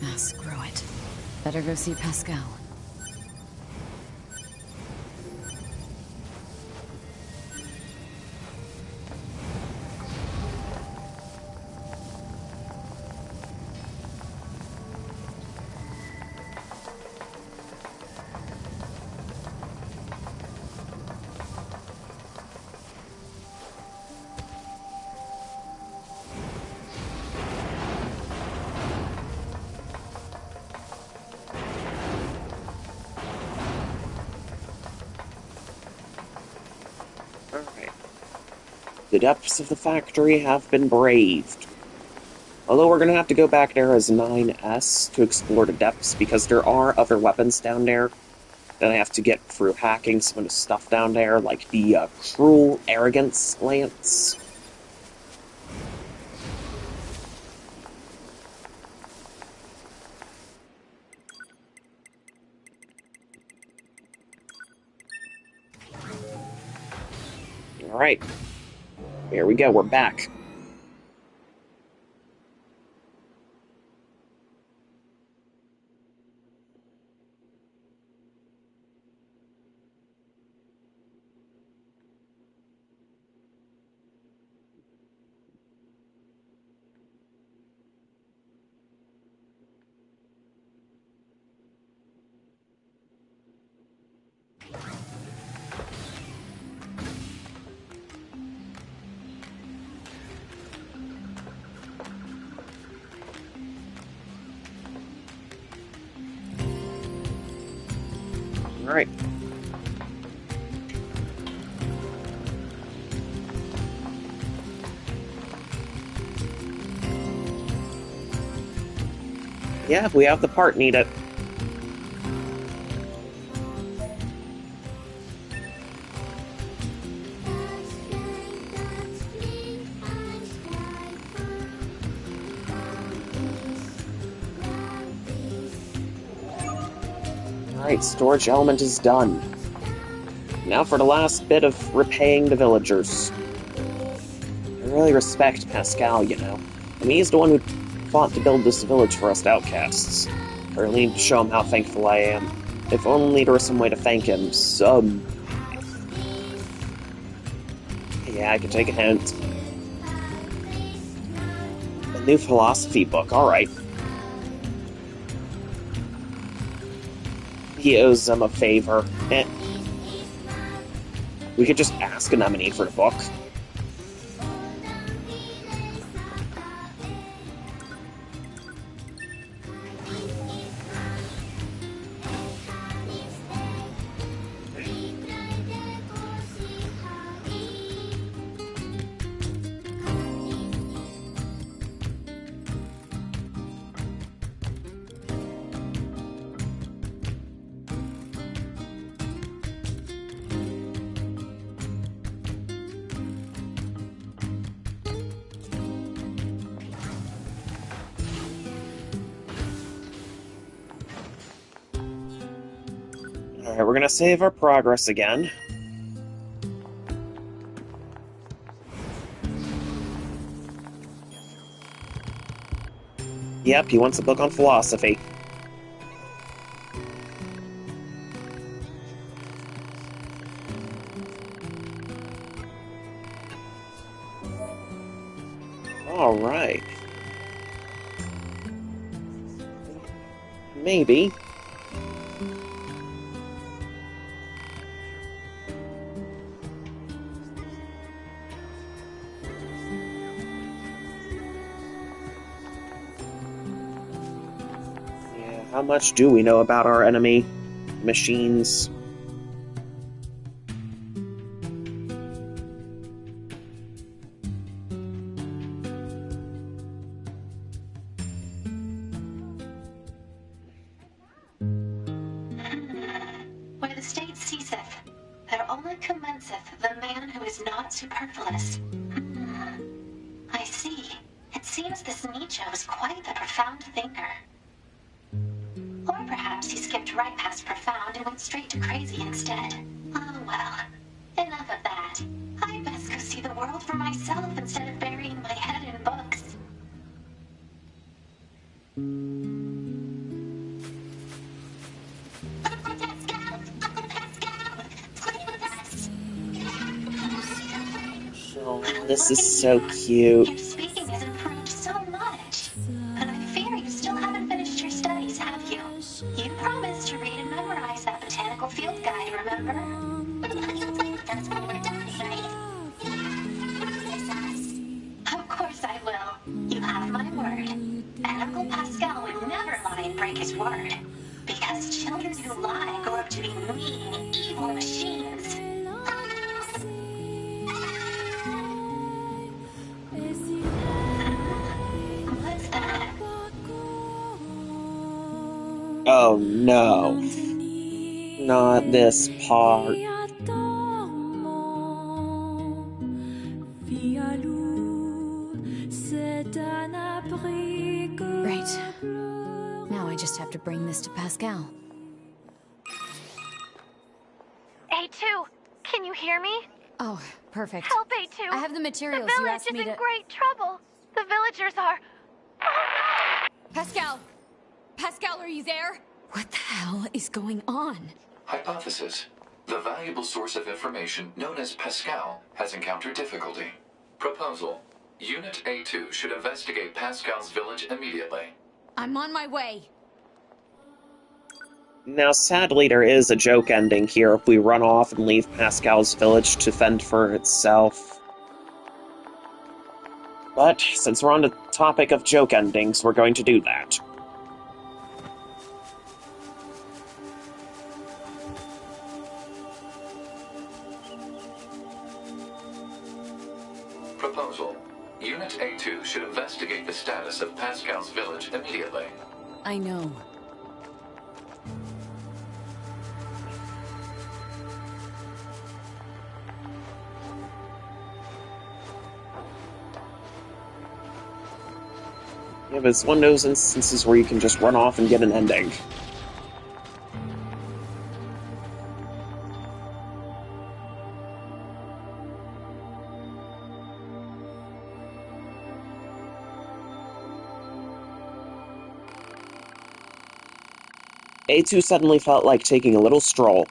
Ah, screw it. Better go see Pascal. Alright. The depths of the factory have been braved. Although we're gonna have to go back there as 9S to explore the depths, because there are other weapons down there that I have to get through hacking some of the stuff down there, like the Cruel Arrogance Lance. Alright. Here we go, we're back. Alright. Yeah, we have the part needed. Alright, storage element is done. Now for the last bit of repaying the villagers. I really respect Pascal, you know. I mean, he's the one who fought to build this village for us outcasts. I really need to show him how thankful I am. If only there was some way to thank him. Yeah, I could take a hint. A new philosophy book, alright. He owes them a favor. We could just ask Anemone for the book. Alright, we're gonna save our progress again. Yep, he wants a book on philosophy. Alright. Maybe. How much do we know about our enemy machines? Where the state ceaseth, there only commenceth the man who is not superfluous. I see. It seems this Nietzsche was quite the profound thinker. Or perhaps he skipped right past profound and went straight to crazy instead. Oh well, enough of that. I best go see the world for myself instead of burying my head in books. Uncle Pascal! Uncle Pascal! Play with us! Oh, this is so cute. Your speaking has improved so much. But I fear you still haven't finished your studies, have you? You promised to read and memorize that botanical field guide, remember? You'll play with us when we're done, right? Promise us. Of course I will. You have my word. And Uncle Pascal would never lie and break his word. Because children who lie grow up to be mean, evil machines. What's that? Oh no. Not this part. Right. Now I just have to bring this to Pascal. A2, can you hear me? Oh, perfect. Help, A2. I have the materials The you village asked is me in to... great trouble. The villagers are... Pascal! Pascal, are you there? What the hell is going on? Hypothesis. The valuable source of information known as Pascal has encountered difficulty. Proposal. Unit A2 should investigate Pascal's village immediately. I'm on my way. Now, sadly, there is a joke ending here if we run off and leave Pascal's village to fend for itself. But, since we're on the topic of joke endings, we're going to do that. Proposal. Unit A2 should investigate the status of Pascal's village immediately. I know. Yeah, but it's one of those instances where you can just run off and get an ending. A2 suddenly felt like taking a little stroll.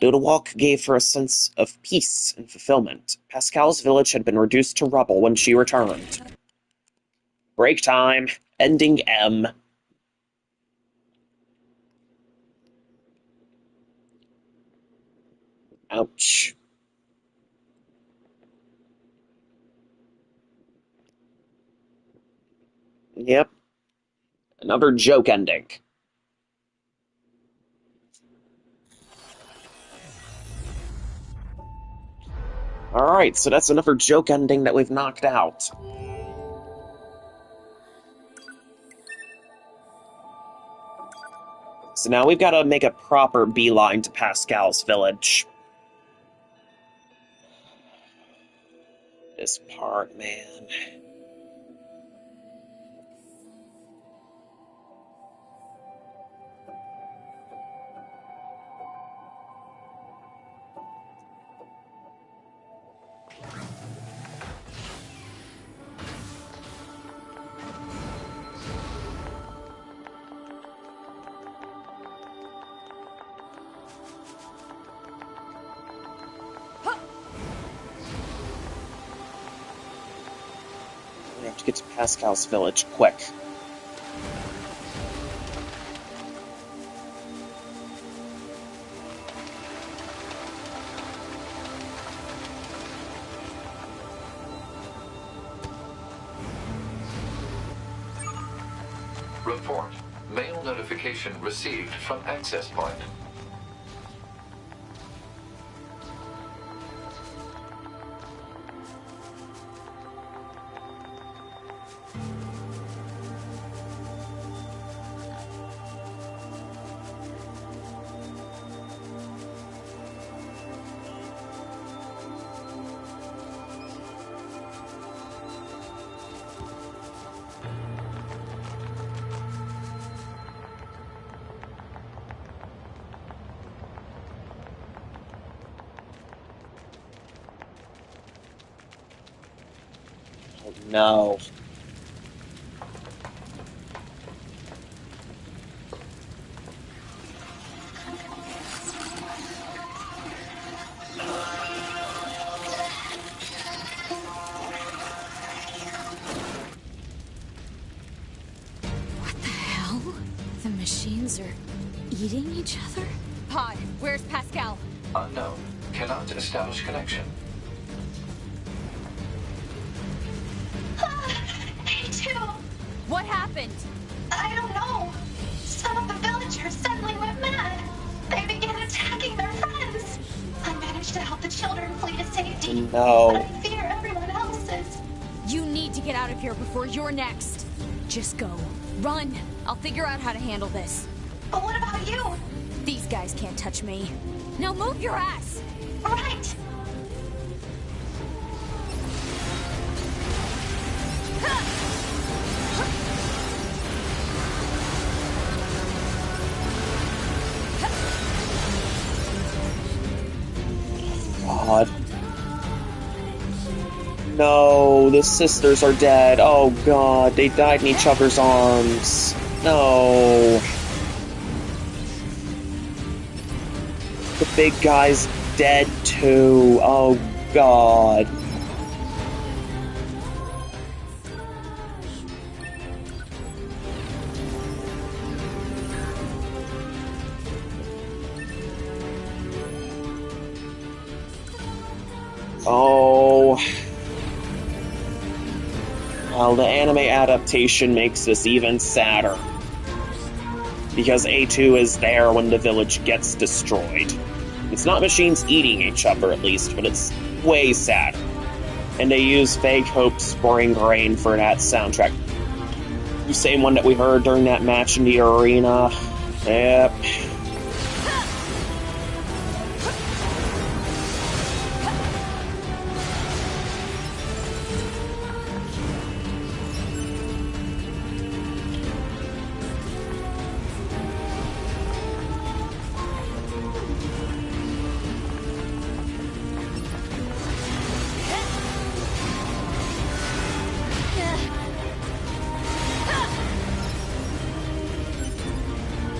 Though the walk gave her a sense of peace and fulfillment, Pascal's village had been reduced to rubble when she returned. Break time. Ending M. Ouch. Yep. Another joke ending. Alright, so that's another joke ending that we've knocked out. So now we've got to make a proper beeline to Pascal's village. This part, man. We have to get to Pascal's village quick. Report. Mail notification received from access point. No. What the hell? The machines are eating each other? Pod, where's Pascal? Unknown. Cannot establish connection. Me too. What happened? I don't know. Some of the villagers suddenly went mad. They began attacking their friends. I managed to help the children flee to safety. No. But I fear everyone else is. You need to get out of here before you're next. Just go. Run. I'll figure out how to handle this. But what about you? These guys can't touch me. Now move your ass! Right. God. No, the sisters are dead. Oh god, they died in each other's arms. No. The big guy's dead too. Oh god. Oh. Well, the anime adaptation makes this even sadder. Because A2 is there when the village gets destroyed. It's not machines eating each other, at least, but it's way sadder. And they use Fake Hope Spring Grain for that soundtrack. The same one that we heard during that match in the arena. Yep.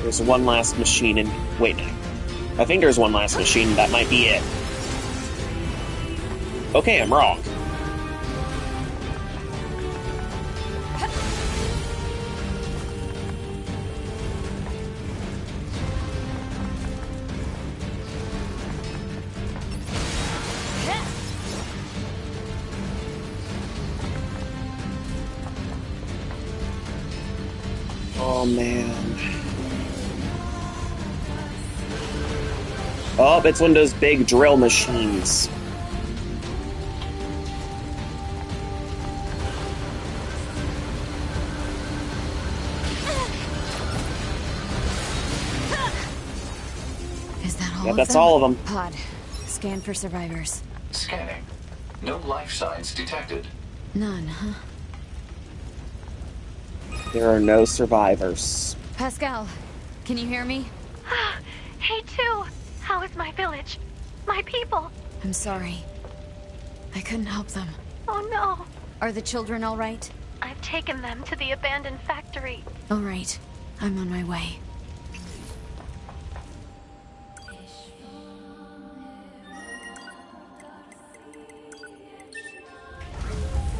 There's one last machine and wait, I think there's one last machine, that might be it. Okay, I'm wrong. Oh man. Oh, it's one of those big drill machines. Is that all Yeah, of that's them? all of them. Pod, scan for survivors. Scanning. No life signs detected. None, huh? There are no survivors. Pascal, can you hear me? Hey, too. How is my village? My people? I'm sorry. I couldn't help them. Oh no. Are the children all right? I've taken them to the abandoned factory. All right. I'm on my way.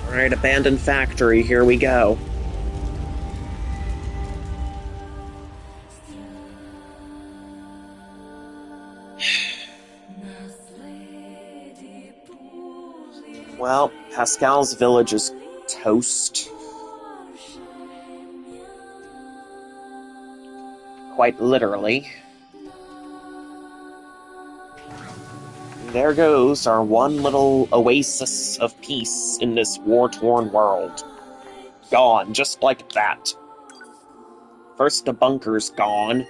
Alright, abandoned factory, here we go. Well, Pascal's village is toast. quite literally. There goes our one little oasis of peace in this war-torn world. Gone, just like that. First the bunker's gone,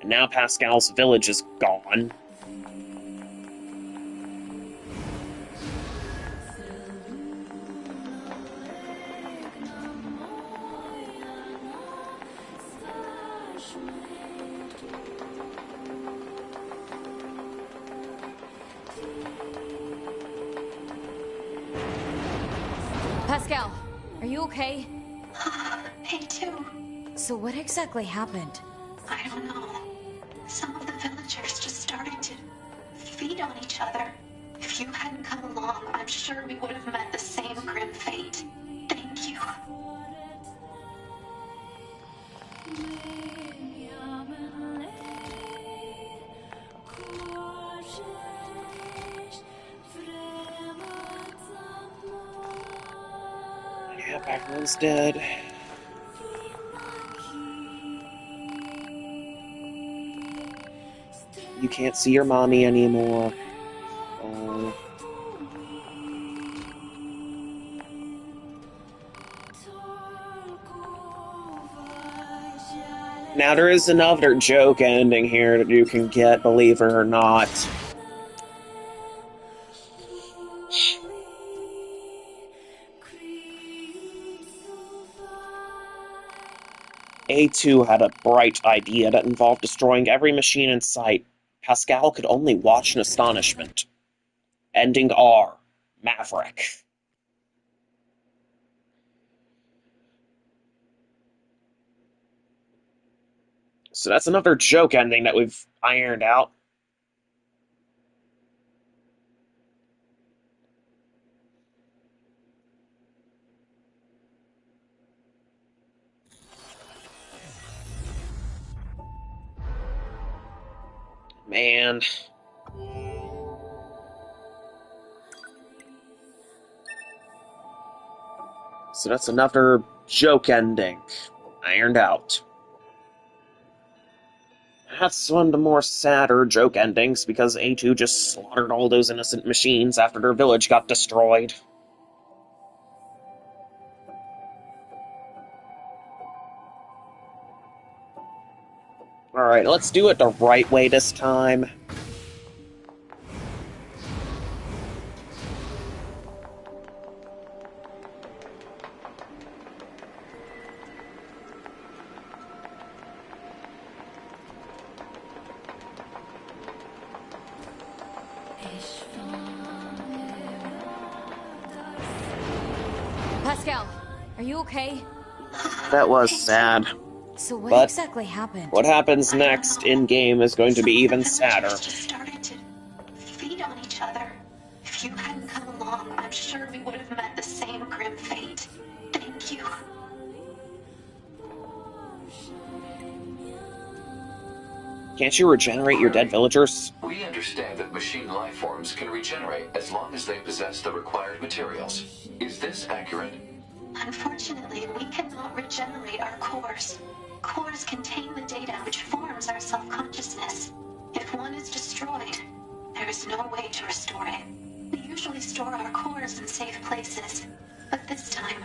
and now Pascal's village is gone. Pascal, are you okay? Me too. So what exactly happened? I don't know. Some of the villagers just started to feed on each other. If you hadn't come along, I'm sure we would have met the same grim fate. Thank you. Yep, everyone's dead. You can't see your mommy anymore. Oh. Now there is another joke ending here that you can get, believe it or not. A2 had a bright idea that involved destroying every machine in sight. Pascal could only watch in astonishment. Ending R. Maverick. So that's another joke ending that we've ironed out. Man. So that's another joke ending. Ironed out. That's one of the more sadder joke endings, because A2 just slaughtered all those innocent machines after their village got destroyed. Alright, let's do it the right way this time. Pascal, are you okay? That was sad. So what But exactly happened? what happens next in-game is going to be even sadder. Just started to feed on each other. If you hadn't come along, I'm sure we would have met the same grim fate. Thank you. Can't you regenerate your dead villagers? We understand that machine life forms can regenerate as long as they possess the required materials. Is this accurate? Unfortunately, we cannot regenerate our cores. Cores contain the data which forms our self-consciousness. If one is destroyed, there is no way to restore it. We usually store our cores in safe places, but this time,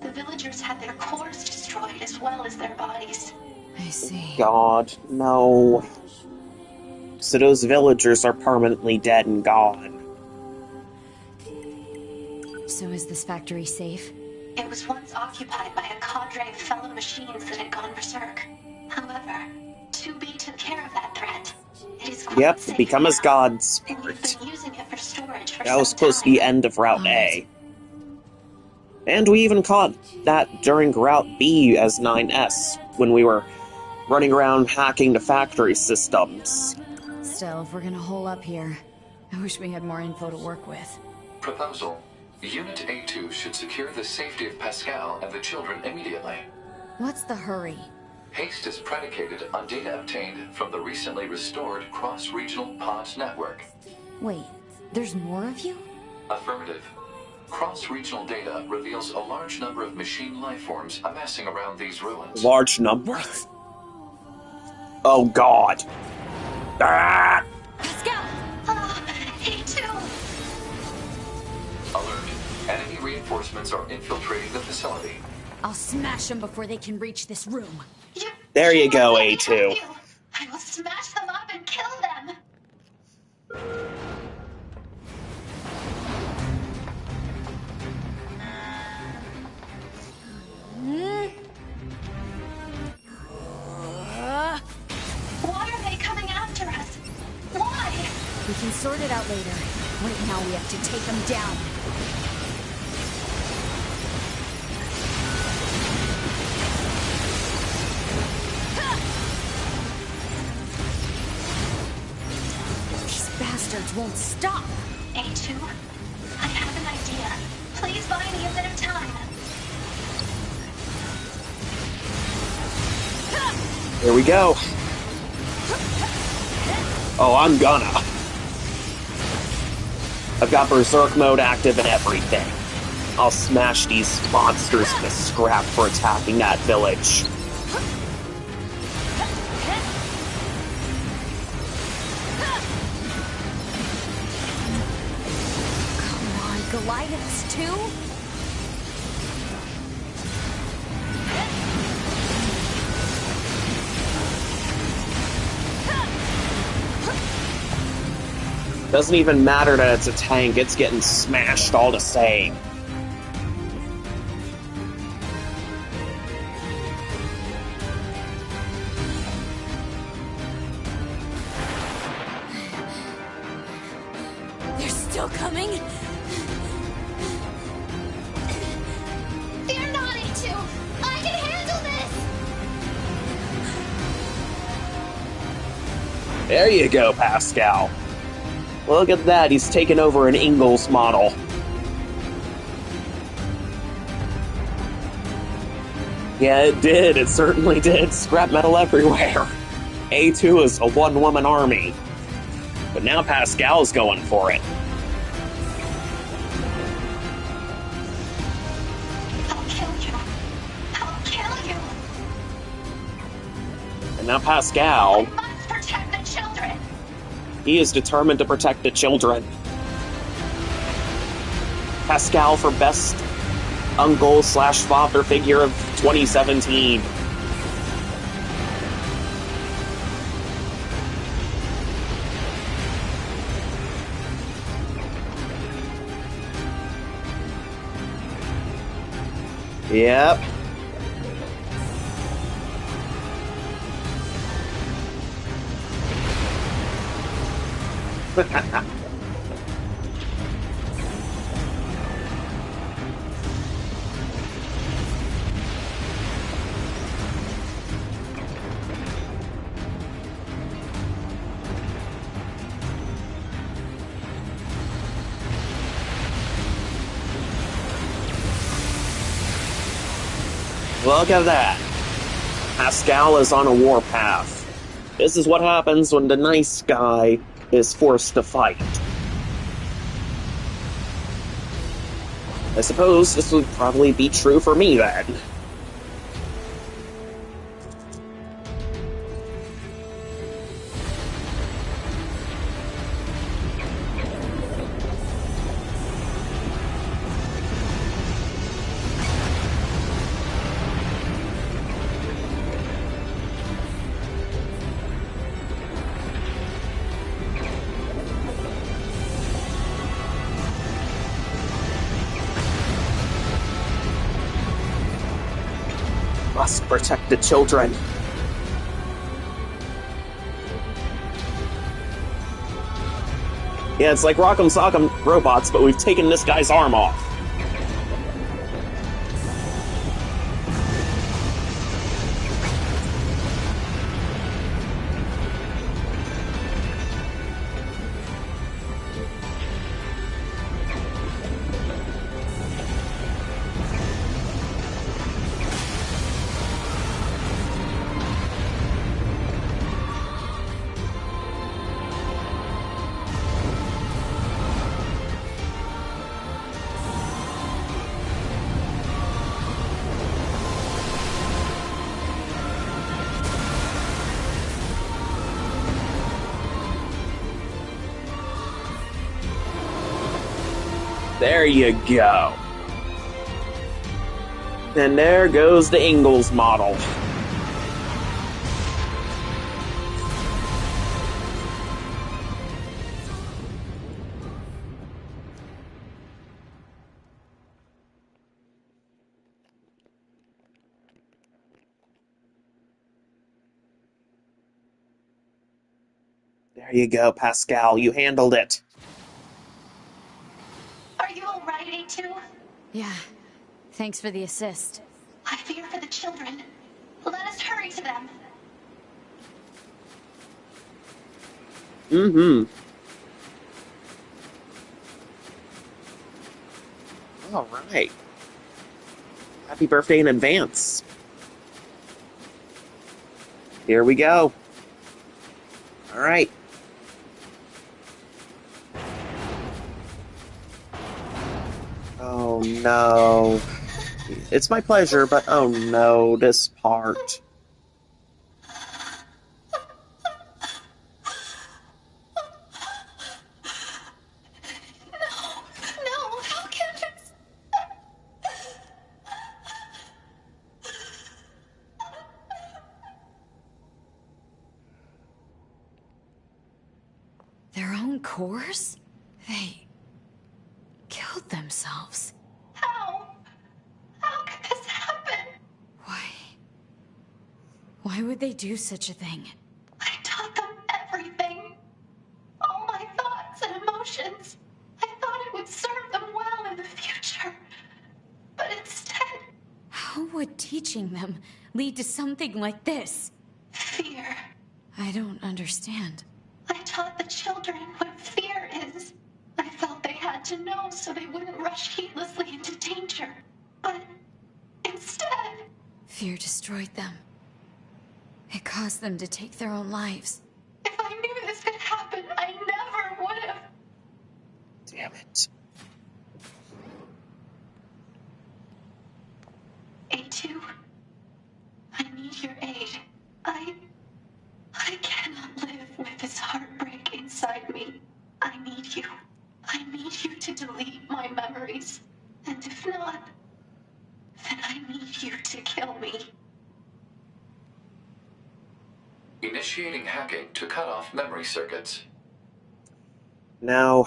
the villagers had their cores destroyed as well as their bodies. I see. God, no. So those villagers are permanently dead and gone. So is this factory safe? It was once occupied by a cadre of fellow machines that had gone berserk. However, 2B took care of that threat. It is quite Yep, safe become as now, God's and we've part. been using it for storage for That was some supposed to time. be end of Route A. And we even caught that during Route B as 9S, when we were running around hacking the factory systems. Still, if we're gonna hole up here, I wish we had more info to work with. Proposal. Unit A2 should secure the safety of Pascal and the children immediately. What's the hurry? Haste is predicated on data obtained from the recently restored cross-regional pod network. Wait, there's more of you? Affirmative. Cross-regional data reveals a large number of machine life forms amassing around these ruins. Large number? Oh god. Ah! Pascal! A2! Alert. Enemy reinforcements are infiltrating the facility. I'll smash them before they can reach this room. There you go, let me A2. help you. I will smash them up and kill them! Why are they coming after us? Why? We can sort it out later. Right now we have to take them down. These bastards won't stop. A2, I have an idea. Please buy me a bit of time. Here we go. Oh, I'm gonna. I've got Berserk mode active and everything. I'll smash these monsters to scrap for attacking that village. Come on, Goliaths too? Doesn't even matter that it's a tank, it's getting smashed all the same. They're still coming? Fear not, A2! I can handle this! There you go, Pascal. Look at that, he's taken over an Ingalls model. Yeah, it did, it certainly did. Scrap metal everywhere. A2 is a one-woman army. But now Pascal's going for it. I'll kill you. I'll kill you. And now Pascal, I must protect the children. he is determined to protect the children. Pascal for best uncle/father figure of 2017. Yep. Look at that. Pascal is on a warpath. This is what happens when the nice guy is forced to fight. I suppose this would probably be true for me then. Must protect the children. Yeah, it's like Rock'em Sock'em Robots, but we've taken this guy's arm off. There you go. And there goes the Ingalls model. There you go, Pascal. You handled it. Are you alright, A2? Yeah. Thanks for the assist. I fear for the children. Let us hurry to them. Mm-hmm. All right. Happy birthday in advance. Here we go. All right. Oh no. It's my pleasure, but oh no, this part. No, how can this? Their own cores? They killed themselves. How? How could this happen? Why? Why would they do such a thing? I taught them everything. All my thoughts and emotions. I thought it would serve them well in the future. But instead, How would teaching them lead to something like this? fear. I don't understand. I taught the children what fear is. I felt they had to know so they wouldn't rush heedlessly into danger. But instead, Fear destroyed them. It caused them to take their own lives. if I knew this could happen, I never would have. Damn it. A2, I need your aid. I cannot live with this heartbreak inside me. I need you. I need you to delete my memories. And if not, then I need you to kill me. Initiating hacking to cut off memory circuits. Now,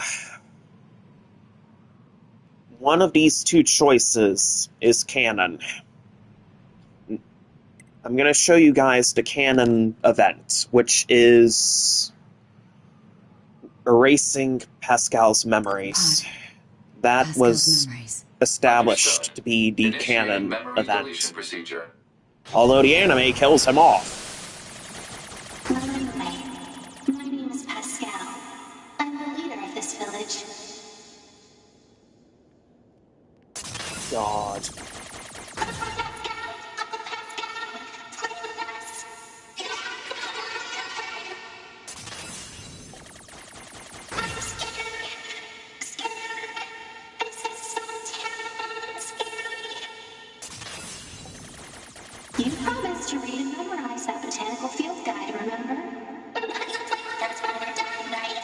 one of these two choices is canon. I'm going to show you guys the canon event, which is erasing Pascal's memories. That Pascal's was memories. established Understood. to be the Initiating canon memory deletion event. procedure. Although the anime kills him off. By the way, my name is Pascal. I'm the leader of this village. God. You promised to read and memorize that botanical field guide, remember? That's why we're dying, right?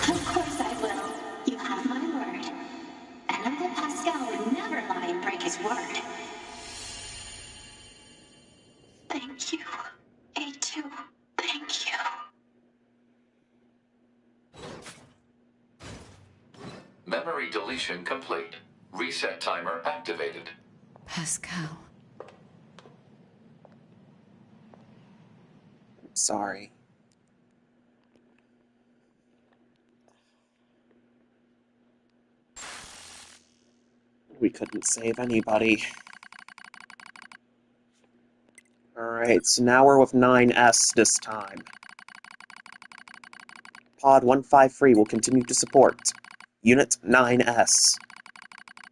Of course I will. You have my word. And Uncle Pascal would never lie and break his word. Thank you, A2. Thank you. Memory deletion complete. Reset timer activated. Pascal. Sorry. We couldn't save anybody. Alright, so now we're with 9S this time. Pod 153 will continue to support Unit 9S.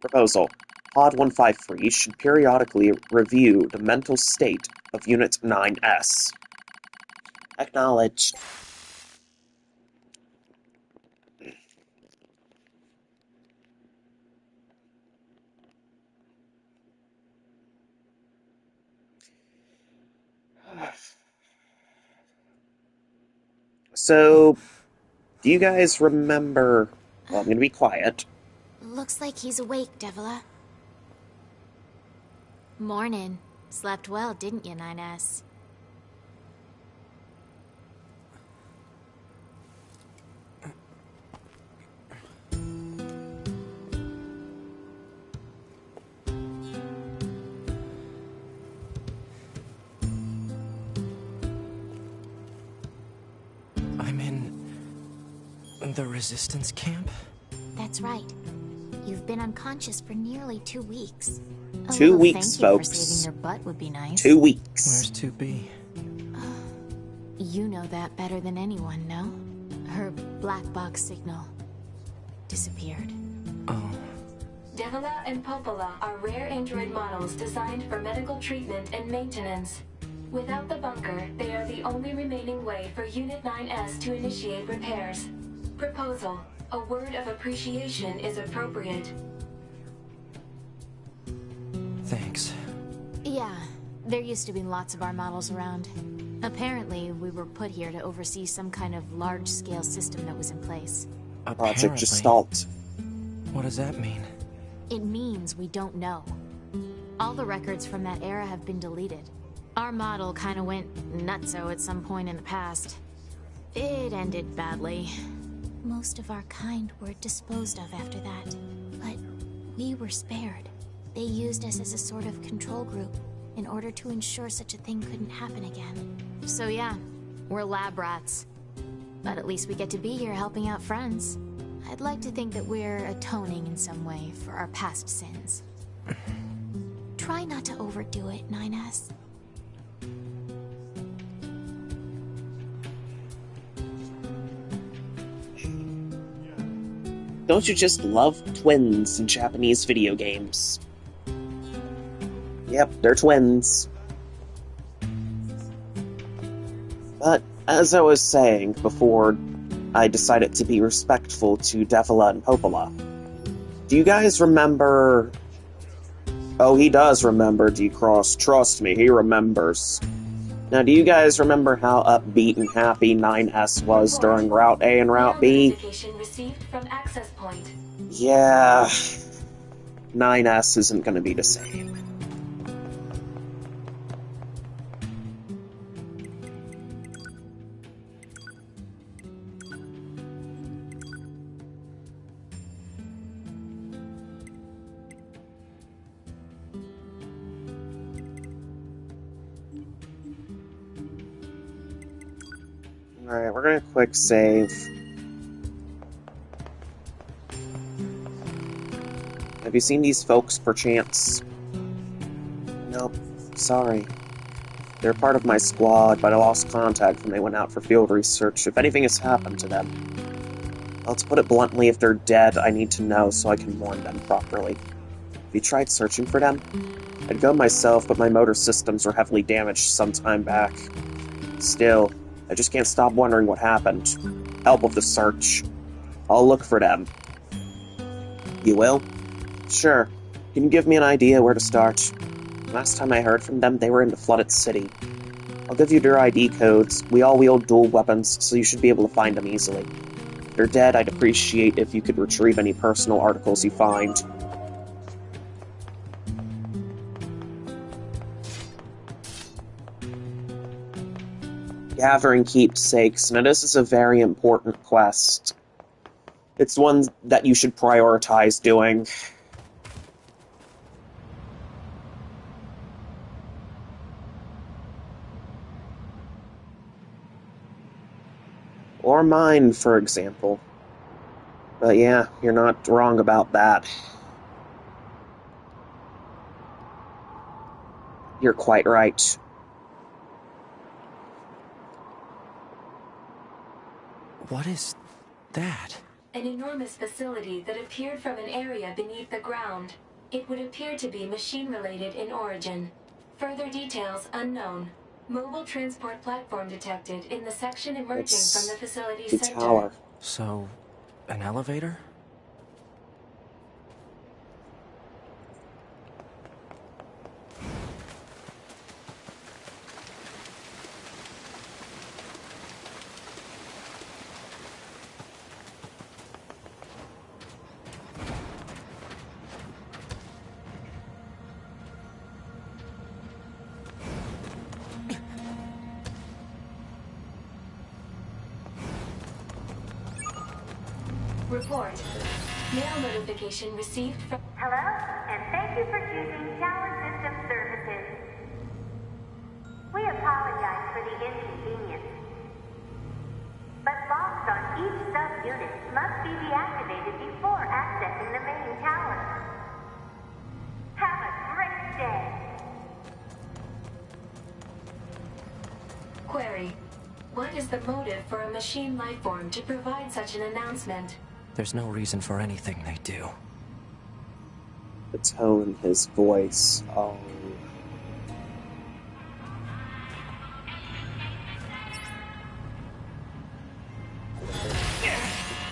Proposal. Pod 153 should periodically review the mental state of Unit 9S. Acknowledged. So, do you guys remember... Well, I'm gonna be quiet. Looks like he's awake, Devola. Morning. Slept well, didn't you, 9S? I'm in the resistance camp? That's right. You've been unconscious for nearly 2 weeks. 2 weeks, thank you folks. for saving your butt would be nice. 2 weeks. Where's 2B? You know that better than anyone, no? Her black box signal disappeared. Oh. Devola and Popola are rare android models designed for medical treatment and maintenance. Without the bunker, they are the only remaining way for Unit 9S to initiate repairs. Proposal. A word of appreciation is appropriate. Thanks. Yeah, there used to be lots of our models around. Apparently, we were put here to oversee some kind of large-scale system that was in place. Project Gestalt. What does that mean? It means we don't know. All the records from that era have been deleted. Our model kinda went nutso at some point in the past. It ended badly. Most of our kind were disposed of after that, but we were spared. They used us as a sort of control group in order to ensure such a thing couldn't happen again. So yeah, we're lab rats. But at least we get to be here helping out friends. I'd like to think that we're atoning in some way for our past sins. Try not to overdo it, 9S. Don't you just love twins in Japanese video games? Yep, they're twins. But, as I was saying before I decided to be respectful to Devola and Popola, do you guys remember... Oh, he does remember, D-Cross. Trust me, he remembers. Now, do you guys remember how upbeat and happy 9S was during Route A and Route B? Notification received from access point. Yeah... 9S isn't gonna be the same. Alright, we're gonna quick save. Have you seen these folks, perchance? Nope. Sorry. They're part of my squad, but I lost contact when they went out for field research. If anything has happened to them. Well, to put it bluntly, if they're dead, I need to know so I can warn them properly. Have you tried searching for them? I'd go myself, but my motor systems were heavily damaged some time back. Still, I just can't stop wondering what happened. Help with the search. I'll look for them. You will? Sure. Can you give me an idea where to start? Last time I heard from them, they were in the flooded city. I'll give you their ID codes. We all wield dual weapons, so you should be able to find them easily. If they're dead, I'd appreciate if you could retrieve any personal articles you find. Gathering keepsakes. Now, this is a very important quest. It's one that you should prioritize doing. Or mine, for example. But yeah, you're not wrong about that. You're quite right. What is that? An enormous facility that appeared from an area beneath the ground. It would appear to be machine-related in origin. Further details unknown. Mobile transport platform detected in the section emerging from the facility the center. tower. So, an elevator? Report. Mail notification received from... Hello, and thank you for choosing Tower System Services. We apologize for the inconvenience, but locks on each sub-unit must be deactivated before accessing the main tower. Have a great day. Query. What is the motive for a machine lifeform to provide such an announcement? There's no reason for anything they do. The tone in his voice. Oh.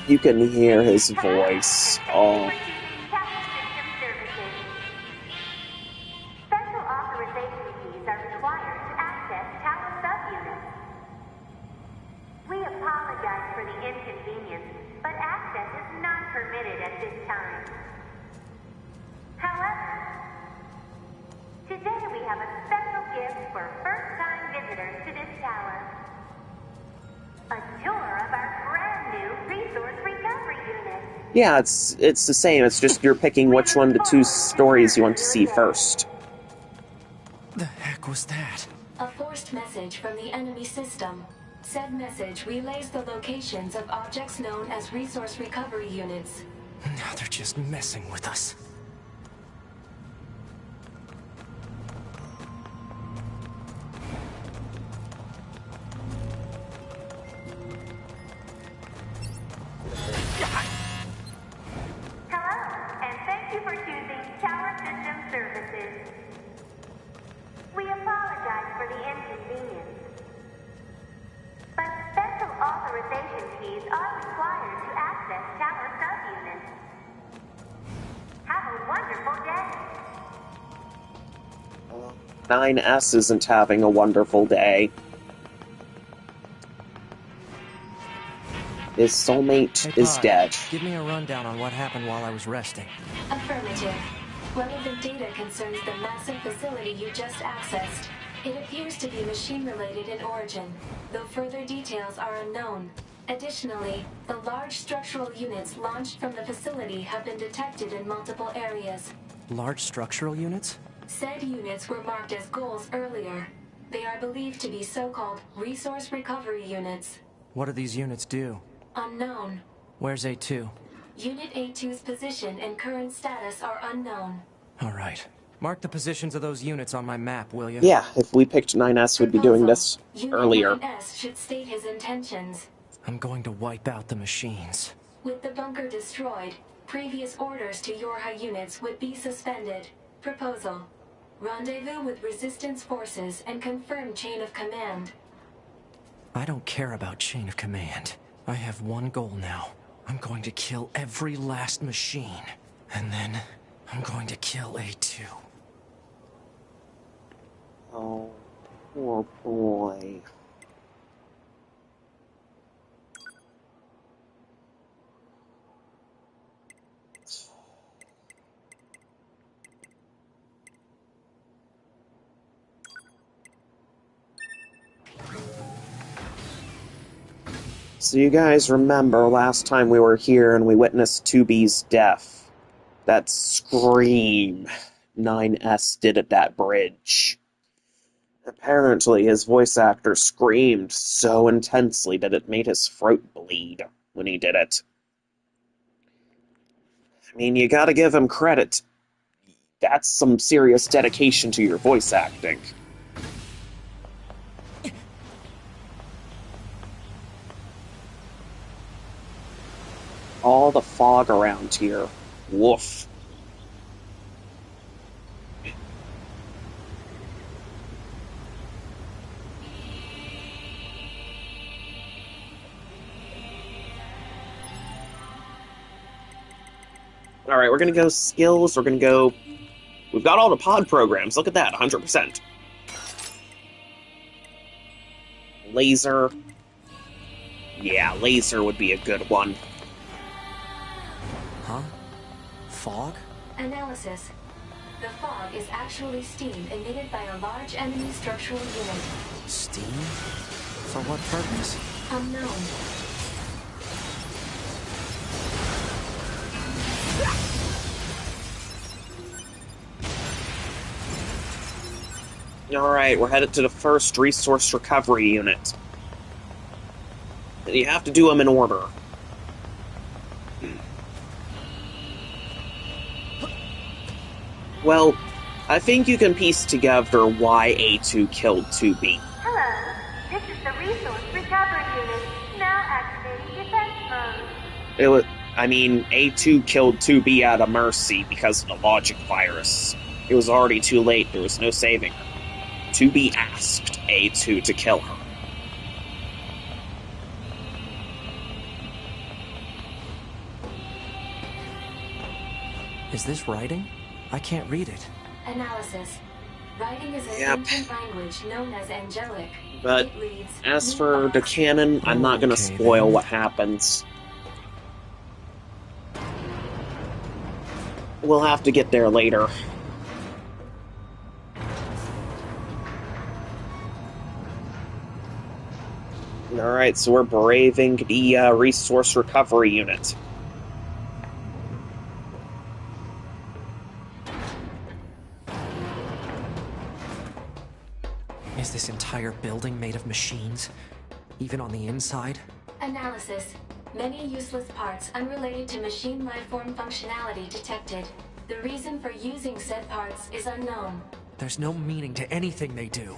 You can hear his voice. Oh. Special authorization keys are required to access tower subunits. We apologize for the inconvenience, but access is not permitted at this time. However, today we have a special gift for first-time visitors to this tower. A tour of our brand new resource recovery unit. Yeah, it's the same. It's just you're picking which one of the two stories you want to see first. The heck was that? A forced message from the enemy system. Said message relays the locations of objects known as resource recovery units. Now they're just messing with us. Hello, and thank you for choosing Tower System Services. We apologize for the inconvenience, but special authorization keys are required to access tower subunits. Have a wonderful day. 9S isn't having a wonderful day. His soulmate Hey, is Pod, dead. Give me a rundown on what happened while I was resting. Affirmative. Relevant data concerns the massive facility you just accessed. It appears to be machine-related in origin, though further details are unknown. Additionally, the large structural units launched from the facility have been detected in multiple areas. Large structural units? Said units were marked as goals earlier. They are believed to be so-called resource recovery units. What do these units do? Unknown. Where's A2? Unit A2's position and current status are unknown. Alright. Mark the positions of those units on my map, will you? Yeah, if we picked 9S, we'd be doing this Unit earlier. 9S should state his intentions. I'm going to wipe out the machines. With the bunker destroyed, previous orders to Yorha units would be suspended. Proposal. Rendezvous with resistance forces and confirm chain of command. I don't care about chain of command. I have one goal now. I'm going to kill every last machine. And then, I'm going to kill A2. Oh, poor boy. So you guys remember last time we were here and we witnessed 2B's death. That scream 9S did at that bridge. Apparently his voice actor screamed so intensely that it made his throat bleed when he did it. I mean, you gotta give him credit. That's some serious dedication to your voice acting. All the fog around here. Woof. Alright, we're gonna go skills, we're gonna go... We've got all the pod programs, look at that, 100%. Laser. Yeah, laser would be a good one. Huh? Fog? Analysis. The fog is actually steam emitted by a large enemy structural unit. Steam? For what purpose? Unknown. Alright, we're headed to the first resource recovery unit. You have to do them in order. Well, I think you can piece together why A2 killed 2B. Hello, this is the Resource Recovery Unit. Now activating defense mode. A2 killed 2B out of mercy because of the logic virus. It was already too late, there was no saving her. 2B asked A2 to kill her. Is this writing? I can't read it. Analysis. Writing is an Yep. ancient language known as angelic. But It reads, as for the canon, I'm not gonna Okay, spoil then. what happens. We'll have to get there later. Alright, so we're braving the resource recovery unit. Is this entire building made of machines? Even on the inside? Analysis. Many useless parts unrelated to machine lifeform functionality detected. The reason for using said parts is unknown. There's no meaning to anything they do.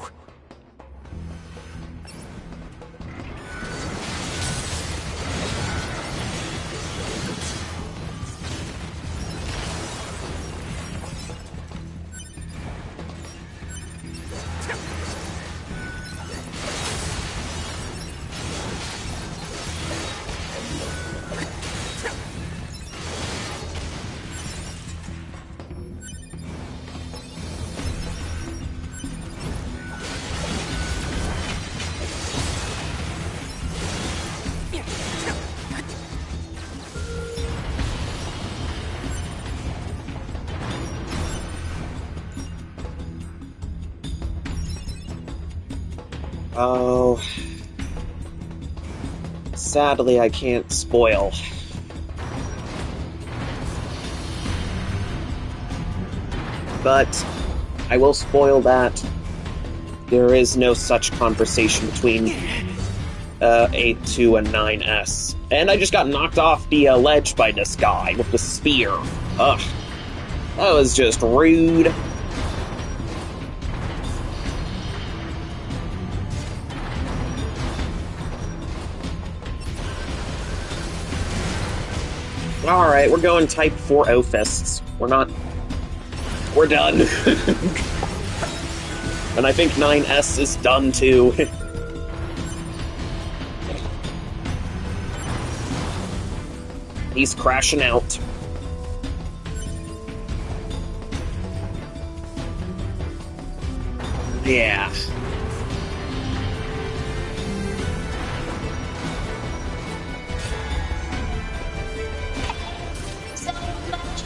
Oh. Sadly, I can't spoil. But I will spoil that there is no such conversation between A2 and 9S. And I just got knocked off the ledge by this guy with the spear. Ugh. That was just rude. Alright, we're going Type 4 O-Fists. We're not... We're done. And I think 9S is done, too. He's crashing out. Yeah. So much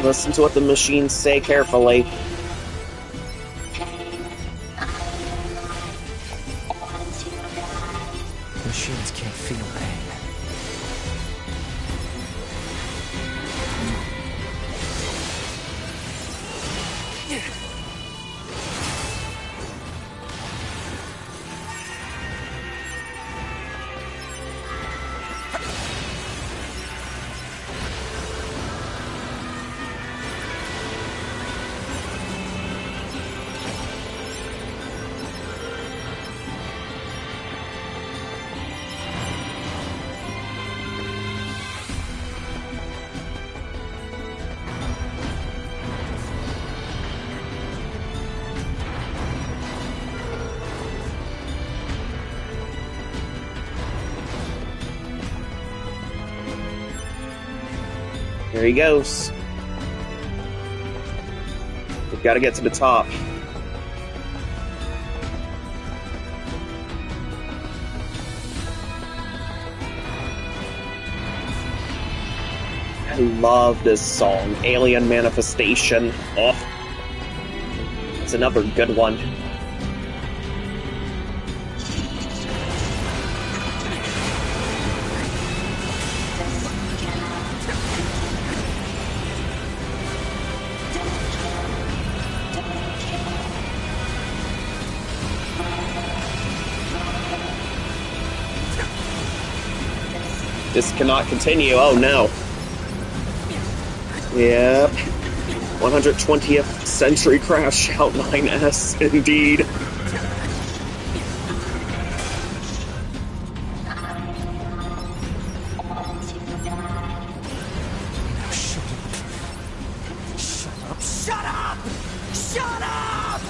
Listen to what the machines say carefully. Machines can't feel pain. There he goes. We've got to get to the top. I love this song, Alien Manifestation. Oh, it's another good one. This cannot continue. Oh no. Yep. 120th century crash out 9S, indeed. Shut up! Shut up!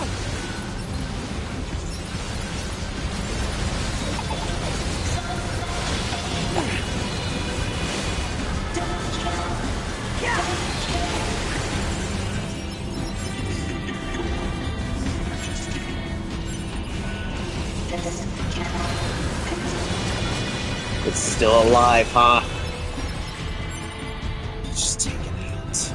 It's still alive, huh? Just take it out.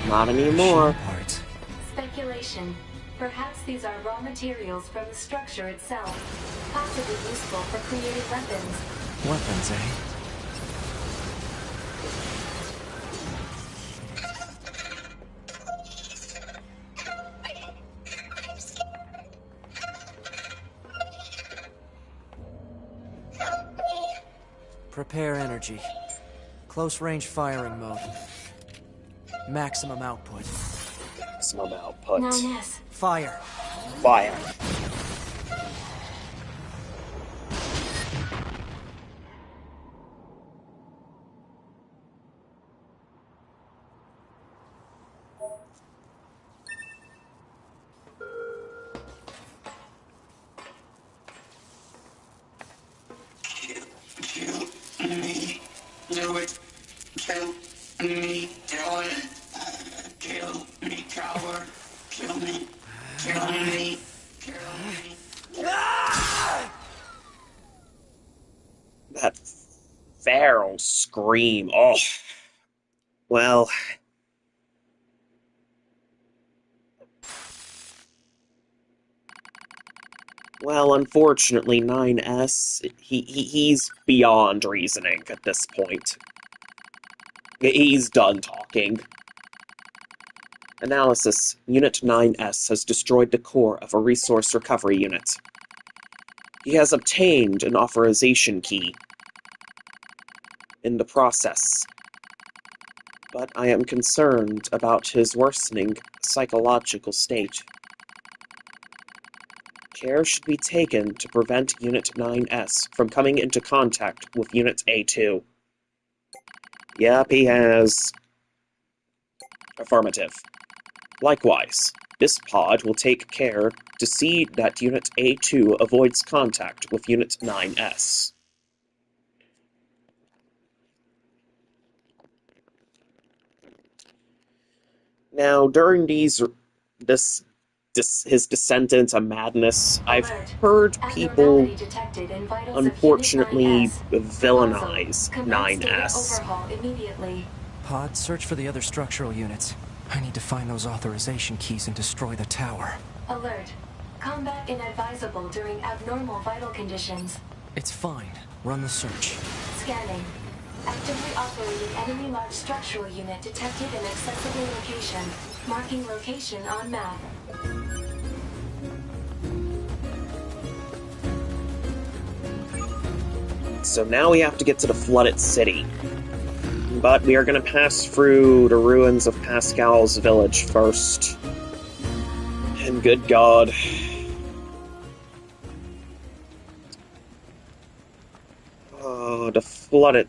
Not anymore. Speculation. Perhaps these are raw materials from the structure itself, possibly useful for creating weapons. Weapons, eh? Prepare energy. Close-range firing mode. Maximum output. Maximum output. 9S. Fire. Fire. Kill me. Do it. Kill me. Do it. Kill me, coward. Kill me. Kill me. Kill me. That feral scream. Oh. Well. Well, unfortunately, 9S, he's beyond reasoning at this point. He's done talking. Analysis. Unit 9S has destroyed the core of a resource recovery unit. He has obtained an authorization key in the process, but I am concerned about his worsening psychological state. Care should be taken to prevent Unit 9S from coming into contact with Unit A2. Yep, he has. Affirmative. Likewise, this pod will take care to see that Unit A2 avoids contact with Unit 9S. Now, during his descent into madness, I've heard people unfortunately villainize 9S. Pod, search for the other structural units. I need to find those authorization keys and destroy the tower. Alert. Combat inadvisable during abnormal vital conditions. It's fine. Run the search. Scanning. Actively operating enemy large structural unit detected in accessible location. Marking location on map. So now we have to get to the flooded city. But we are going to pass through the ruins of Pascal's village first. And good God. Oh, the flooded...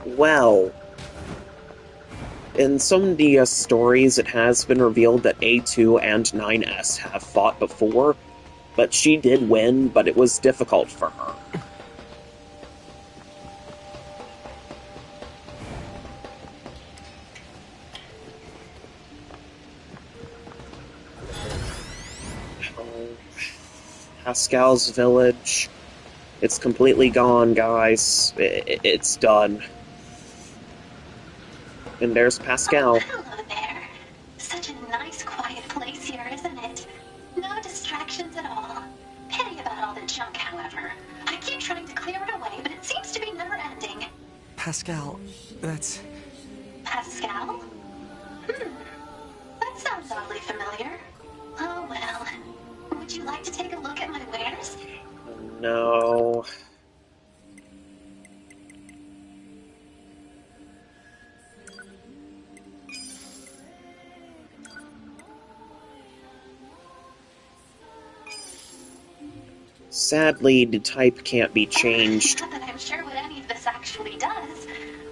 Well, in some of the stories, it has been revealed that A2 and 9S have fought before, but she did win, but it was difficult for her. Pascal's village. It's completely gone, guys. It's done. And there's Pascal. Oh, hello there. Such a nice, quiet place here, isn't it? No distractions at all. Pity about all the junk, however. I keep trying Pascal, that's... Pascal? That sounds oddly familiar. Oh well. Would you like to take a look at my wares? No. Sadly, the type can't be changed. Not that I'm sure what any of this actually does,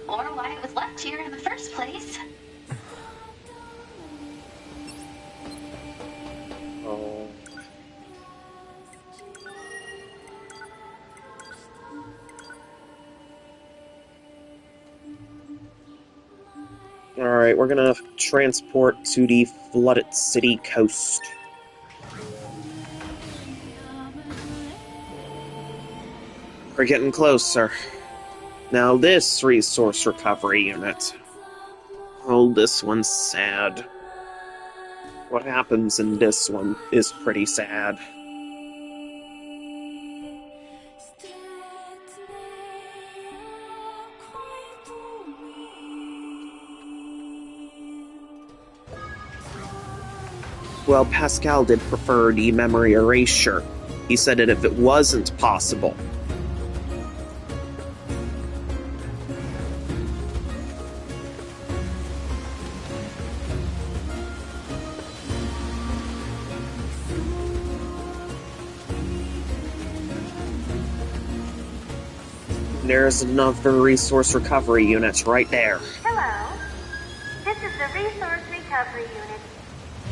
or why it was left here in the first place. Oh. Alright, we're gonna transport to the flooded city coast. We're getting closer. Now this resource recovery unit. Oh, this one's sad. What happens in this one is pretty sad. Well, Pascal did prefer the memory erasure. He said that if it wasn't possible, there's another resource recovery unit right there. Hello. This is the Resource Recovery Unit.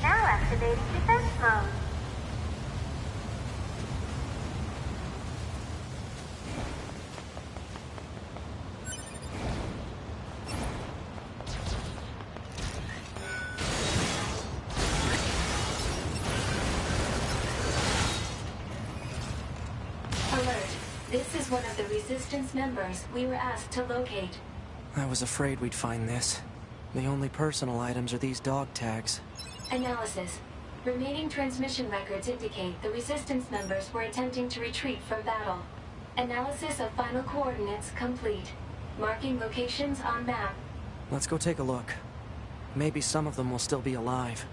Now activating defense mode. Alert. This is one of the Resistance members we were asked to locate. I was afraid we'd find this. The only personal items are these dog tags. Analysis. Remaining transmission records indicate the Resistance members were attempting to retreat from battle. Analysis of final coordinates complete. Marking locations on map. Let's go take a look. Maybe some of them will still be alive.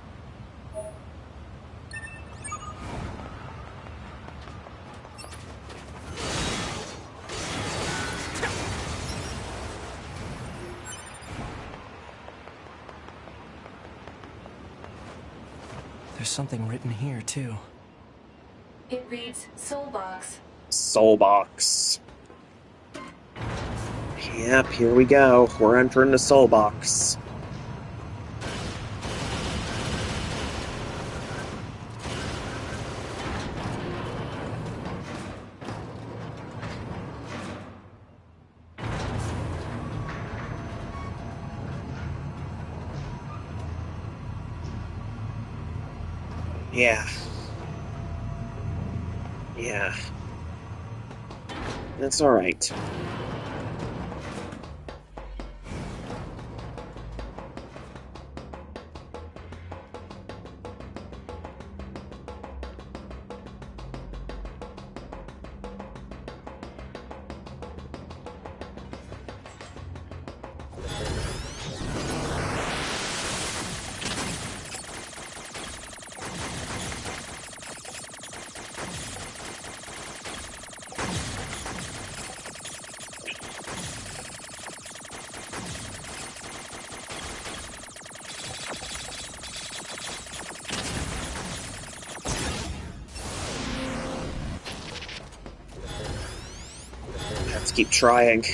There's something written here, too. It reads Soulbox. Soulbox. Yep, here we go. We're entering the Soulbox. Yeah. Yeah. That's alright. Let's keep trying.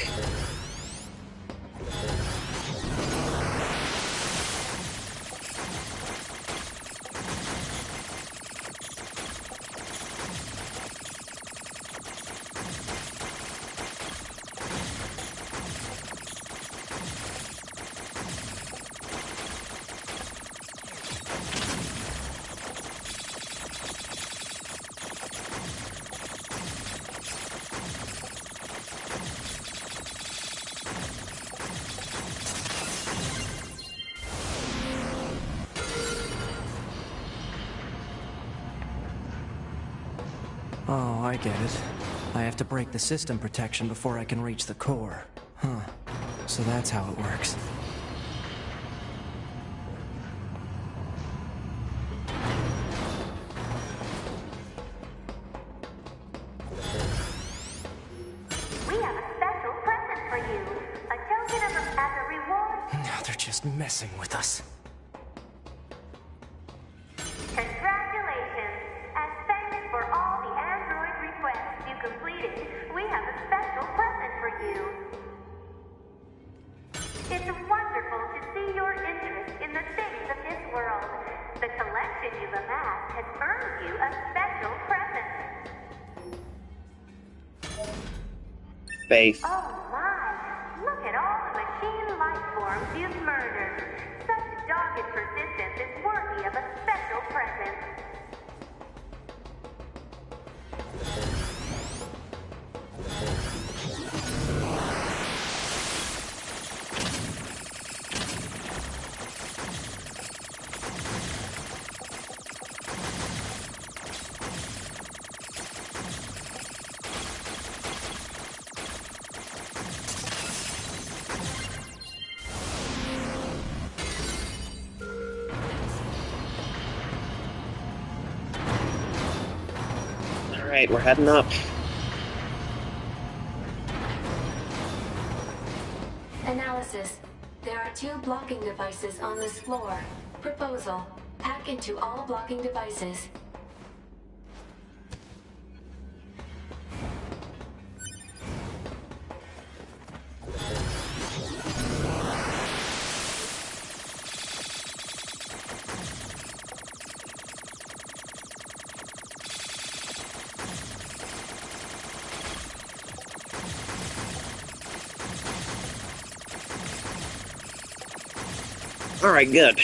Oh, I get it. I have to break the system protection before I can reach the core. Huh. So that's how it works. We have a special present for you. A token as a reward. Now they're just messing with us. Congratulations! As thanks for all the android requests you completed, we have a special present for you. It's wonderful to see your interest in the things of this world. The collection you've amassed has earned you a special present. Faith. Oh my! Look at all the machine life forms you've murdered. Such dogged persistence is worthy of a special present. Alright, we're heading up. Analysis. There are 2 blocking devices on this floor. Proposal. Hack into all blocking devices. Alright, good.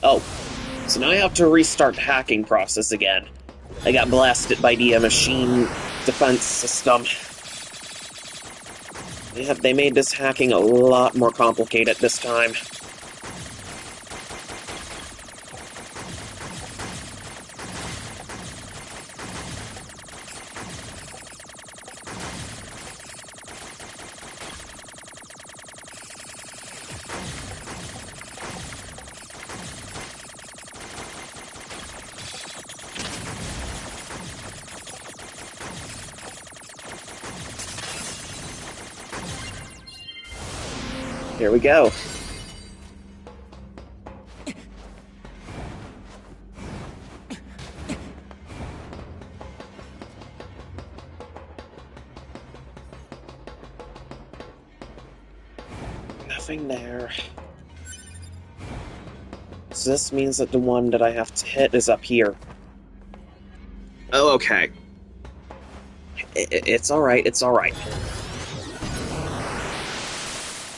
Oh, so now I have to restart the hacking process again. I got blasted by the machine defense system. They made this hacking a lot more complicated this time. Here we go. Nothing there. So this means that the one that I have to hit is up here. Oh, okay. It's alright, it's alright.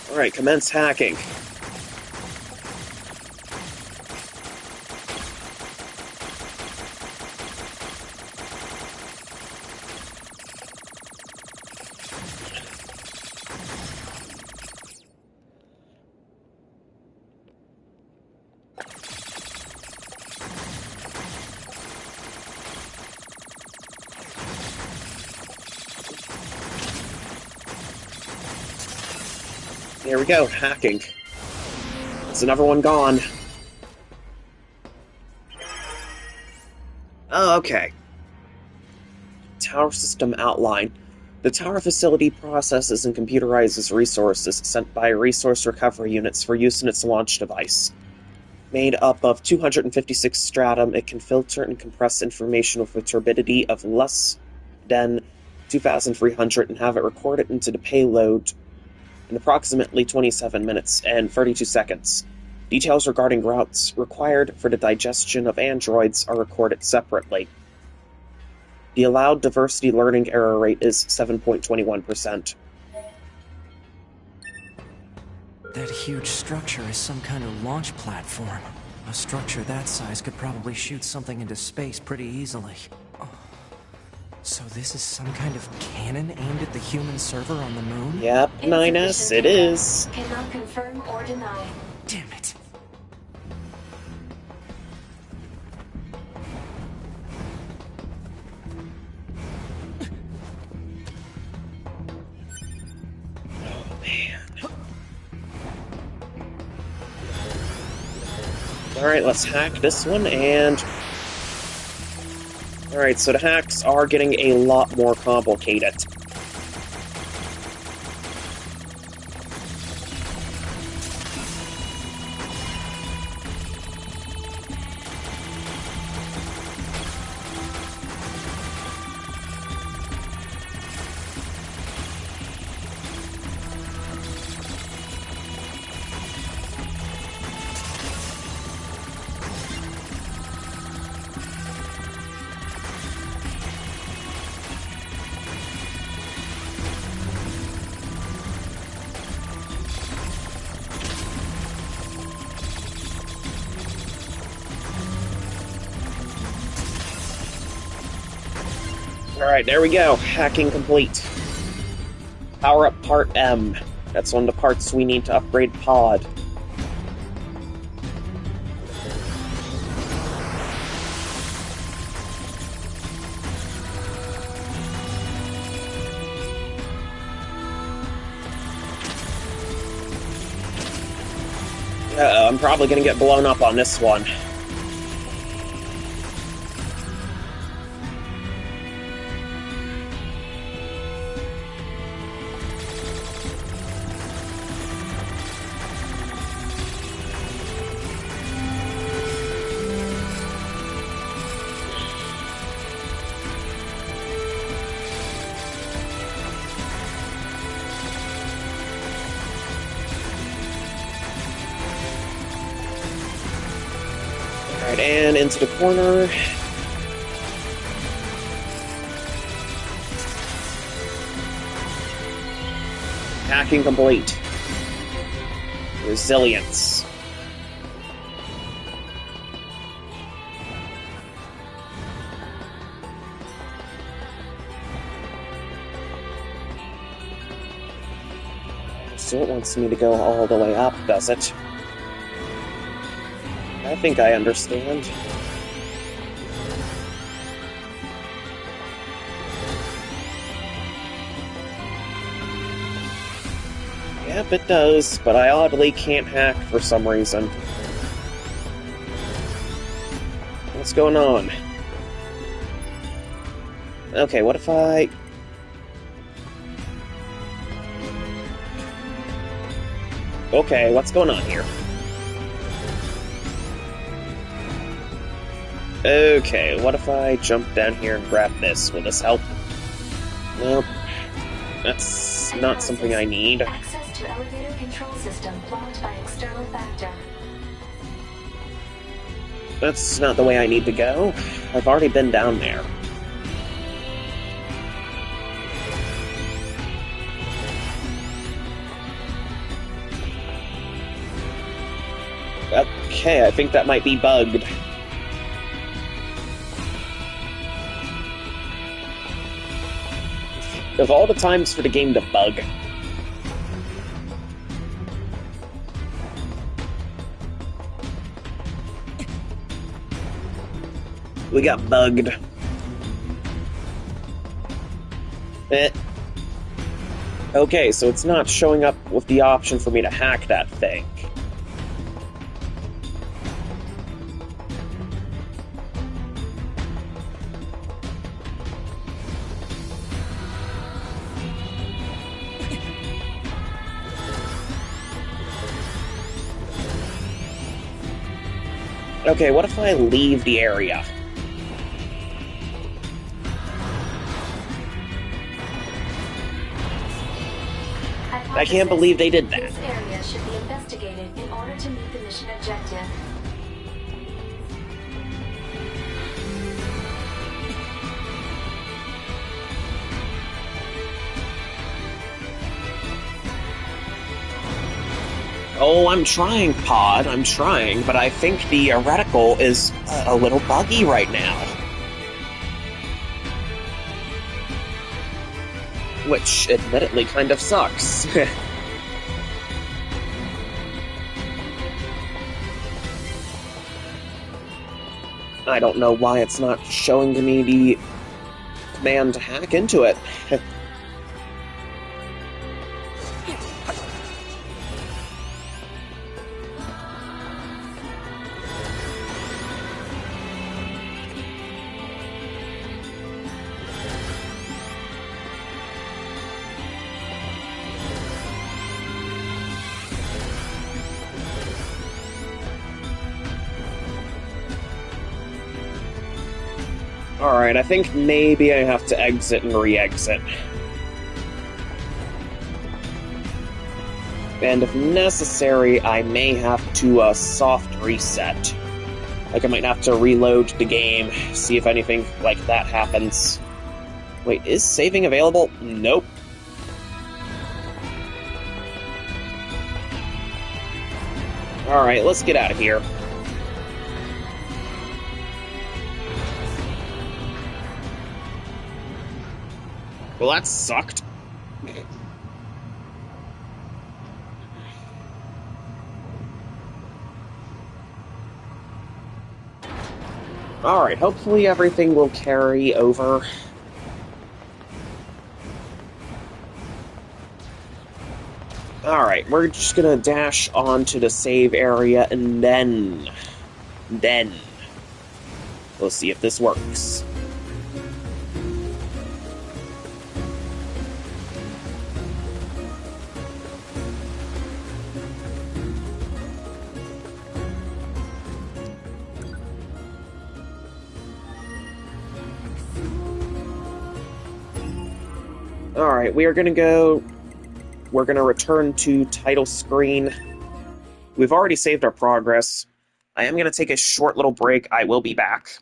Alright, commence hacking. Here we go, hacking. It's another one gone. Oh, okay. Tower system outline. The tower facility processes and computerizes resources sent by resource recovery units for use in its launch device. Made up of 256 stratum, it can filter and compress information with a turbidity of less than 2,300 and have it recorded into the payload in approximately 27 minutes and 32 seconds. Details regarding routes required for the digestion of androids are recorded separately. The allowed diversity learning error rate is 7.21%. That huge structure is some kind of launch platform. A structure that size could probably shoot something into space pretty easily. So this is some kind of cannon aimed at the human server on the moon? Yep, 9S, it is. Cannot confirm or deny. Damn it. Alright, let's hack this one, and... Alright, so the hacks are getting a lot more complicated. Alright, there we go. Hacking complete. Power up part M. That's one of the parts we need to upgrade Pod. Uh-oh, I'm probably gonna get blown up on this one. Alright, and into the corner. Hacking complete. Resilience. So it wants me to go all the way up, does it? I think I understand. Yep, it does, but I oddly can't hack for some reason. What's going on? Okay, what if I... Okay, what's going on here? Okay, what if I jump down here and grab this? Will this help? Nope. That's not something I need. Access to elevator control system blocked by external factor. That's not the way I need to go. I've already been down there. Okay, I think that might be bugged. Of all the times for the game to bug. We got bugged. Okay, so it's not showing up with the option for me to hack that thing. Okay, what if I leave the area? I can't believe they did that. This area should be investigated in order to meet the mission objective. Oh, I'm trying, Pod, I'm trying, but I think the reticle is a little buggy right now. which admittedly kind of sucks. I don't know why it's not showing to me the command to hack into it. Alright, I think maybe I have to exit and re-exit. And if necessary, I may have to soft reset. Like, I might have to reload the game, see if anything like that happens. Wait, is saving available? Nope. Alright, let's get out of here. Well, that sucked. Alright, hopefully everything will carry over. Alright, we're just gonna dash on to the save area, and then we'll see if this works. Alright, we're gonna return to title screen. We've already saved our progress. I am gonna take a short little break. I will be back.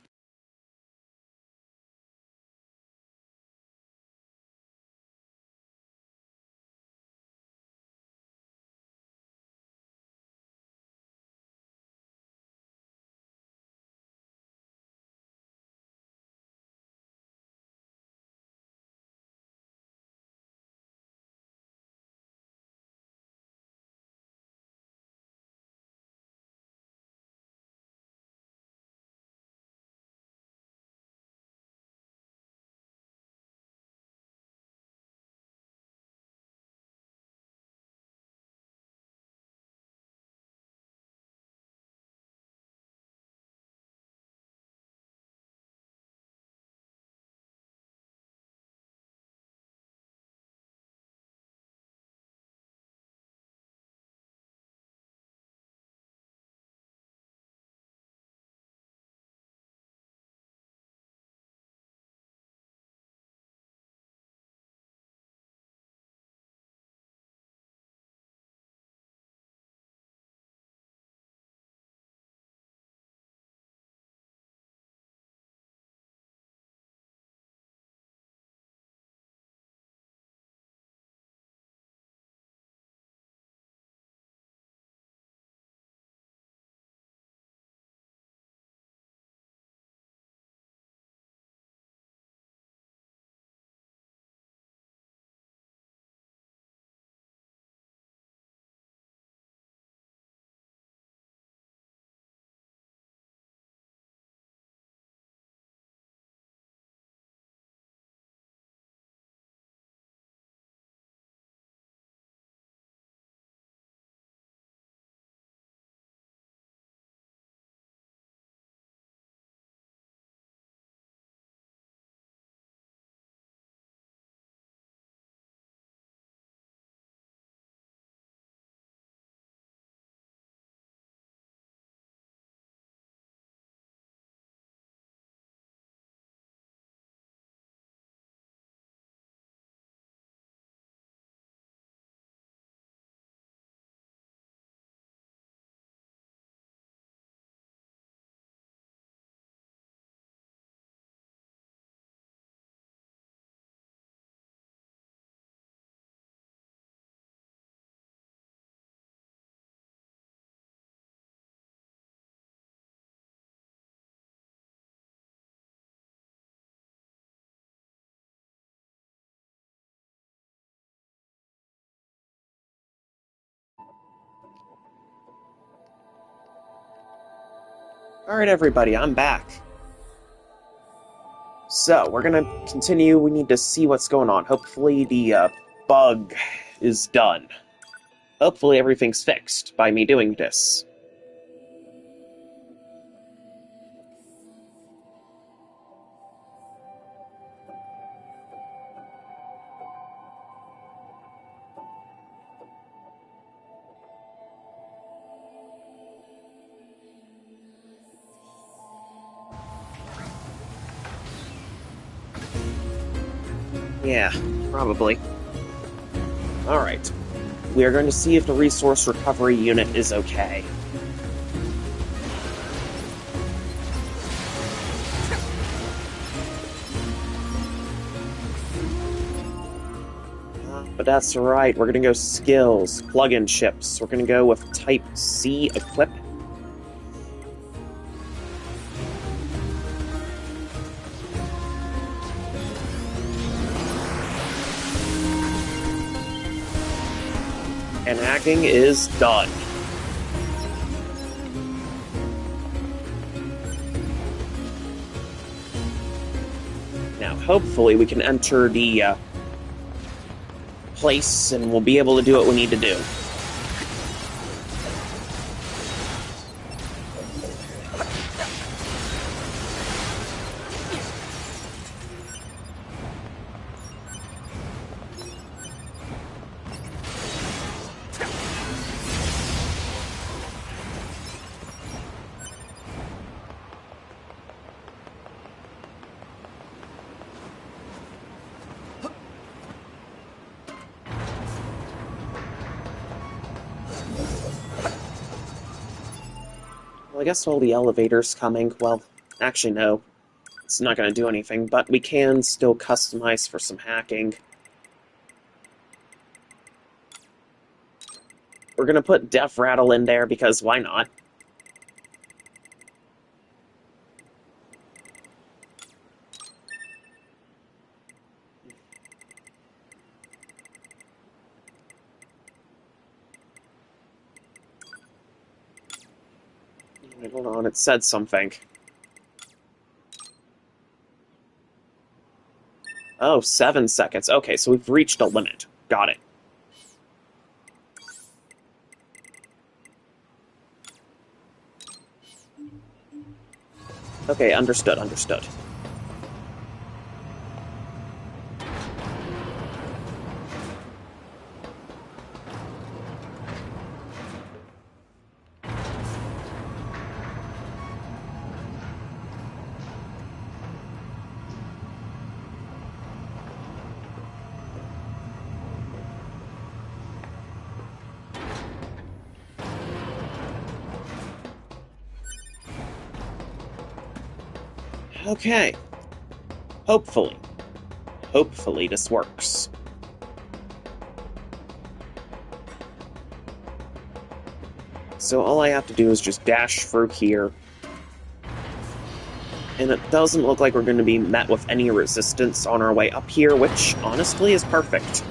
Alright, everybody, I'm back. So, we're gonna continue. We need to see what's going on. Hopefully the bug is done. Hopefully everything's fixed by me doing this. Yeah, probably. Alright. We are going to see if the resource recovery unit is okay. But that's alright, we're gonna go skills, plug-in chips. We're gonna go with Type C equip. And hacking is done. Now, hopefully we can enter the place and we'll be able to do what we need to do. Well, I guess all the elevators coming, well, actually no. It's not going to do anything, but we can still customize for some hacking. We're going to put Death Rattle in there because why not? Hold on, it said something. Oh, 7 seconds. Okay, so we've reached a limit. Got it. Okay, understood, understood. Okay. Hopefully. Hopefully this works. So all I have to do is just dash through here. And it doesn't look like we're going to be met with any resistance on our way up here, which, honestly, is perfect.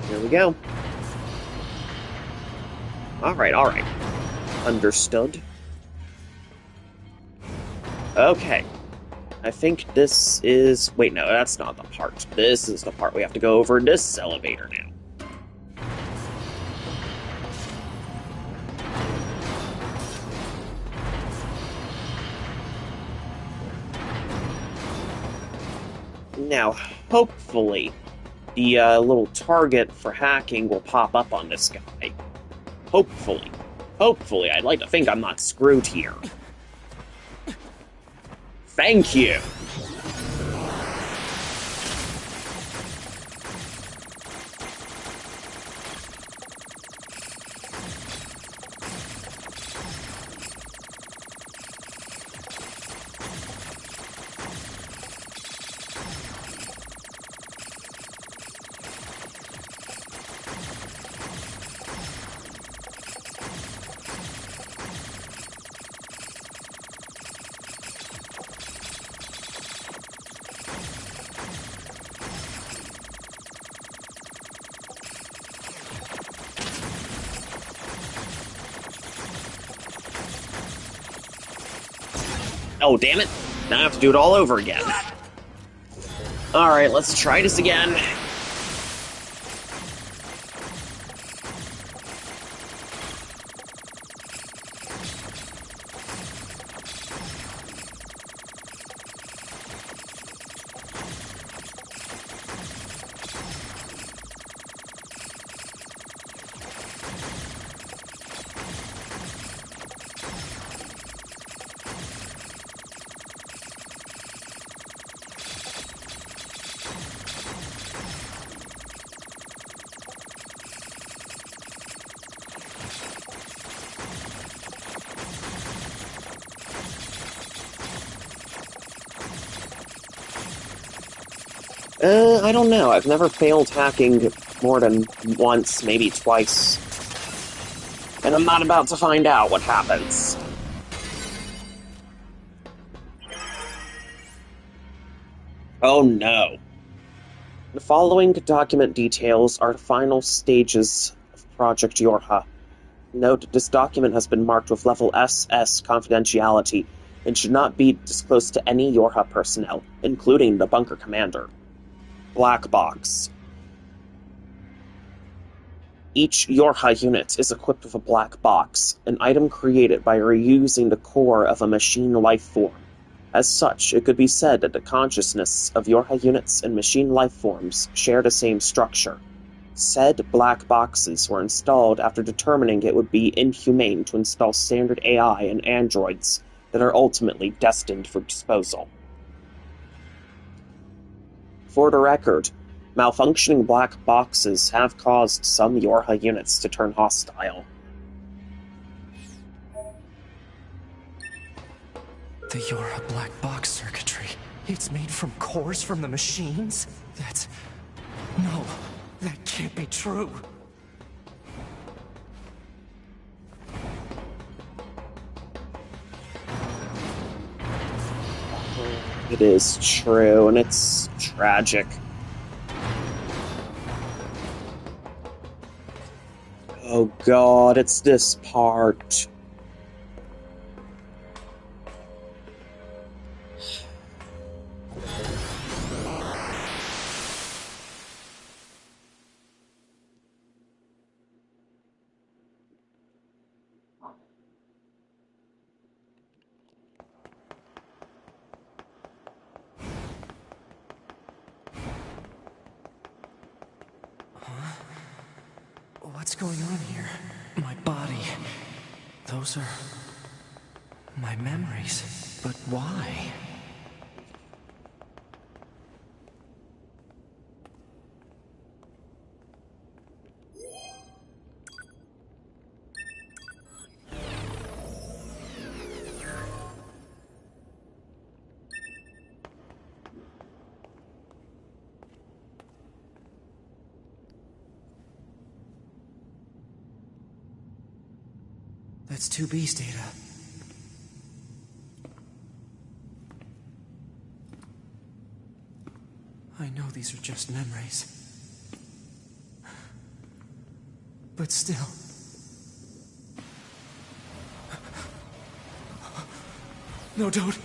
Here we go. Alright, alright. Understood. Okay. I think this is... Wait, no, that's not the part. This is the part we have to go over this elevator now. Now, hopefully, the little target for hacking will pop up on this guy. Hopefully. Hopefully, I'd like to think I'm not screwed here. Thank you! Oh, damn it. Now I have to do it all over again. Alright, let's try this again. I don't know. I've never failed hacking more than once, maybe twice. And I'm not about to find out what happens. Oh no. The following document details are the final stages of Project Yorha. Note, this document has been marked with level SS confidentiality and should not be disclosed to any Yorha personnel, including the bunker commander. Black box. Each Yorha unit is equipped with a black box, an item created by reusing the core of a machine life form. As such, it could be said that the consciousness of Yorha units and machine life forms share the same structure. Said black boxes were installed after determining it would be inhumane to install standard AI and androids that are ultimately destined for disposal. For the record, malfunctioning black boxes have caused some Yorha units to turn hostile. The Yorha black box circuitry. It's made from cores from the machines? No, that can't be true. It is true, and it's tragic. Oh god, it's this part. What's going on here? My body. Those are my memories. But why? That's 2B's data. I know these are just memories. But still. No, don't.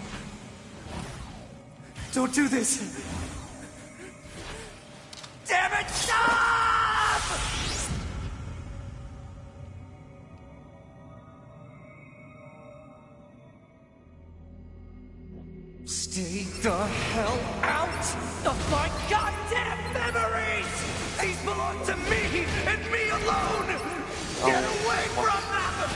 Don't do this. Damn it, stop! Stay the hell out of my goddamn memories! These belong to me and me alone! Get away from them!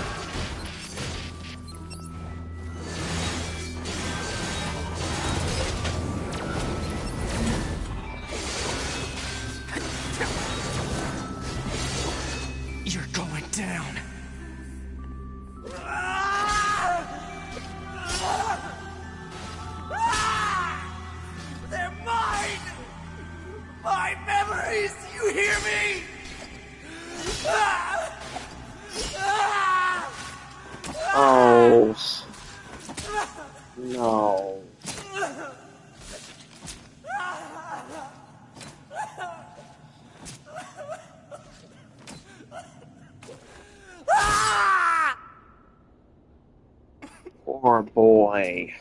You're going down. They're mine! My memories! You hear me? Oh. No. Poor boy.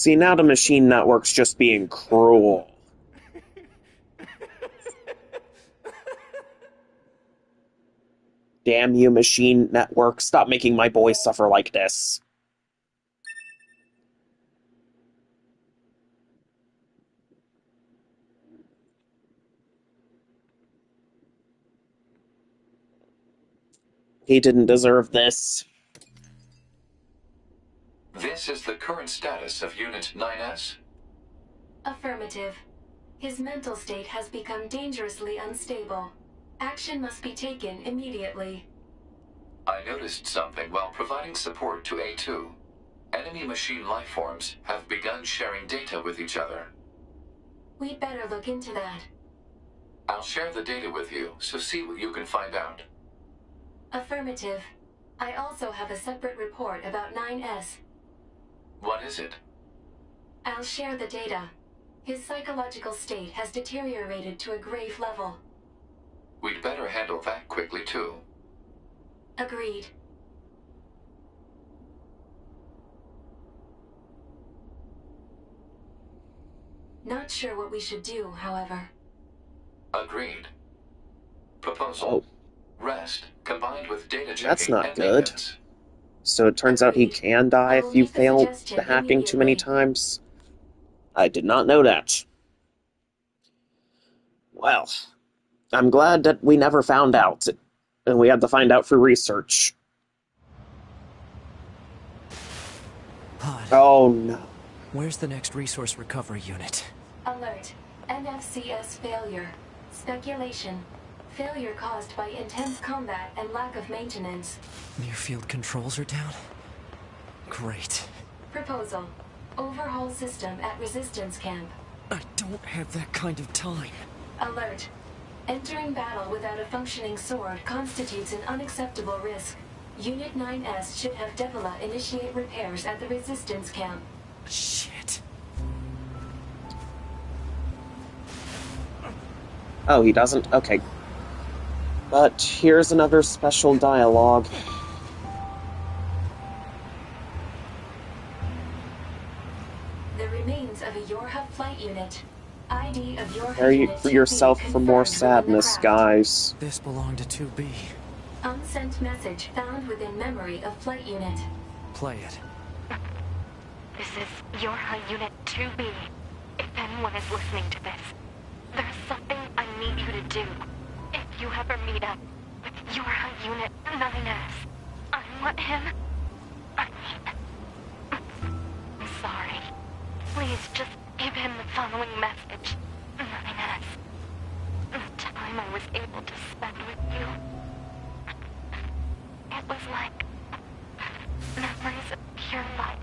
See, now the machine network's just being cruel. Damn you, machine network. Stop making my boy suffer like this. He didn't deserve this. This is the current status of Unit 9S? Affirmative. His mental state has become dangerously unstable. Action must be taken immediately. I noticed something while providing support to A2. Enemy machine lifeforms have begun sharing data with each other. We'd better look into that. I'll share the data with you, so see what you can find out. Affirmative. I also have a separate report about 9S. What is it? I'll share the data. His psychological state has deteriorated to a grave level. We'd better handle that quickly, too. Agreed. Not sure what we should do, however. Agreed. Proposal. Rest, combined with data checking That's not and good. maintenance. So it turns out he can die if you fail suggestion the hacking too many times? I did not know that. Well, I'm glad that we never found out, and we had to find out through research. Pod. Oh no. Where's the next resource recovery unit? Alert. NFCS failure. Speculation. Failure caused by intense combat and lack of maintenance. Near field controls are down? Great. Proposal. Overhaul system at resistance camp. I don't have that kind of time. Alert. Entering battle without a functioning sword constitutes an unacceptable risk. Unit 9S should have Devola initiate repairs at the resistance camp. Shit. Oh, he doesn't? Okay. But here's another special dialogue. The remains of a Yorha flight unit. ID of Yorha Prepare unit for 2B yourself for more confirmed within the sadness, craft. guys. This belonged to 2B. Unsent message found within memory of flight unit. Play it. This is Yorha Unit 2B. If anyone is listening to this, there's something I need you to do. If you ever meet up with Yorha Unit 9S, I want him... I'm sorry. Please just give him the following message. 9S. The time I was able to spend with you, it was like memories of pure light.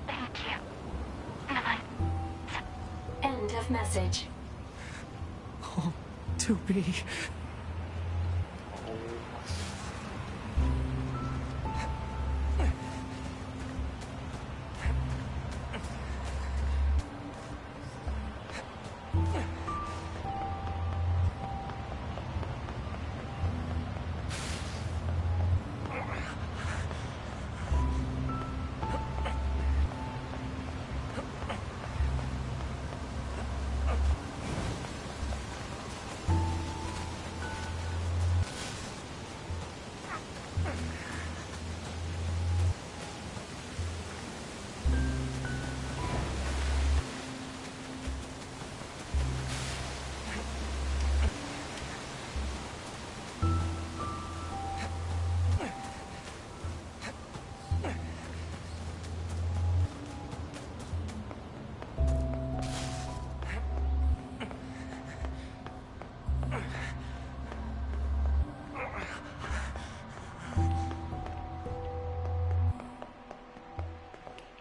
Thank you. 9. End of message. Oh, 2B.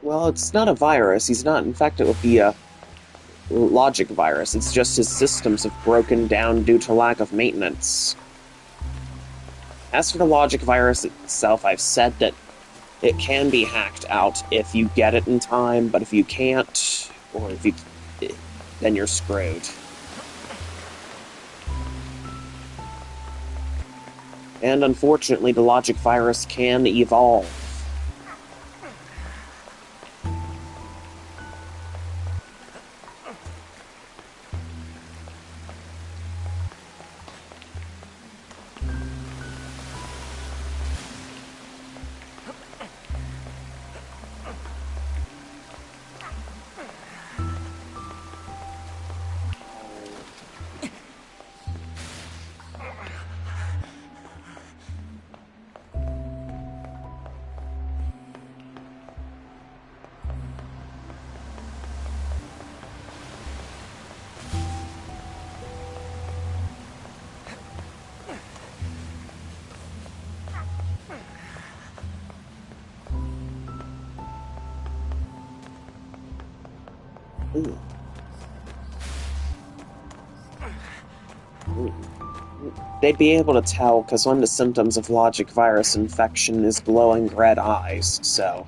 Well, it's not a virus. He's not infected with the logic virus. It's just his systems have broken down due to lack of maintenance. As for the logic virus itself, I've said that it can be hacked out if you get it in time, but if you can't, or if you... then you're screwed. And unfortunately, the logic virus can evolve. Ooh. They'd be able to tell, because one of the symptoms of logic virus infection is glowing red eyes, so...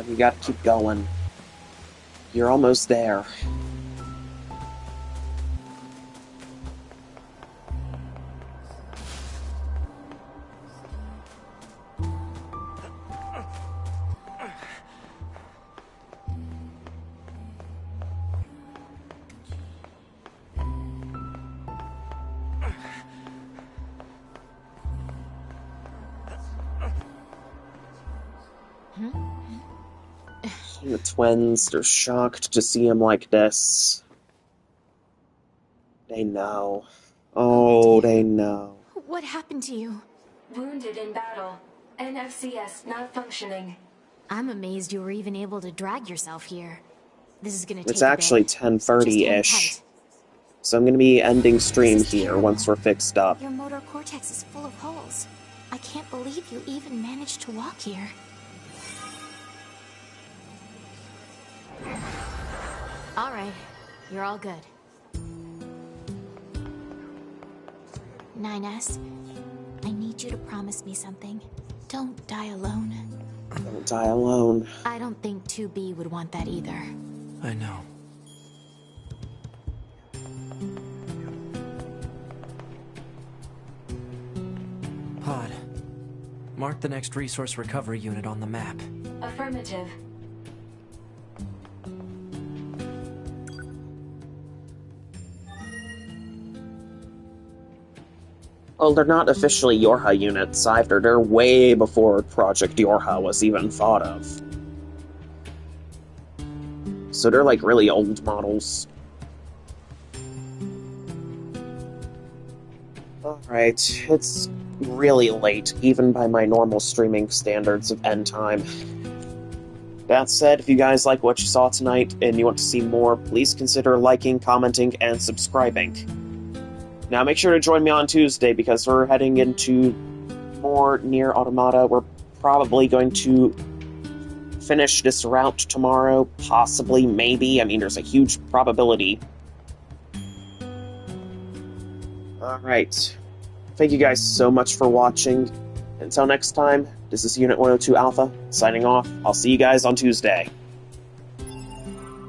You gotta keep going. You're almost there. The twins, they're shocked to see him like this. They know. Oh, they know. What happened to you? Wounded in battle. NFCS not functioning. I'm amazed you were even able to drag yourself here. This is gonna take It's actually 10:30-ish. So I'm gonna be ending stream here once we're fixed up. Your motor cortex is full of holes. I can't believe you even managed to walk here. All right, you're all good. 9S, I need you to promise me something. Don't die alone. Don't die alone. I don't think 2B would want that either. I know. Pod, mark the next resource recovery unit on the map. Affirmative. Well, they're not officially Yorha units either. They're way before Project Yorha was even thought of. So they're like really old models. Alright, it's really late, even by my normal streaming standards of end time. That said, if you guys like what you saw tonight and you want to see more, please consider liking, commenting, and subscribing. Now make sure to join me on Tuesday, because we're heading into more NieR Automata. We're probably going to finish this route tomorrow, possibly, maybe. I mean, there's a huge probability. Alright. Thank you guys so much for watching. Until next time, this is Unit 102 Alpha, signing off. I'll see you guys on Tuesday.